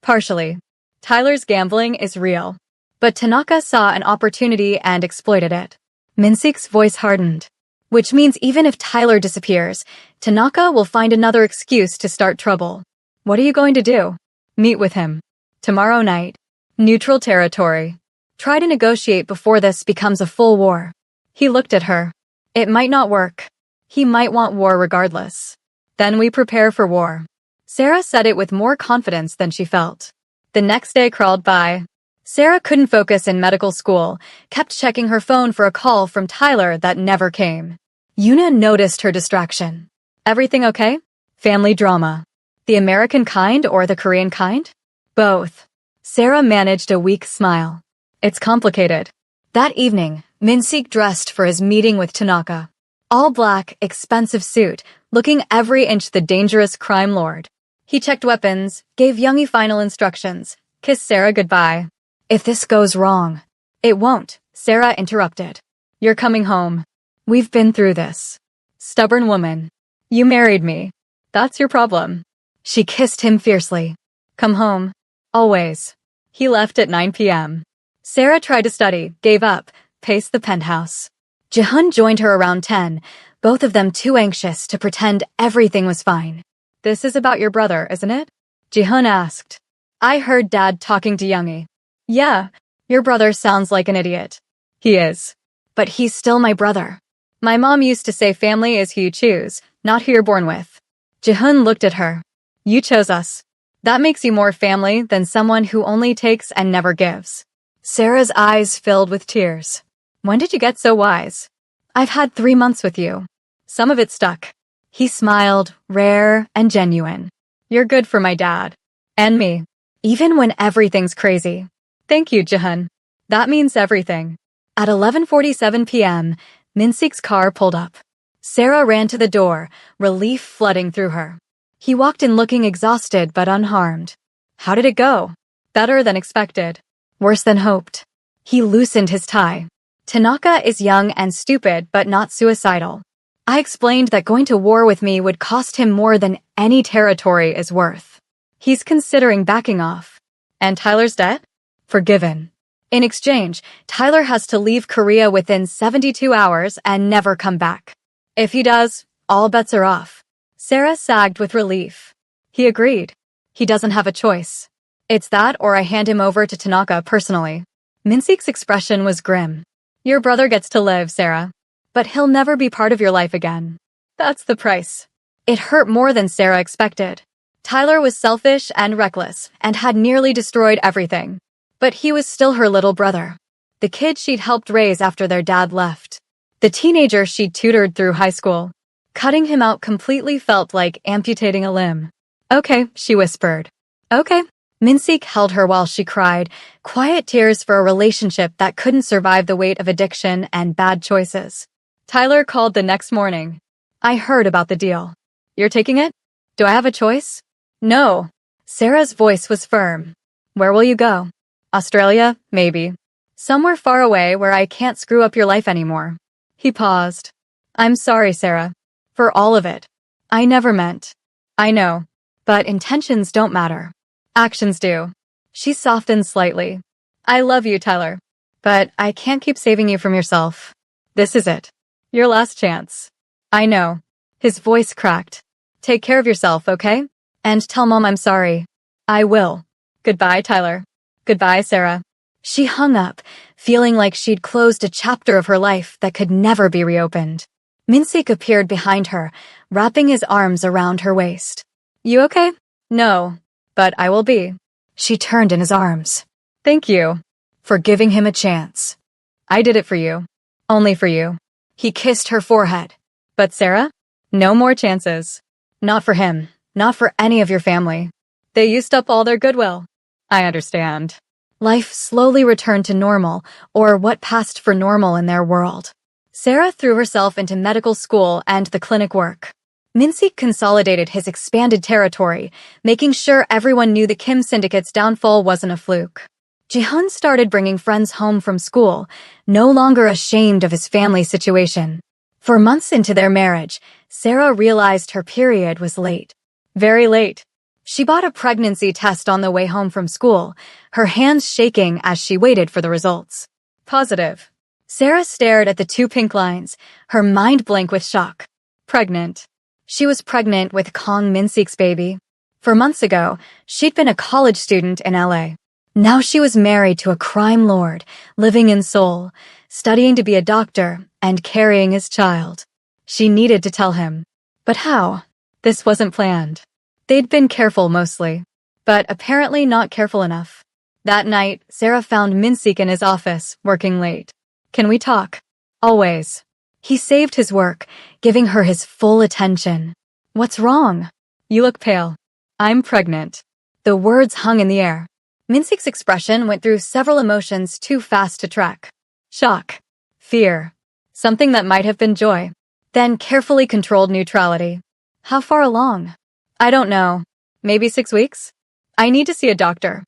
Partially. Tyler's gambling is real. But Tanaka saw an opportunity and exploited it. Min-sik's voice hardened. Which means even if Tyler disappears, Tanaka will find another excuse to start trouble. What are you going to do? Meet with him. Tomorrow night. Neutral territory. Try to negotiate before this becomes a full war. He looked at her. It might not work. He might want war regardless. Then we prepare for war. Sarah said it with more confidence than she felt. The next day crawled by. Sarah couldn't focus in medical school, kept checking her phone for a call from Tyler that never came. Yuna noticed her distraction. Everything okay? Family drama. The American kind or the Korean kind? Both. Sarah managed a weak smile. It's complicated. That evening, Min-sik dressed for his meeting with Tanaka. All black, expensive suit, looking every inch the dangerous crime lord. He checked weapons, gave Youngie final instructions, kissed Sarah goodbye. If this goes wrong. It won't, Sarah interrupted. You're coming home. We've been through this. Stubborn woman. You married me. That's your problem. She kissed him fiercely. Come home. Always. He left at 9 p.m. Sarah tried to study, gave up, paced the penthouse. Ji-hun joined her around 10, both of them too anxious to pretend everything was fine. This is about your brother, isn't it? Ji-hun asked. I heard Dad talking to Youngie. Yeah, your brother sounds like an idiot. He is. But he's still my brother. My mom used to say family is who you choose, not who you're born with. Ji-hun looked at her. You chose us. That makes you more family than someone who only takes and never gives. Sarah's eyes filled with tears. When did you get so wise? I've had 3 months with you. Some of it stuck. He smiled, rare and genuine. You're good for my dad. And me. Even when everything's crazy. Thank you, Ji-hun. That means everything. At 11:47 p.m., Min-sik's car pulled up. Sarah ran to the door, relief flooding through her. He walked in looking exhausted but unharmed. How did it go? Better than expected. Worse than hoped. He loosened his tie. Tanaka is young and stupid but not suicidal. I explained that going to war with me would cost him more than any territory is worth. He's considering backing off. And Tyler's debt? Forgiven. In exchange, Tyler has to leave Korea within 72 hours and never come back. If he does, all bets are off. Sarah sagged with relief. He agreed. He doesn't have a choice. It's that or I hand him over to Tanaka personally. Min-sik's expression was grim. Your brother gets to live, Sarah. But he'll never be part of your life again. That's the price. It hurt more than Sarah expected. Tyler was selfish and reckless and had nearly destroyed everything. But he was still her little brother. The kid she'd helped raise after their dad left. The teenager she'd tutored through high school. Cutting him out completely felt like amputating a limb. Okay, she whispered. Okay. Minsik held her while she cried, quiet tears for a relationship that couldn't survive the weight of addiction and bad choices. Tyler called the next morning. I heard about the deal. You're taking it? Do I have a choice? No. Sarah's voice was firm. Where will you go? Australia, maybe. Somewhere far away where I can't screw up your life anymore. He paused. I'm sorry, Sarah. For all of it. I never meant. I know. But intentions don't matter. Actions do. She softened slightly. I love you, Tyler. But I can't keep saving you from yourself. This is it. Your last chance. I know. His voice cracked. Take care of yourself, okay? And tell Mom I'm sorry. I will. Goodbye, Tyler. Goodbye, Sarah. She hung up, feeling like she'd closed a chapter of her life that could never be reopened. Minsik appeared behind her, wrapping his arms around her waist. You okay? No. But I will be. She turned in his arms. Thank you. For giving him a chance. I did it for you. Only for you. He kissed her forehead. But Sarah? No more chances. Not for him. Not for any of your family. They used up all their goodwill. I understand. Life slowly returned to normal, or what passed for normal in their world. Sarah threw herself into medical school and the clinic work. Minsik consolidated his expanded territory, making sure everyone knew the Kim syndicate's downfall wasn't a fluke. Jihoon started bringing friends home from school, no longer ashamed of his family situation. For months into their marriage, Sarah realized her period was late. Very late. She bought a pregnancy test on the way home from school, her hands shaking as she waited for the results. Positive. Sarah stared at the 2 pink lines, her mind blank with shock. Pregnant. She was pregnant with Kong Minsik's baby. 4 months ago, she'd been a college student in LA. Now she was married to a crime lord, living in Seoul, studying to be a doctor, and carrying his child. She needed to tell him. But how? This wasn't planned. They'd been careful mostly, but apparently not careful enough. That night, Sarah found Minsik in his office, working late. Can we talk? Always. He saved his work, giving her his full attention. What's wrong? You look pale. I'm pregnant. The words hung in the air. Minsik's expression went through several emotions too fast to track. Shock. Fear. Something that might have been joy. Then carefully controlled neutrality. How far along? I don't know. Maybe 6 weeks? I need to see a doctor.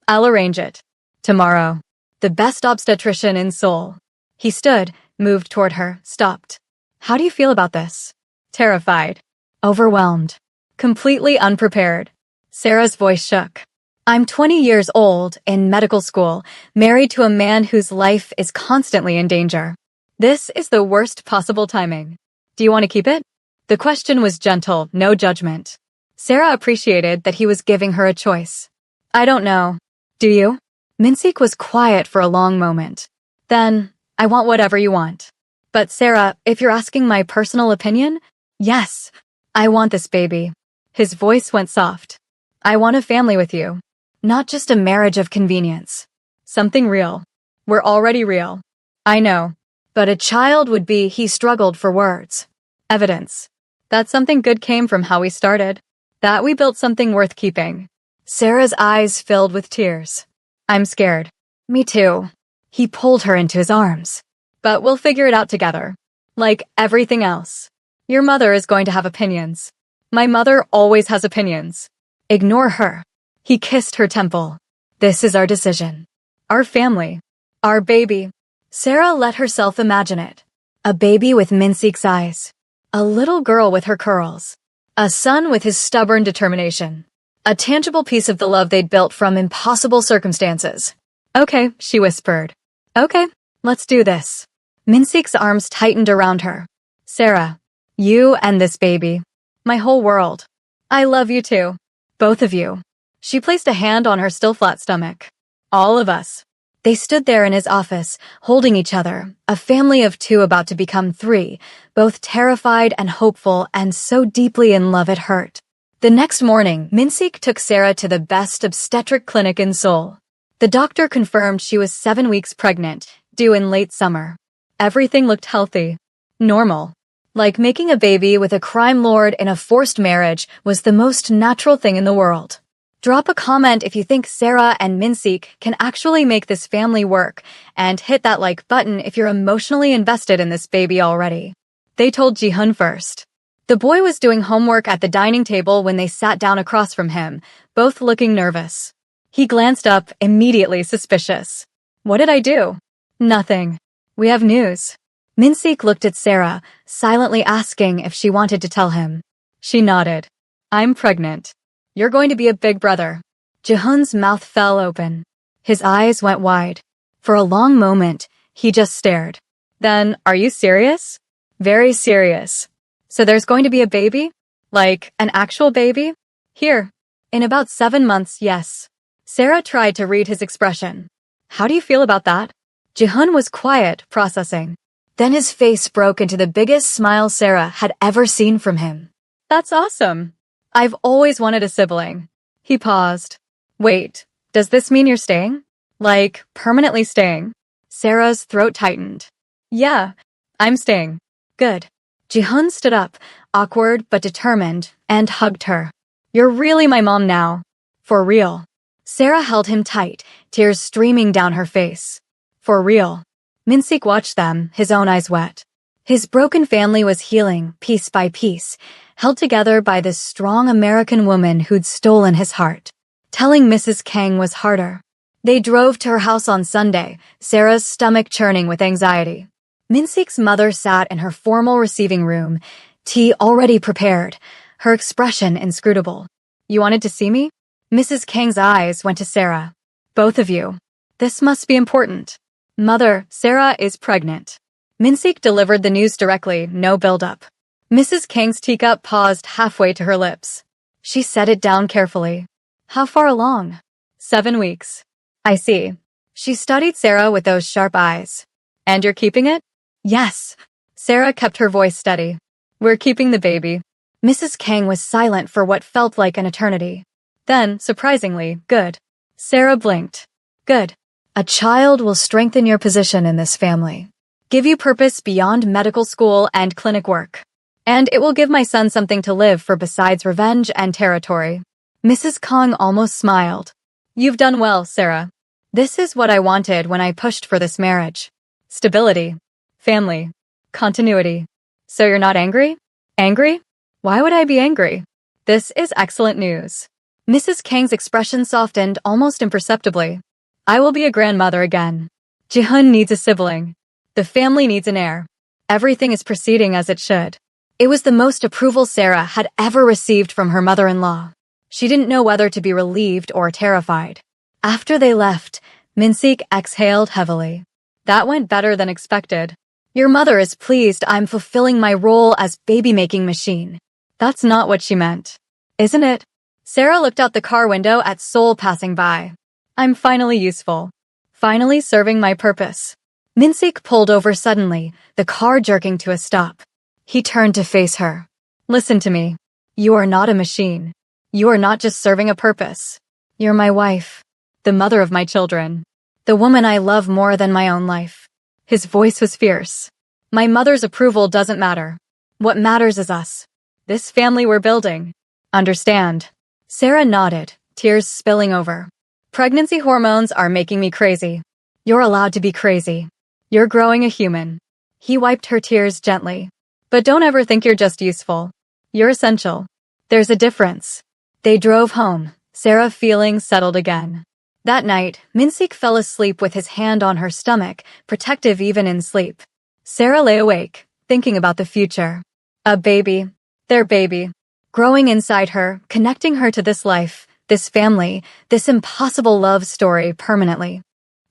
I'll arrange it. Tomorrow. The best obstetrician in Seoul. He stood, moved toward her, stopped. How do you feel about this? Terrified. Overwhelmed. Completely unprepared. Sarah's voice shook. I'm 20 years old, in medical school, married to a man whose life is constantly in danger. This is the worst possible timing. Do you want to keep it? The question was gentle, no judgment. Sarah appreciated that he was giving her a choice. I don't know. Do you? Minsik was quiet for a long moment. Then, I want whatever you want. But Sarah, if you're asking my personal opinion, yes, I want this baby. His voice went soft. I want a family with you. Not just a marriage of convenience. Something real. We're already real. I know. But a child would be, he struggled for words. Evidence. That something good came from how we started. That we built something worth keeping. Sarah's eyes filled with tears. I'm scared. Me too. He pulled her into his arms. But we'll figure it out together. Like everything else. Your mother is going to have opinions. My mother always has opinions. Ignore her. He kissed her temple. This is our decision. Our family. Our baby. Sarah let herself imagine it. A baby with Minsik's eyes. A little girl with her curls. A son with his stubborn determination. A tangible piece of the love they'd built from impossible circumstances. Okay, she whispered. Okay, let's do this. Minsik's arms tightened around her. Sarah, you and this baby. My whole world. I love you too. Both of you. She placed a hand on her still flat stomach. All of us. They stood there in his office, holding each other, a family of 2 about to become 3, both terrified and hopeful and so deeply in love it hurt. The next morning, Minsik took Sarah to the best obstetric clinic in Seoul. The doctor confirmed she was 7 weeks pregnant, due in late summer. Everything looked healthy. Normal. Like making a baby with a crime lord in a forced marriage was the most natural thing in the world. Drop a comment if you think Sarah and Minsik can actually make this family work, and hit that like button if you're emotionally invested in this baby already. They told Ji-hun first. The boy was doing homework at the dining table when they sat down across from him, both looking nervous. He glanced up, immediately suspicious. What did I do? Nothing. We have news. Minsik looked at Sarah, silently asking if she wanted to tell him. She nodded. I'm pregnant. You're going to be a big brother. Ji-hun's mouth fell open. His eyes went wide. For a long moment, he just stared. Then, are you serious? Very serious. So there's going to be a baby? Like, an actual baby? Here. In about 7 months, yes. Sarah tried to read his expression. How do you feel about that? Ji-hun was quiet, processing. Then his face broke into the biggest smile Sarah had ever seen from him. That's awesome. I've always wanted a sibling. He paused. Wait, does this mean you're staying? Like, permanently staying? Sarah's throat tightened. Yeah, I'm staying. Good. Ji-hun stood up, awkward but determined, and hugged her. You're really my mom now. For real. Sarah held him tight, tears streaming down her face. For real. Minsik watched them, his own eyes wet. His broken family was healing, piece by piece, held together by this strong American woman who'd stolen his heart. Telling Mrs. Kang was harder. They drove to her house on Sunday, Sarah's stomach churning with anxiety. Minsik's mother sat in her formal receiving room, tea already prepared, her expression inscrutable. You wanted to see me? Mrs. Kang's eyes went to Sarah. Both of you. This must be important. Mother, Sarah is pregnant. Minsik delivered the news directly, no build-up. Mrs. Kang's teacup paused halfway to her lips. She set it down carefully. How far along? 7 weeks. I see. She studied Sarah with those sharp eyes. And you're keeping it? Yes. Sarah kept her voice steady. We're keeping the baby. Mrs. Kang was silent for what felt like an eternity. Then, surprisingly, good. Sarah blinked. Good. A child will strengthen your position in this family. Give you purpose beyond medical school and clinic work. And it will give my son something to live for besides revenge and territory. Mrs. Kang almost smiled. You've done well, Sarah. This is what I wanted when I pushed for this marriage. Stability. Family. Continuity. So you're not angry? Angry? Why would I be angry? This is excellent news. Mrs. Kang's expression softened almost imperceptibly. I will be a grandmother again. Ji-hun needs a sibling. The family needs an heir. Everything is proceeding as it should. It was the most approval Sarah had ever received from her mother-in-law. She didn't know whether to be relieved or terrified. After they left, Minsik exhaled heavily. That went better than expected. Your mother is pleased I'm fulfilling my role as baby-making machine. That's not what she meant. Isn't it? Sarah looked out the car window at Seoul passing by. I'm finally useful. Finally serving my purpose. Minsik pulled over suddenly, the car jerking to a stop. He turned to face her. Listen to me. You are not a machine. You are not just serving a purpose. You're my wife. The mother of my children. The woman I love more than my own life. His voice was fierce. My mother's approval doesn't matter. What matters is us. This family we're building. Understand? Sarah nodded, tears spilling over. Pregnancy hormones are making me crazy. You're allowed to be crazy. You're growing a human. He wiped her tears gently. But don't ever think you're just useful. You're essential. There's a difference. They drove home, Sarah feeling settled again. That night, Minsik fell asleep with his hand on her stomach, protective even in sleep. Sarah lay awake, thinking about the future. A baby. Their baby. Growing inside her, connecting her to this life, this family, this impossible love story permanently.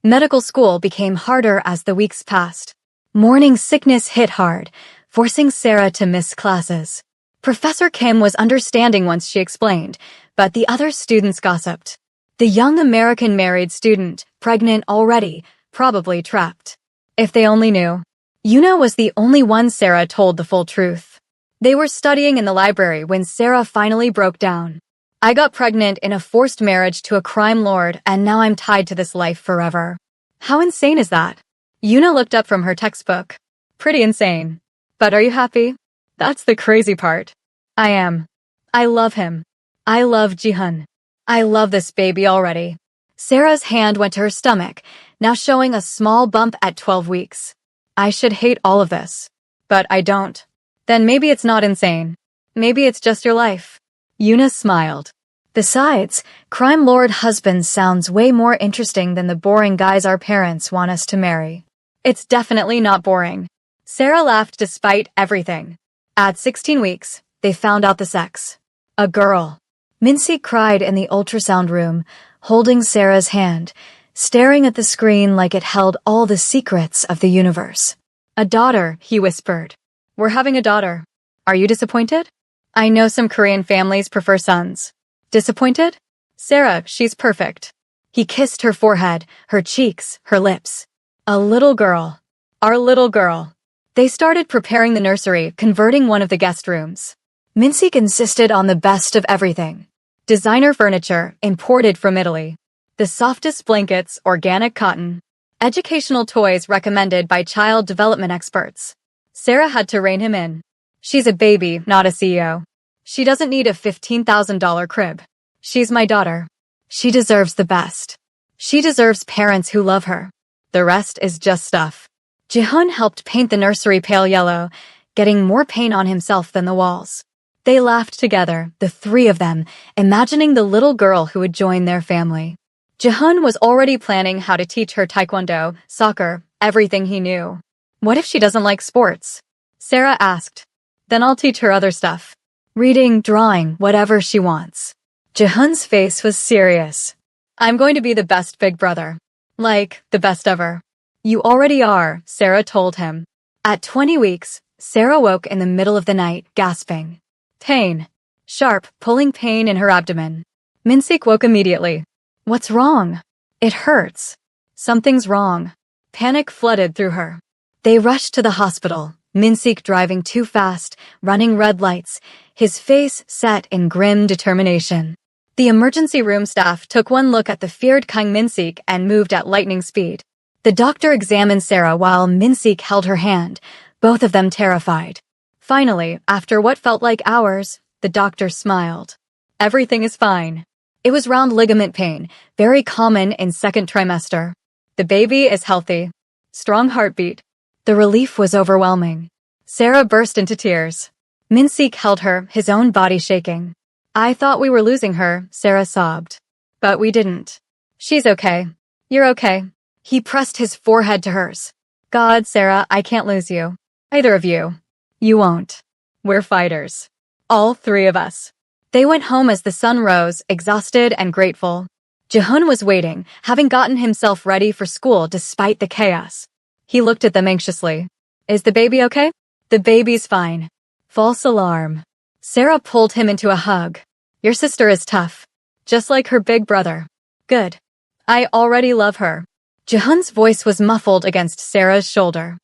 Medical school became harder as the weeks passed. Morning sickness hit hard, forcing Sarah to miss classes. Professor Kim was understanding once she explained, but the other students gossiped. The young American married student, pregnant already, probably trapped. If they only knew. Yuna was the only one Sarah told the full truth. They were studying in the library when Sarah finally broke down. I got pregnant in a forced marriage to a crime lord, and now I'm tied to this life forever. How insane is that? Yuna looked up from her textbook. Pretty insane. But are you happy? That's the crazy part. I am. I love him. I love Jihyun. I love this baby already. Sarah's hand went to her stomach, now showing a small bump at 12 weeks. I should hate all of this. But I don't. Then maybe it's not insane. Maybe it's just your life. Yuna smiled. Besides, crime lord husband sounds way more interesting than the boring guys our parents want us to marry. It's definitely not boring. Sarah laughed despite everything. At 16 weeks, they found out the sex. A girl. Mincy cried in the ultrasound room, holding Sarah's hand, staring at the screen like it held all the secrets of the universe. A daughter, he whispered. We're having a daughter. Are you disappointed? I know some Korean families prefer sons. Disappointed? Sarah, she's perfect. He kissed her forehead, her cheeks, her lips. A little girl. Our little girl. They started preparing the nursery, converting one of the guest rooms. Mincy insisted on the best of everything. Designer furniture, imported from Italy. The softest blankets, organic cotton. Educational toys recommended by child development experts. Sarah had to rein him in. She's a baby, not a CEO. She doesn't need a $15,000 crib. She's my daughter. She deserves the best. She deserves parents who love her. The rest is just stuff. Jihyun helped paint the nursery pale yellow, getting more paint on himself than the walls. They laughed together, the three of them, imagining the little girl who would join their family. Jihyun was already planning how to teach her taekwondo, soccer, everything he knew. What if she doesn't like sports? Sarah asked. Then I'll teach her other stuff. Reading, drawing, whatever she wants. Jihyun's face was serious. I'm going to be the best big brother. Like, the best ever. You already are, Sarah told him. At 20 weeks, Sarah woke in the middle of the night, gasping. Pain. Sharp, pulling pain in her abdomen. Minsik woke immediately. What's wrong? It hurts. Something's wrong. Panic flooded through her. They rushed to the hospital, Minsik driving too fast, running red lights, his face set in grim determination. The emergency room staff took one look at the feared Kang Minsik and moved at lightning speed. The doctor examined Sarah while Minsik held her hand, both of them terrified. Finally, after what felt like hours, the doctor smiled. Everything is fine. It was round ligament pain, very common in second trimester. The baby is healthy. Strong heartbeat. The relief was overwhelming. Sarah burst into tears. Minsik held her, his own body shaking. I thought we were losing her, Sarah sobbed. But we didn't. She's okay. You're okay. He pressed his forehead to hers. God, Sarah, I can't lose you. Either of you. You won't. We're fighters. All three of us. They went home as the sun rose, exhausted and grateful. Jihyun was waiting, having gotten himself ready for school despite the chaos. He looked at them anxiously. Is the baby okay? The baby's fine. False alarm. Sarah pulled him into a hug. Your sister is tough. Just like her big brother. Good. I already love her. Jihyun's voice was muffled against Sarah's shoulder.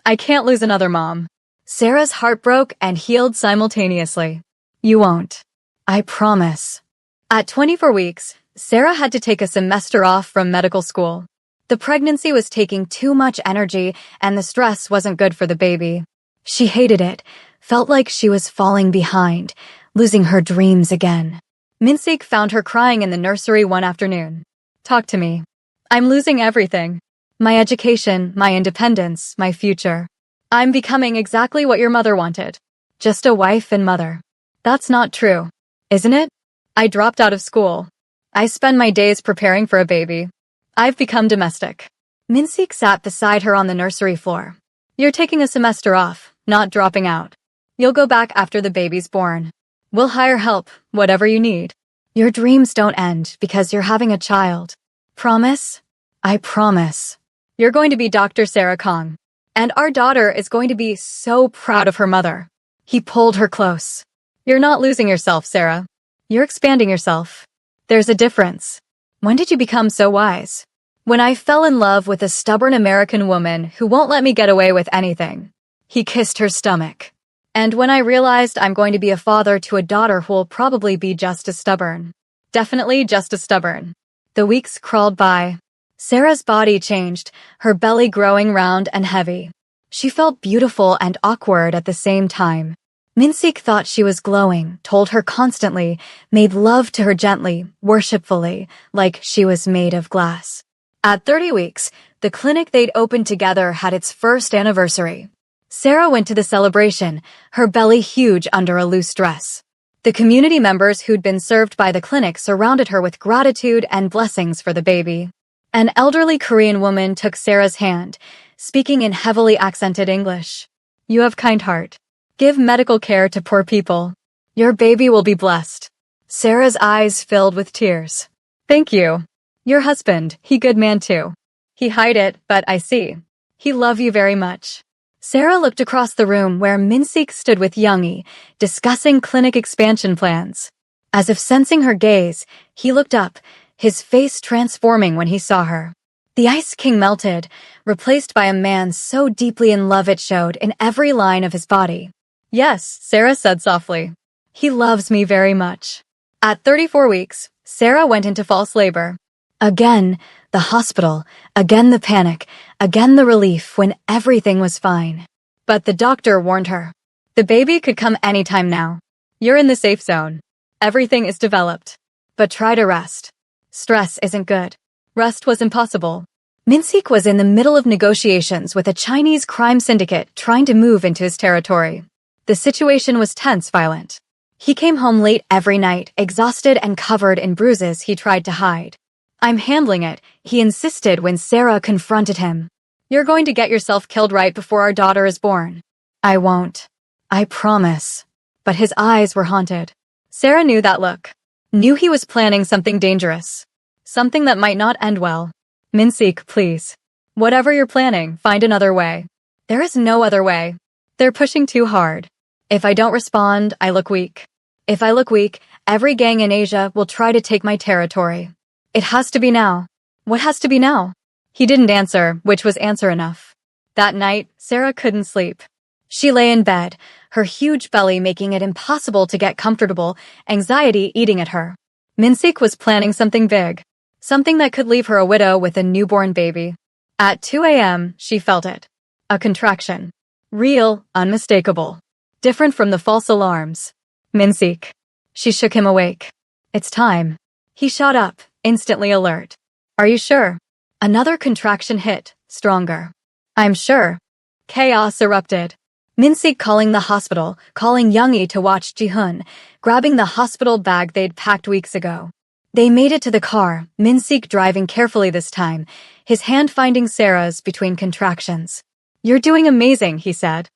I can't lose another mom. Sarah's heart broke and healed simultaneously. You won't. I promise. At 24 weeks, Sarah had to take a semester off from medical school. The pregnancy was taking too much energy and the stress wasn't good for the baby. She hated it, felt like she was falling behind, losing her dreams again. Minsik found her crying in the nursery one afternoon. Talk to me. I'm losing everything. My education, my independence, my future. I'm becoming exactly what your mother wanted. Just a wife and mother. That's not true, isn't it? I dropped out of school. I spend my days preparing for a baby. I've become domestic. Minsik sat beside her on the nursery floor. You're taking a semester off, not dropping out. You'll go back after the baby's born. We'll hire help, whatever you need. Your dreams don't end because you're having a child. Promise? I promise. You're going to be Dr. Sarah Kang. And our daughter is going to be so proud of her mother. He pulled her close. You're not losing yourself, Sarah. You're expanding yourself. There's a difference. When did you become so wise? When I fell in love with a stubborn American woman who won't let me get away with anything. He kissed her stomach. And when I realized I'm going to be a father to a daughter who will probably be just as stubborn. Definitely just as stubborn. The weeks crawled by. Sarah's body changed, her belly growing round and heavy. She felt beautiful and awkward at the same time. Minsik thought she was glowing, told her constantly, made love to her gently, worshipfully, like she was made of glass. At 30 weeks, the clinic they'd opened together had its first anniversary. Sarah went to the celebration, her belly huge under a loose dress. The community members who'd been served by the clinic surrounded her with gratitude and blessings for the baby. An elderly Korean woman took Sarah's hand, speaking in heavily accented English. "You have kind heart. Give medical care to poor people. Your baby will be blessed." Sarah's eyes filled with tears. "Thank you. Your husband, he good man too. He hide it, but I see. He love you very much." Sarah looked across the room where Minsik stood with Youngie, discussing clinic expansion plans. As if sensing her gaze, he looked up, his face transforming when he saw her. The Ice King melted, replaced by a man so deeply in love it showed in every line of his body. "Yes," Sarah said softly. "He loves me very much." At 34 weeks, Sarah went into false labor. Again, the hospital, again the panic, again the relief when everything was fine. But the doctor warned her. "The baby could come anytime now. You're in the safe zone. Everything is developed. But try to rest. Stress isn't good." Rest was impossible. Minsik was in the middle of negotiations with a Chinese crime syndicate trying to move into his territory. The situation was tense, violent. He came home late every night, exhausted and covered in bruises he tried to hide. "I'm handling it," he insisted when Sarah confronted him. "You're going to get yourself killed right before our daughter is born." "I won't. I promise." But his eyes were haunted. Sarah knew that look. Knew he was planning something dangerous. Something that might not end well. "Minsik, please. Whatever you're planning, find another way." "There is no other way. They're pushing too hard. If I don't respond, I look weak. If I look weak, every gang in Asia will try to take my territory. It has to be now." "What has to be now?" He didn't answer, which was answer enough. That night, Sarah couldn't sleep. She lay in bed, her huge belly making it impossible to get comfortable, anxiety eating at her. Minsik was planning something big. Something that could leave her a widow with a newborn baby. At 2 a.m., she felt it. A contraction. Real, unmistakable. Different from the false alarms. "Minsik." She shook him awake. "It's time." He shot up, instantly alert. "Are you sure?" Another contraction hit, stronger. "I'm sure." Chaos erupted. Minsik calling the hospital, calling Youngie to watch Ji-hun, grabbing the hospital bag they'd packed weeks ago. They made it to the car, Minsik driving carefully this time, his hand finding Sarah's between contractions. "You're doing amazing," he said.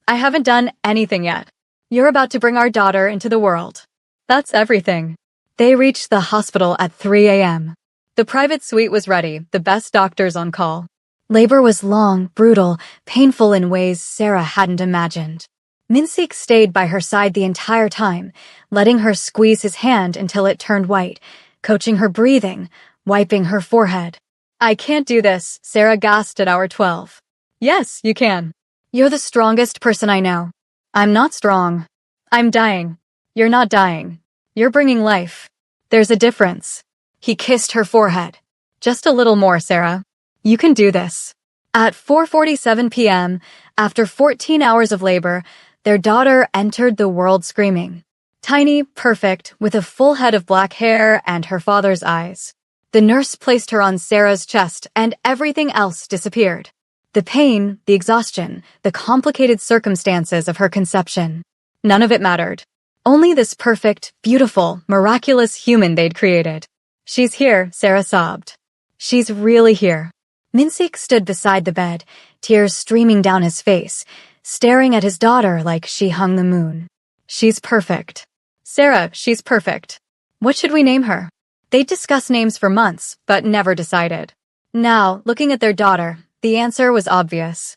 "I haven't done anything yet. You're about to bring our daughter into the world. That's everything." They reached the hospital at 3 a.m. The private suite was ready, the best doctors on call. Labor was long, brutal, painful in ways Sarah hadn't imagined. Minsik stayed by her side the entire time, letting her squeeze his hand until it turned white, coaching her breathing, wiping her forehead. "I can't do this," Sarah gasped at hour 12. "Yes, you can. You're the strongest person I know." "I'm not strong. I'm dying." "You're not dying. You're bringing life. There's a difference." He kissed her forehead. "Just a little more, Sarah. You can do this." At 4:47 p.m., after 14 hours of labor, their daughter entered the world screaming. Tiny, perfect, with a full head of black hair and her father's eyes. The nurse placed her on Sarah's chest and everything else disappeared. The pain, the exhaustion, the complicated circumstances of her conception. None of it mattered. Only this perfect, beautiful, miraculous human they'd created. "She's here," Sarah sobbed. "She's really here." Minsik stood beside the bed, tears streaming down his face, staring at his daughter like she hung the moon. "She's perfect. Sarah, she's perfect. What should we name her?" They'd discussed names for months, but never decided. Now, looking at their daughter, the answer was obvious.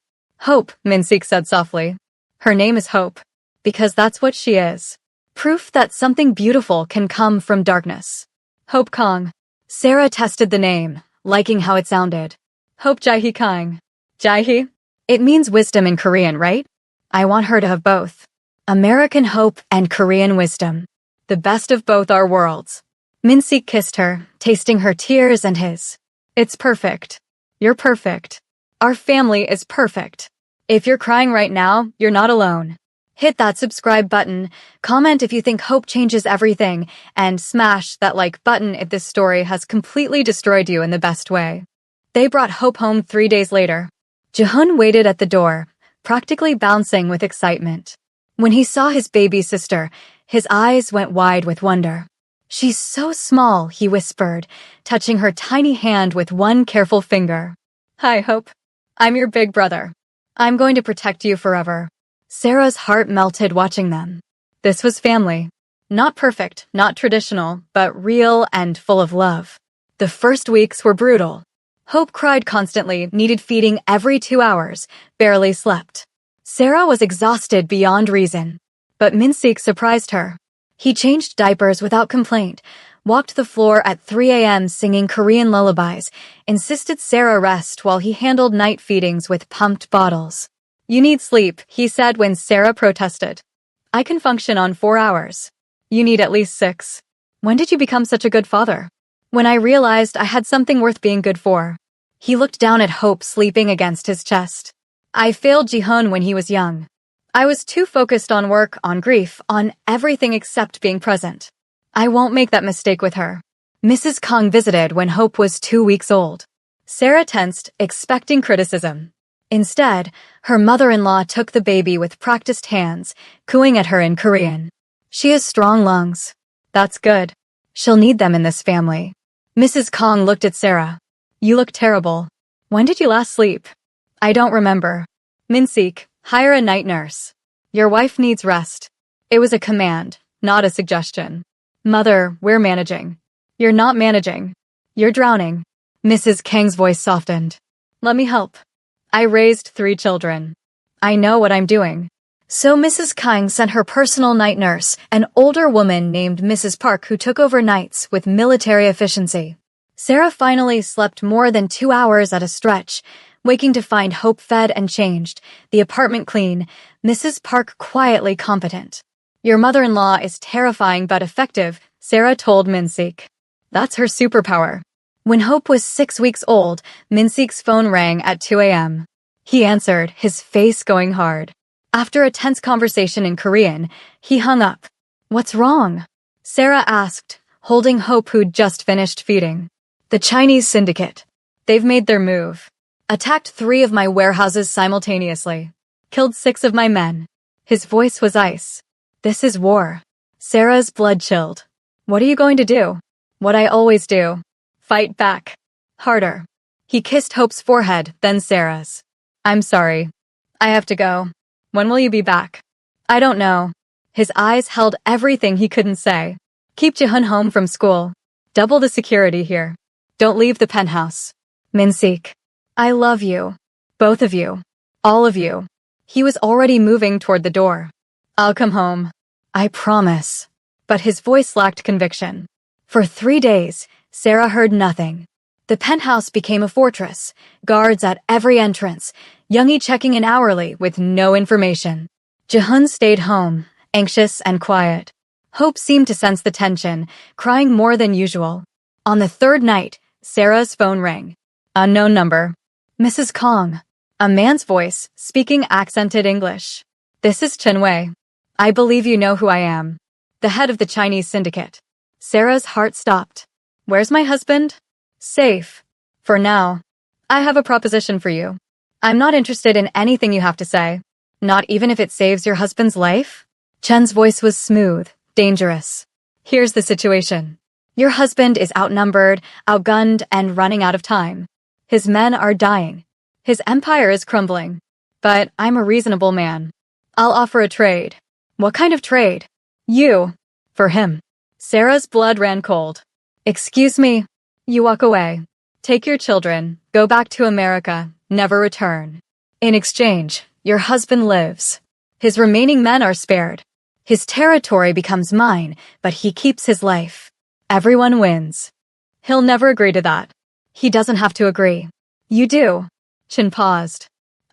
"Hope," Minsik said softly. "Her name is Hope. Because that's what she is. Proof that something beautiful can come from darkness. Hope Kong." Sarah tested the name, liking how it sounded. "Hope Jae-hee Kang." "Jae-hee? It means wisdom in Korean, right? I want her to have both. American hope and Korean wisdom. The best of both our worlds." Minsik kissed her, tasting her tears and his. "It's perfect. You're perfect. Our family is perfect. If you're crying right now, you're not alone." Hit that subscribe button, comment if you think Hope changes everything, and smash that like button if this story has completely destroyed you in the best way. They brought Hope home 3 days later. Jaehoon waited at the door, practically bouncing with excitement. When he saw his baby sister, his eyes went wide with wonder. "She's so small," he whispered, touching her tiny hand with one careful finger. "Hi, Hope. I'm your big brother. I'm going to protect you forever." Sarah's heart melted watching them. This was family. Not perfect, not traditional, but real and full of love. The first weeks were brutal. Hope cried constantly, needed feeding every 2 hours, barely slept. Sarah was exhausted beyond reason. But Min-sik surprised her. He changed diapers without complaint, walked the floor at 3 a.m. singing Korean lullabies, insisted Sarah rest while he handled night feedings with pumped bottles. "You need sleep," he said when Sarah protested. "I can function on 4 hours. You need at least 6. "When did you become such a good father?" "When I realized I had something worth being good for." He looked down at Hope sleeping against his chest. "I failed Jaehoon when he was young. I was too focused on work, on grief, on everything except being present. I won't make that mistake with her." Mrs. Kang visited when Hope was 2 weeks old. Sarah tensed, expecting criticism. Instead, her mother-in-law took the baby with practiced hands, cooing at her in Korean. "She has strong lungs." "That's good. She'll need them in this family." Mrs. Kang looked at Sarah. "You look terrible. When did you last sleep?" "I don't remember." "Min-sik, hire a night nurse. Your wife needs rest." It was a command, not a suggestion. "Mother, we're managing." "You're not managing. You're drowning." Mrs. Kang's voice softened. "Let me help. I raised 3 children. I know what I'm doing." So Mrs. Kang sent her personal night nurse, an older woman named Mrs. Park who took over nights with military efficiency. Sarah finally slept more than 2 hours at a stretch, waking to find Hope fed and changed, the apartment clean, Mrs. Park quietly competent. "Your mother-in-law is terrifying but effective," Sarah told Min-sik. "That's her superpower." When Hope was 6 weeks old, Min-sik's phone rang at 2 a.m. He answered, his face going hard. After a tense conversation in Korean, he hung up. "What's wrong?" Sarah asked, holding Hope who'd just finished feeding. "The Chinese syndicate. They've made their move. Attacked 3 of my warehouses simultaneously. Killed 6 of my men." His voice was ice. "This is war." Sarah's blood chilled. "What are you going to do?" "What I always do. Fight back. Harder." He kissed Hope's forehead, then Sarah's. "I'm sorry. I have to go. When will you be back?" "I don't know." His eyes held everything he couldn't say. "Keep Jaehoon home from school. Double the security here. Don't leave the penthouse." "Min-sik, I love you. Both of you. All of you." He was already moving toward the door. "I'll come home. I promise." But his voice lacked conviction. For 3 days, Sarah heard nothing. The penthouse became a fortress, guards at every entrance, Youngie checking in hourly with no information. Jaehoon stayed home, anxious and quiet. Hope seemed to sense the tension, crying more than usual. On the 3rd night, Sarah's phone rang. Unknown number. "Mrs. Kang." A man's voice, speaking accented English. "This is Chen Wei. I believe you know who I am. The head of the Chinese syndicate." Sarah's heart stopped. "Where's my husband?" "Safe. For now. I have a proposition for you. I'm not interested in anything you have to say. Not even if it saves your husband's life?" Chen's voice was smooth, dangerous. "Here's the situation. Your husband is outnumbered, outgunned, and running out of time. His men are dying. His empire is crumbling. But I'm a reasonable man. I'll offer a trade." "What kind of trade?" "You. For him." Sarah's blood ran cold. "Excuse me." "You walk away. Take your children, go back to America, never return. In exchange, your husband lives. His remaining men are spared. His territory becomes mine, but he keeps his life. Everyone wins." "He'll never agree to that." "He doesn't have to agree." "You do." Chin paused.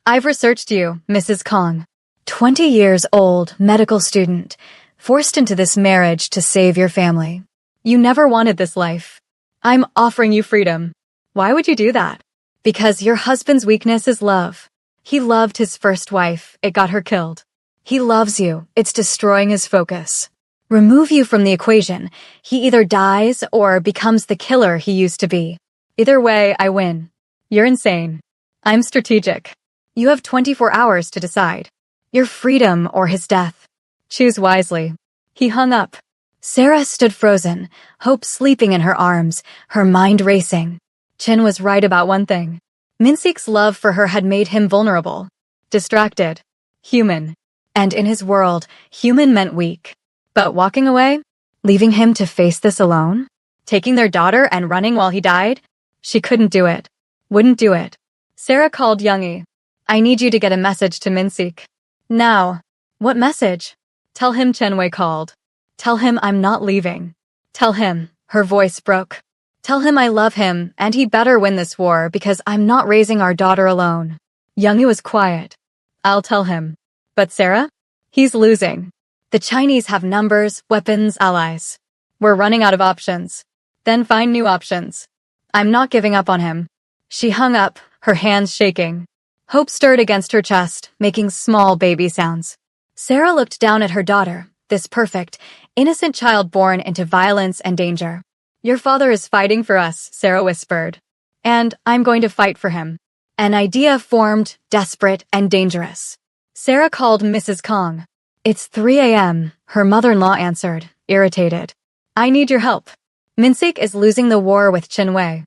"I've researched you, Mrs. Kang. 20 years old, medical student, forced into this marriage to save your family. You never wanted this life. I'm offering you freedom." "Why would you do that?" "Because your husband's weakness is love. He loved his first wife, it got her killed. He loves you. It's destroying his focus. Remove you from the equation. He either dies or becomes the killer he used to be. Either way, I win. You're insane. I'm strategic. You have 24 hours to decide. Your freedom or his death. Choose wisely. He hung up. Sarah stood frozen, hope sleeping in her arms, her mind racing. Chin was right about one thing. Minseek's love for her had made him vulnerable, distracted, human. And in his world, human meant weak. But walking away? Leaving him to face this alone? Taking their daughter and running while he died? She couldn't do it. Wouldn't do it. Sarah called Youngie. I need you to get a message to Minseek. Now. What message? Tell him Chenwei called. Tell him I'm not leaving. Tell him, her voice broke. Tell him I love him, and he better win this war because I'm not raising our daughter alone. Youngie was quiet. I'll tell him. But Sarah? He's losing. The Chinese have numbers, weapons, allies. We're running out of options. Then find new options. I'm not giving up on him. She hung up, her hands shaking. Hope stirred against her chest, making small baby sounds. Sarah looked down at her daughter, this perfect, innocent child born into violence and danger. Your father is fighting for us, Sarah whispered. And I'm going to fight for him. An idea formed, desperate and dangerous. Sarah called Mrs. Kong. It's 3 a.m., her mother-in-law answered, irritated. I need your help. Minseek is losing the war with Chenwei.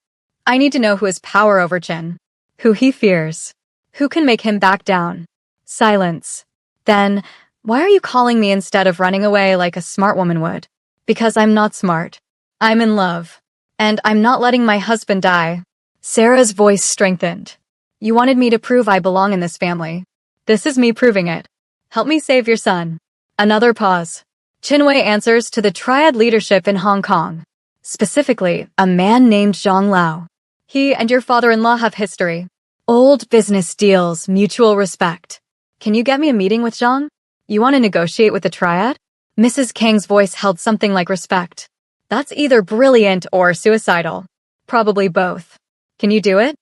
I need to know who has power over Chen. Who he fears. Who can make him back down. Silence. Then, why are you calling me instead of running away like a smart woman would? Because I'm not smart. I'm in love. And I'm not letting my husband die. Sarah's voice strengthened. You wanted me to prove I belong in this family. This is me proving it. Help me save your son. Another pause. Chenwei answers to the triad leadership in Hong Kong. Specifically, a man named Zhang Lao. He and your father-in-law have history. Old business deals, mutual respect. Can you get me a meeting with Zhang? You want to negotiate with the triad? Mrs. Kang's voice held something like respect. That's either brilliant or suicidal. Probably both. Can you do it?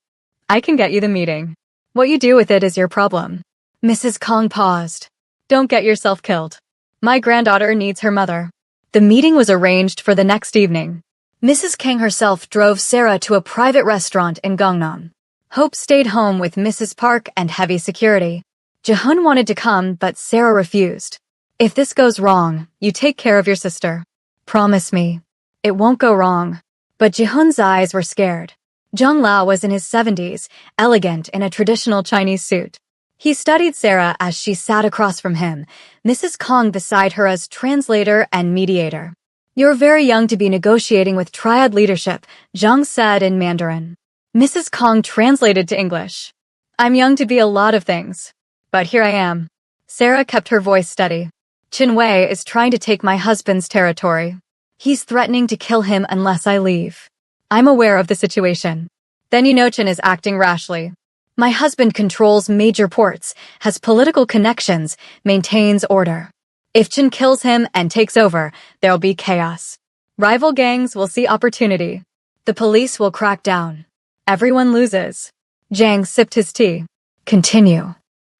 I can get you the meeting. What you do with it is your problem. Mrs. Kong paused. Don't get yourself killed. My granddaughter needs her mother. The meeting was arranged for the next evening. Mrs. Kang herself drove Sarah to a private restaurant in Gangnam. Hope stayed home with Mrs. Park and heavy security. Jehun wanted to come, but Sarah refused. If this goes wrong, you take care of your sister. Promise me. It won't go wrong. But Jehun's eyes were scared. Zhang Lao was in his 70s, elegant in a traditional Chinese suit. He studied Sarah as she sat across from him, Mrs. Kong beside her as translator and mediator. You're very young to be negotiating with triad leadership, Zhang said in Mandarin. Mrs. Kong translated to English. I'm young to be a lot of things. But here I am. Sarah kept her voice steady. Chenwei is trying to take my husband's territory. He's threatening to kill him unless I leave. I'm aware of the situation. Then you know Chen is acting rashly. My husband controls major ports, has political connections, maintains order. If Chen kills him and takes over, there'll be chaos. Rival gangs will see opportunity. The police will crack down. Everyone loses. Zhang sipped his tea. Continue.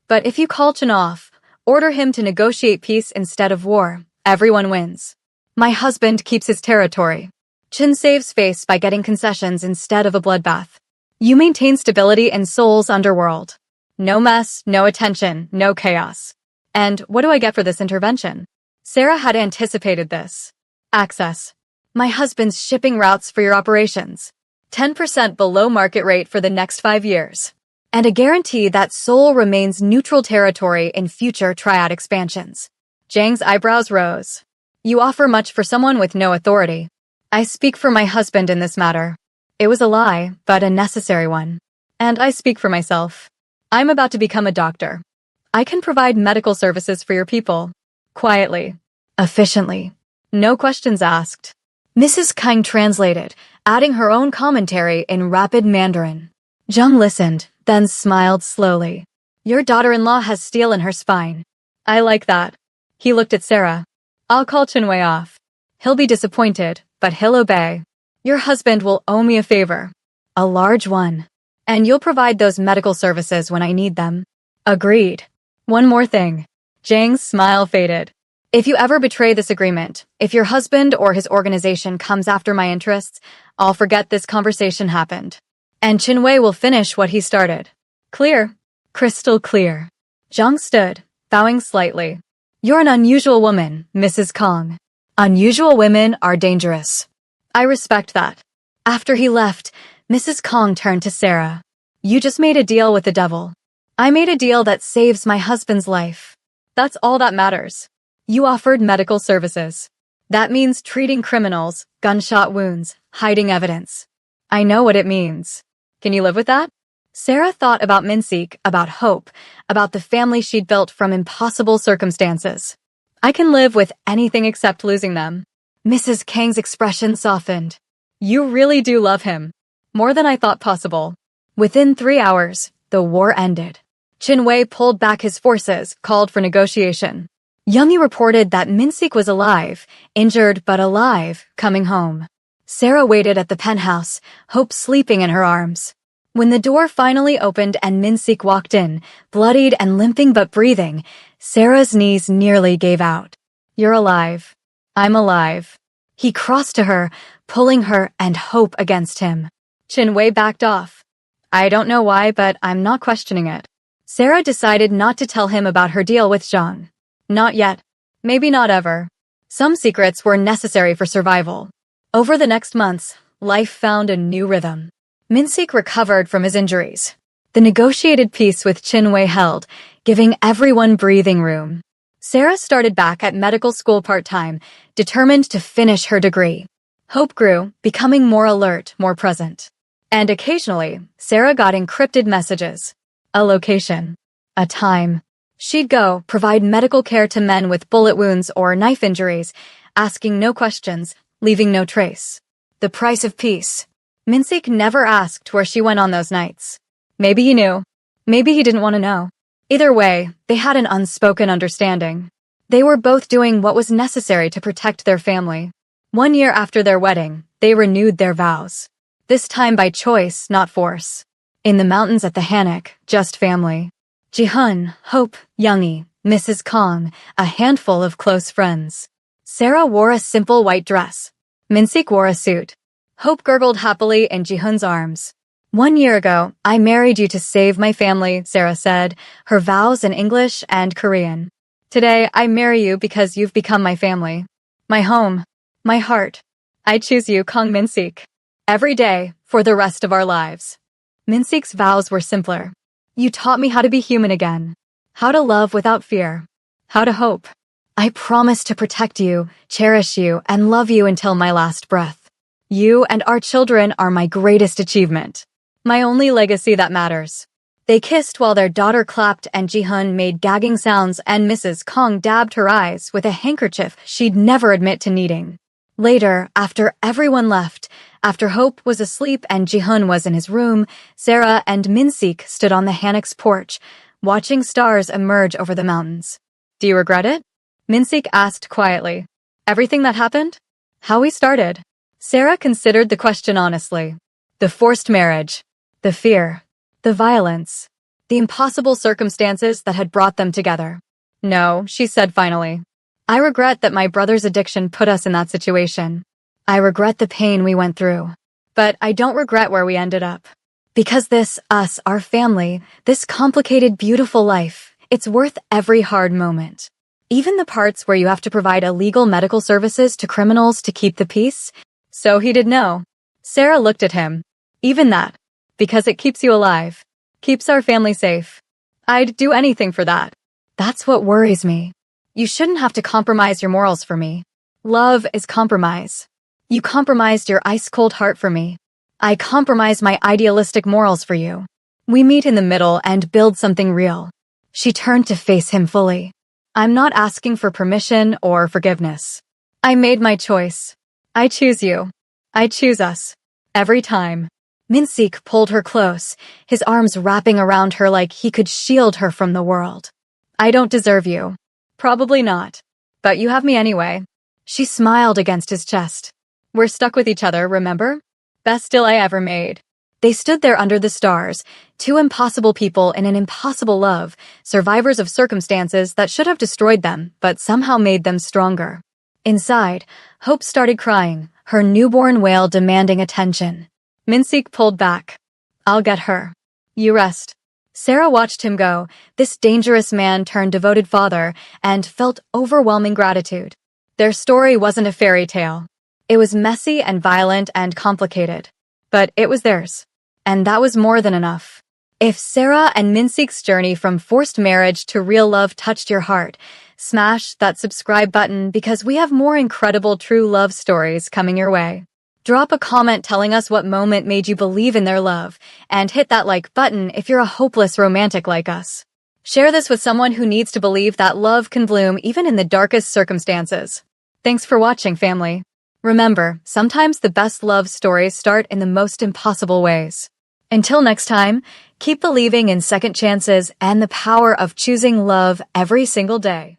But if you call Chen off, order him to negotiate peace instead of war, everyone wins. My husband keeps his territory. Chen saves face by getting concessions instead of a bloodbath. You maintain stability in Seoul's underworld. No mess, no attention, no chaos. And what do I get for this intervention? Sarah had anticipated this. Access. My husband's shipping routes for your operations. 10% below market rate for the next 5 years. And a guarantee that Seoul remains neutral territory in future triad expansions. Zhang's eyebrows rose. You offer much for someone with no authority. I speak for my husband in this matter. It was a lie, but a necessary one. And I speak for myself. I'm about to become a doctor. I can provide medical services for your people. Quietly. Efficiently. No questions asked. Mrs. Kang translated, adding her own commentary in rapid Mandarin. Zhang listened, then smiled slowly. Your daughter-in-law has steel in her spine. I like that. He looked at Sarah. I'll call Chenwei off. He'll be disappointed, but he'll obey. Your husband will owe me a favor. A large one. And you'll provide those medical services when I need them. Agreed. One more thing. Jang's smile faded. If you ever betray this agreement, if your husband or his organization comes after my interests, I'll forget this conversation happened. And Chinwei will finish what he started. Clear. Crystal clear. Zhang stood, bowing slightly. You're an unusual woman, Mrs. Kong. Unusual women are dangerous. I respect that. After he left, Mrs. Kong turned to Sarah. You just made a deal with the devil. I made a deal that saves my husband's life. That's all that matters. You offered medical services. That means treating criminals, gunshot wounds, hiding evidence. I know what it means. Can you live with that? Sarah thought about Min-sik, about hope, about the family she'd built from impossible circumstances. I can live with anything except losing them. Mrs. Kang's expression softened. You really do love him. More than I thought possible. Within 3 hours, the war ended. Chinwei pulled back his forces, called for negotiation. Youngie reported that Min-sik was alive, injured but alive, coming home. Sarah waited at the penthouse, Hope sleeping in her arms. When the door finally opened and Min-sik walked in, bloodied and limping but breathing, Sarah's knees nearly gave out. You're alive. I'm alive. He crossed to her, pulling her and Hope against him. Chinwei backed off. I don't know why, but I'm not questioning it. Sarah decided not to tell him about her deal with Zhang. Not yet. Maybe not ever. Some secrets were necessary for survival. Over the next months, life found a new rhythm. Min-sik recovered from his injuries. The negotiated peace with Chinwei held, giving everyone breathing room. Sarah started back at medical school part-time, determined to finish her degree. Hope grew, becoming more alert, more present. And occasionally, Sarah got encrypted messages. A location. A time. She'd go, provide medical care to men with bullet wounds or knife injuries, asking no questions, leaving no trace. The price of peace. Min-sik never asked where she went on those nights. Maybe he knew. Maybe he didn't want to know. Either way, they had an unspoken understanding. They were both doing what was necessary to protect their family. 1 year after their wedding, they renewed their vows. This time by choice, not force. In the mountains at the Hanok, just family. Ji-hun, Hope, Youngie, Mrs. Kong, a handful of close friends. Sarah wore a simple white dress. Min-sik wore a suit. Hope gurgled happily in Ji-hun's arms. 1 year ago, I married you to save my family, Sarah said, her vows in English and Korean. Today, I marry you because you've become my family. My home. My heart. I choose you, Kong Min-sik. Every day, for the rest of our lives. Min-sik's vows were simpler. You taught me how to be human again. How to love without fear. How to hope. I promise to protect you, cherish you, and love you until my last breath. You and our children are my greatest achievement. My only legacy that matters. They kissed while their daughter clapped and Ji-hun made gagging sounds and Mrs. Kong dabbed her eyes with a handkerchief she'd never admit to needing. Later, after everyone left, after Hope was asleep and Ji-hun was in his room, Sarah and Min-sik stood on the Hanok's porch, watching stars emerge over the mountains. Do you regret it? Min-sik asked quietly. Everything that happened? How we started? Sarah considered the question honestly. The forced marriage. The fear. The violence. The impossible circumstances that had brought them together. No, she said finally. I regret that my brother's addiction put us in that situation. I regret the pain we went through. But I don't regret where we ended up. Because this, us, our family, this complicated, beautiful life, it's worth every hard moment. Even the parts where you have to provide illegal medical services to criminals to keep the peace. So he did know. Sarah looked at him. Even that. Because it keeps you alive. Keeps our family safe. I'd do anything for that. That's what worries me. You shouldn't have to compromise your morals for me. Love is compromise. You compromised your ice-cold heart for me. I compromise my idealistic morals for you. We meet in the middle and build something real. She turned to face him fully. I'm not asking for permission or forgiveness. I made my choice. I choose you. I choose us. Every time. Min-sik pulled her close, his arms wrapping around her like he could shield her from the world. I don't deserve you. Probably not. But you have me anyway. She smiled against his chest. We're stuck with each other, remember? Best deal I ever made. They stood there under the stars, two impossible people in an impossible love, survivors of circumstances that should have destroyed them, but somehow made them stronger. Inside, Hope started crying, her newborn wail demanding attention. Minsik pulled back. I'll get her. You rest. Sarah watched him go, this dangerous man turned devoted father, and felt overwhelming gratitude. Their story wasn't a fairy tale. It was messy and violent and complicated. But it was theirs. And that was more than enough. If Sarah and Minsik's journey from forced marriage to real love touched your heart, smash that subscribe button because we have more incredible true love stories coming your way. Drop a comment telling us what moment made you believe in their love, and hit that like button if you're a hopeless romantic like us. Share this with someone who needs to believe that love can bloom even in the darkest circumstances. Thanks for watching, family. Remember, sometimes the best love stories start in the most impossible ways. Until next time, keep believing in second chances and the power of choosing love every single day.